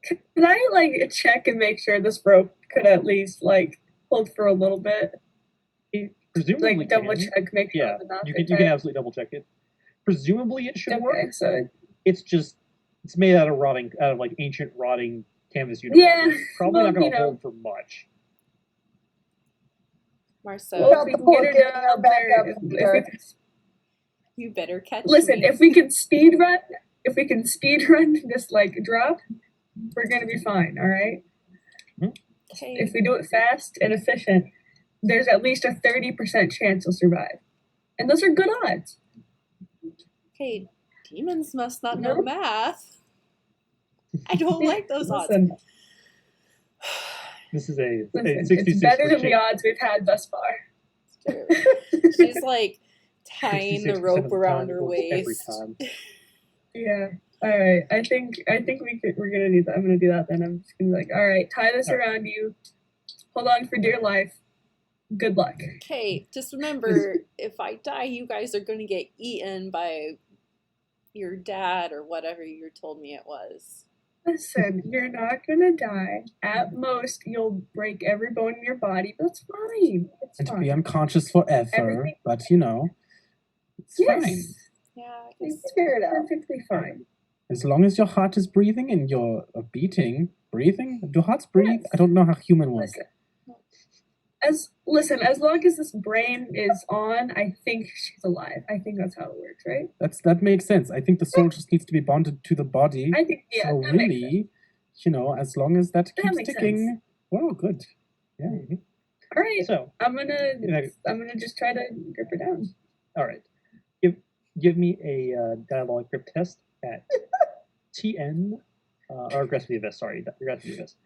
Can I like check and make sure this rope could at least like hold for a little bit? Presumably, Like double can. check, make sure Yeah, the knots you are can absolutely double check it. Presumably, it should work. Okay, so It's made out of like ancient rotting canvas uniform. yeah, It's probably well, not going you to know. hold for much. Marceau, well, if we can get her Getting down her back there, up if here. we, you better catch listen, me. if we can speed run this like drop, we're gonna be fine. All right. Okay, If we do it fast and efficient, there's at least a 30% chance you'll survive, and those are good odds. okay, demons must not No. know math. I don't like those odds. Listen, This is a listen, 66 it's better than for the shape. odds we've had thus far. She's like tying the 66% rope of the around time, her it works every waist. time. Yeah. All right. I think we're gonna do that. I'm gonna do that then. I'm just gonna be like, all right, tie this All right. around you. Hold on for dear life. Good luck. Okay, just remember, if I die, you guys are going to get eaten by your dad or whatever you told me it was. Listen, you're not gonna die. At most, you'll break every bone in your body. But that's fine. It's And to be fine. unconscious forever, Everything- but you know, it's fine. Yes. Yeah, I It's guess. Figure it out. perfectly fine. As long as your heart is breathing and you're breathing. Do hearts breathe? I don't know how human work. Listen. As long as this brain is on, I think she's alive. I think that's how it works, right? That makes sense. I think the soul just needs to be bonded to the body. I think yeah. So that makes sense. really, you know, as long as that keeps makes ticking, sense. well, good. Yeah. All right. So, I'm gonna just try to grip her down. all right. Give me a diabolic grip test at TN, or aggressively invest, sorry, aggressively invest.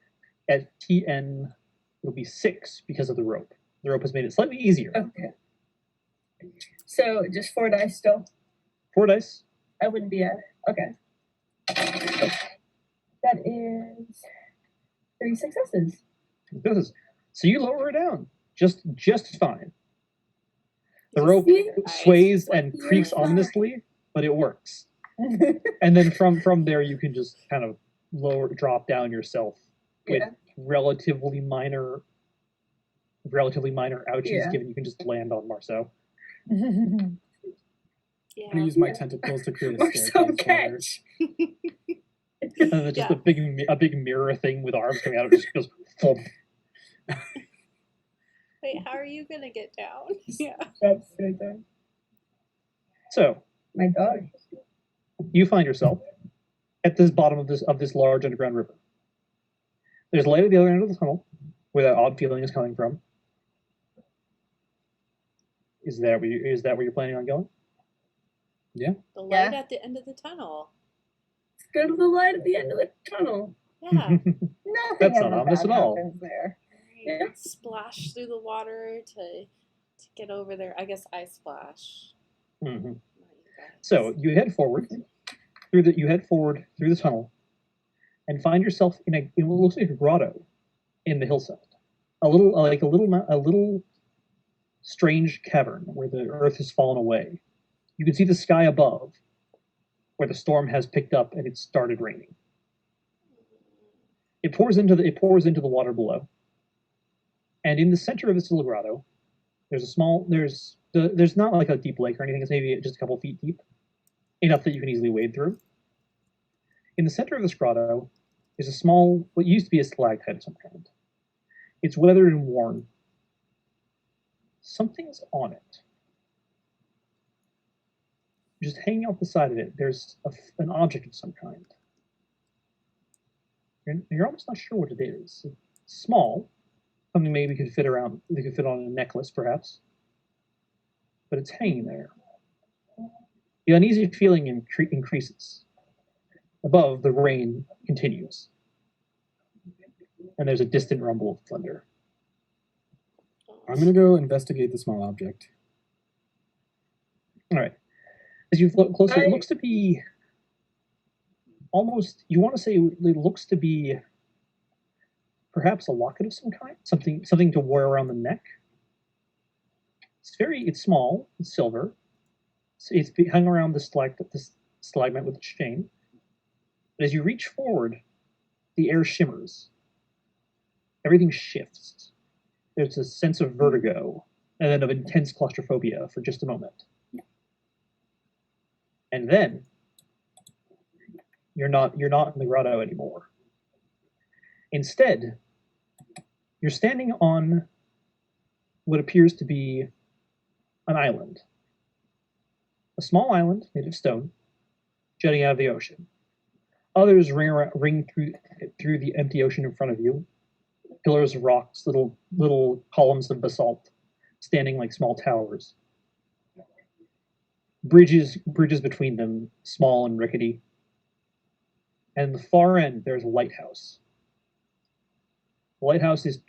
At TN, it'll be 6 because of the rope. The rope has made it slightly easier. Okay. So just 4 dice still. 4 dice. I wouldn't be at okay. That is 3 successes. So you lower her down just fine. The Just rope see? sways and You're creaks fine. ominously, but it works. And then from there, you can just kind of drop down yourself with Yeah. relatively minor ouches, Yeah. given you can just land on Marceau. Yeah. I'm gonna use my tentacles to create a Marceau staircase for her. catch. And then just Yeah. a big mirror thing with arms coming out, it just goes thump. Wait, how are you gonna get down? Yeah. That's right there. So My dog. you find yourself at this bottom of this large underground river. There's light at the other end of the tunnel, where that odd feeling is coming from. Is that where you're planning on going? Yeah. The light Yeah. at the end of the tunnel. Let's go to the light at the end of the tunnel. Yeah. Nothing That's not ever ominous bad at all. happens there. Yeah. Splash through the water to get over there. I guess I splash. Mhm. Not you guys. So you head forward through the tunnel, and find yourself in what looks like a grotto in the hillside. A little strange cavern where the earth has fallen away. You can see the sky above, where the storm has picked up and it started raining. It pours into the water below, and in the center of this little grotto, there's not like a deep lake or anything. It's maybe just a couple feet deep, enough that you can easily wade through. In the center of this grotto is a small, what used to be a stalactite of some kind. It's weathered and worn. Something's on it. Just hanging off the side of it, there's an object of some kind. You're almost not sure what it is. It's small, something maybe could fit on a necklace, perhaps. But it's hanging there. The uneasy feeling increases. Above, the rain continues, and there's a distant rumble of thunder. I'm gonna go investigate the small object. All right. As you look closer, it looks to be almost. You want to say it looks to be perhaps a locket of some kind, something to wear around the neck. It's small. It's silver. It's hung around this stalagmite with a chain. But as you reach forward, the air shimmers. Everything shifts. There's a sense of vertigo and then of intense claustrophobia for just a moment. And then you're not in the grotto anymore. Instead, you're standing on what appears to be an island. A small island made of stone, jutting out of the ocean. Others ring through the empty ocean in front of you. Pillars of rocks, little columns of basalt, standing like small towers. Bridges between them, small and rickety. And at the far end, there's a lighthouse. The lighthouse is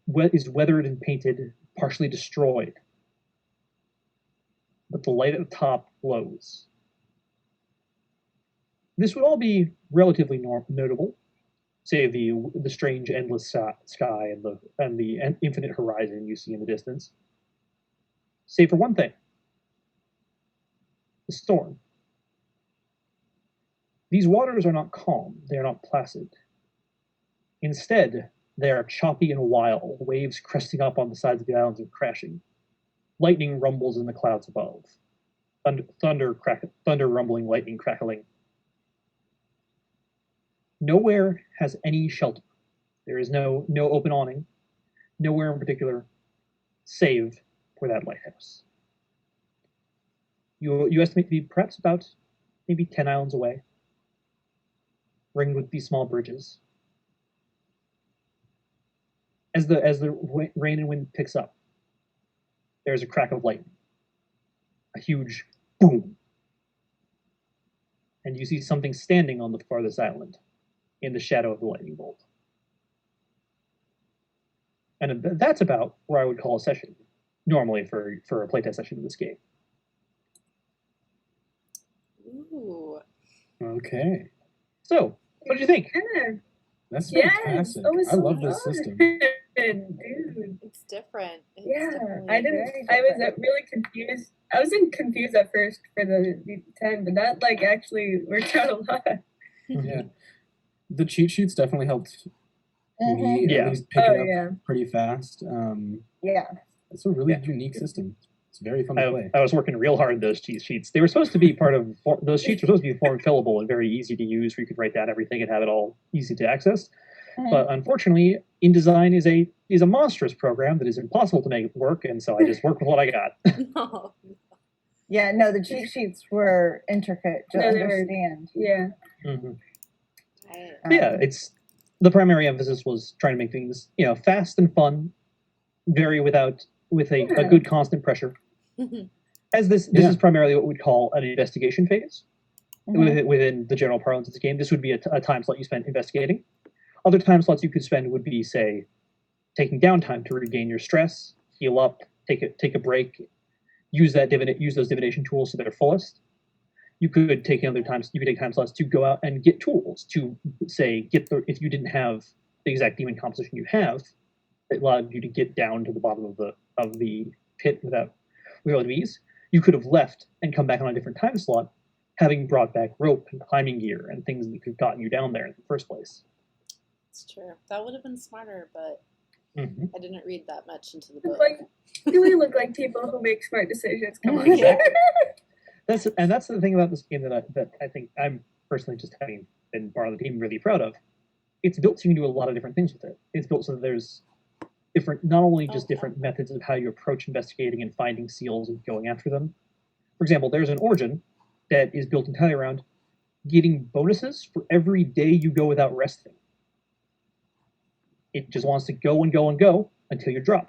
weathered and painted, partially destroyed. But the light at the top glows. This would all be relatively notable, save the strange endless sky and the infinite horizon you see in the distance. Save for one thing: the storm. These waters are not calm; they are not placid. Instead, they are choppy and wild, waves cresting up on the sides of the islands and crashing. Lightning rumbles in the clouds above. Thunder rumbling, lightning crackling. Nowhere has any shelter. There is no open awning, nowhere in particular, save for that lighthouse. You estimate to be perhaps about maybe 10 islands away, ringed with these small bridges. As the rain and wind picks up, there's a crack of lightning, a huge boom. and you see something standing on the farthest island in the shadow of the lightning bolt. And that's about where I would call a session, normally for a playtest session of this game. Ooh. Okay. So, what did you think? Yeah. That's Yes. fantastic. Oh, it's I so love this fun. system. Dude. It's different. It's Yeah, definitely I didn't. very I was different. really confused. I was confused at first for the 10, but that like actually worked out a lot. Yeah. The cheat sheets definitely helped Mhm. me Yeah. at least pick it Oh up yeah. pretty fast. Yeah. It's a really Yeah. unique system. It's very fun to play. I was working real hard those cheat sheets. They were supposed to be part of those sheets were supposed to be form fillable and very easy to use, where you could write down everything and have it all easy to access. But unfortunately, InDesign is a monstrous program that is impossible to make work, and so I just worked with what I got. No. Yeah, no, the cheat sheets were intricate to No, they were- understand. Yeah. Mhm. I, Yeah, it's the primary emphasis was trying to make things, fast and fun, with a Yeah. good constant pressure. As this Yeah. is primarily what we'd call an investigation phase. Mhm. Within the general parlance of the game, this would be a time slot you spend investigating. Other time slots you could spend would be, say, taking downtime to regain your stress, heal up, take a break, use those divination tools to their fullest. You could take time slots to go out and get tools to, say, if you didn't have the exact demon composition you have, that allowed you to get down to the bottom of the pit without ease. You could have left and come back on a different time slot, having brought back rope and climbing gear and things that could have gotten you down there in the first place. it's true. That would have been smarter, but Mhm. I didn't read that much into the book. Like, do we look like people who make smart decisions? Come on. Exactly. That's the thing about this game that I think I'm personally, just having been part of the team, really proud of. It's built so you can do a lot of different things with it. It's built so that there's not only just different methods of how you approach investigating and finding seals and going after them. For example, there's an origin that is built entirely around getting bonuses for every day you go without resting. It just wants to go and go and go until you drop.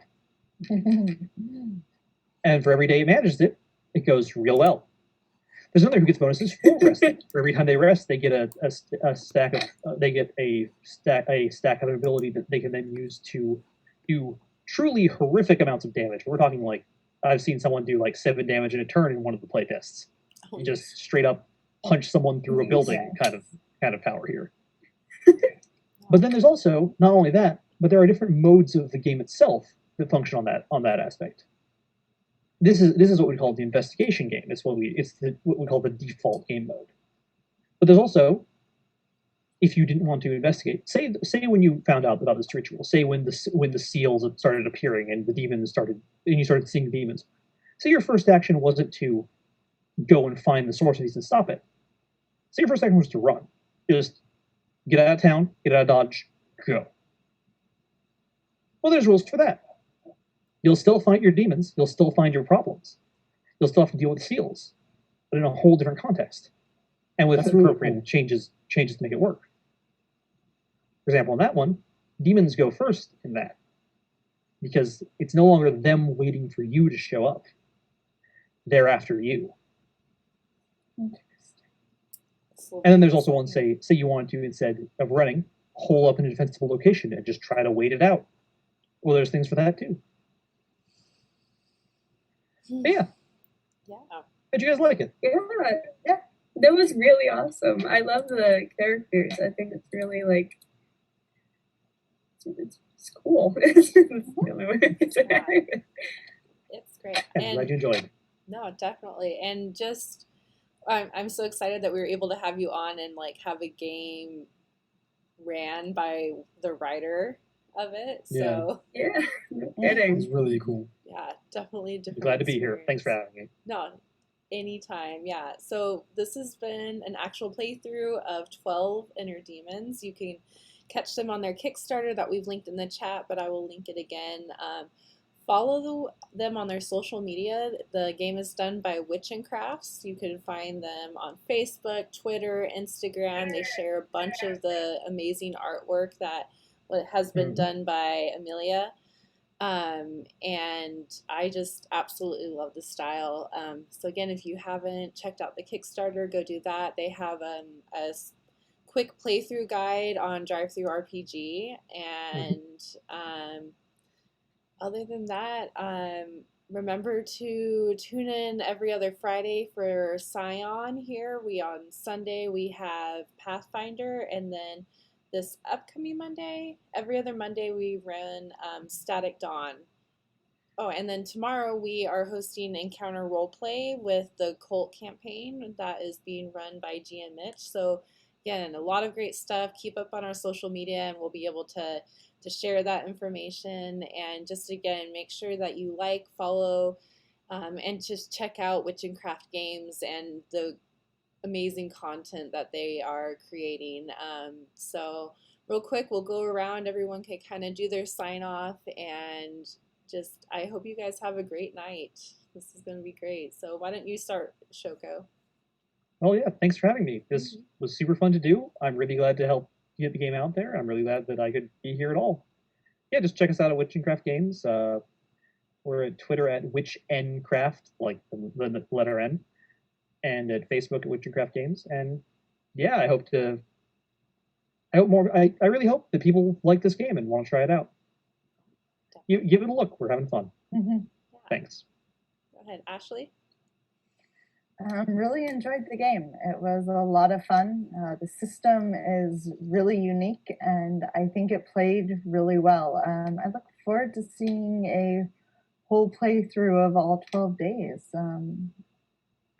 And for every day it manages it, it goes real well. There's another who gets bonuses for resting. For every time they rest, they get a stack of ability that they can then use to do truly horrific amounts of damage. We're talking like, I've seen someone do like 7 damage in a turn in one of the playtests. Oh, You just straight up punch someone through a building kind of power here. But then there's also not only that, but there are different modes of the game itself that function on that aspect. This is what we call the investigation game. It's what we call the default game mode. But there's also, if you didn't want to investigate, say when you found out about this ritual, say when the seals started appearing and you started seeing the demons. Say your first action wasn't to go and find the source of these and stop it. Say your first action was to run. Just get out of town, get out of Dodge, go. Well, there's rules for that. You'll still find your demons. You'll still find your problems. You'll still have to deal with seals, but in a whole different context, and with appropriate changes to make it work. For example, in that one, demons go first in that, because it's no longer them waiting for you to show up. They're after you. And then there's also one, say you want to, instead of running, hole up in a defensible location and just try to wait it out. Well, there's things for that too. But yeah. How'd you guys like it? Yeah. That was really awesome. I love the characters. I think it's really like it's cool. It's the only way to say it. It's great. I'm glad you enjoyed. No, definitely. And just I'm so excited that we were able to have you on and like have a game ran by the writer of it. So yeah, no It kidding. was really cool. yeah, definitely different. Glad to be here. experience. Thanks for having me. No, anytime. Yeah. So this has been an actual playthrough of 12 Inner Demons. You can catch them on their Kickstarter that we've linked in the chat, but I will link it again. Follow them on their social media. The game is done by Witch and Crafts. You can find them on Facebook, Twitter, Instagram. They share a bunch of the amazing artwork that has been done by Amelia. And I just absolutely love the style. So again, if you haven't checked out the Kickstarter, go do that. They have quick playthrough guide on Drive-Thru RPG, and other than that, remember to tune in every other Friday for Scion here. On Sunday we have Pathfinder, and then this upcoming Monday, every other Monday we run Static Dawn. Oh, and then tomorrow we are hosting Encounter Roleplay with the Cult campaign that is being run by GM Mitch. So again, a lot of great stuff. Keep up on our social media, and we'll be able to share that information. And just again, make sure that you like, follow, and just check out Witch and Craft Games and the amazing content that they are creating. So real quick, we'll go around. Everyone can kind of do their sign off, and just I hope you guys have a great night. This is going to be great. So why don't you start, Shoko? Oh yeah, thanks for having me. This was super fun to do. I'm really glad to help get the game out there. I'm really glad that I could be here at all. Yeah, just check us out at Witch and Craft Games. We're at Twitter at WitchNCraft, like the letter N, and at Facebook at Witch and Craft Games. And yeah, I really hope that people like this game and want to try it out. You give it a look. We're having fun. Yeah. Thanks. Go ahead, Ashley. Really enjoyed the game. It was a lot of fun. The system is really unique, and I think it played really well. I look forward to seeing a whole playthrough of all 12 days.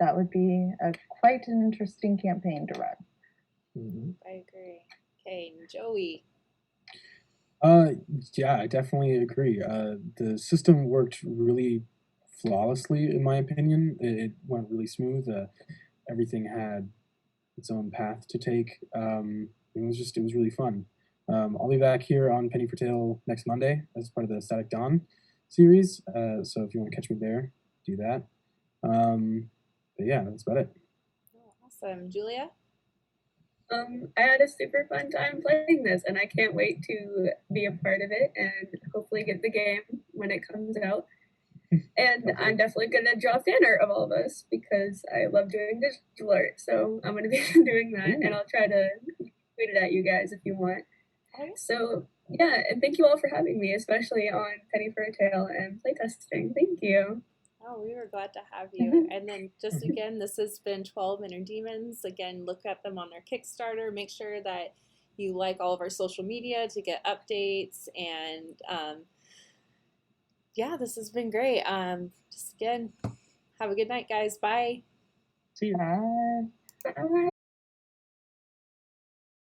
That would be quite an interesting campaign to run. I agree. Okay, Joey. Yeah, I definitely agree. The system worked really flawlessly, in my opinion. It went really smooth. Everything had its own path to take. It was really fun. I'll be back here on Penny for Tail next Monday as part of the Static Dawn series. So if you want to catch me there, do that. But yeah, that's about it. Awesome. Julia? I had a super fun time playing this, and I can't wait to be a part of it and hopefully get the game when it comes out. And I'm definitely going to draw fan art of all of us because I love doing digital art. So I'm going to be doing that, and I'll try to tweet it at you guys if you want. So yeah, and thank you all for having me, especially on Penny for a Tale and playtesting. Thank you. Oh, we were glad to have you. And then just again, this has been 12 Inner Demons. Again, look at them on their Kickstarter. Make sure that you like all of our social media to get updates. And yeah, this has been great. Just again, have a good night, guys. Bye. See you. Bye. Bye.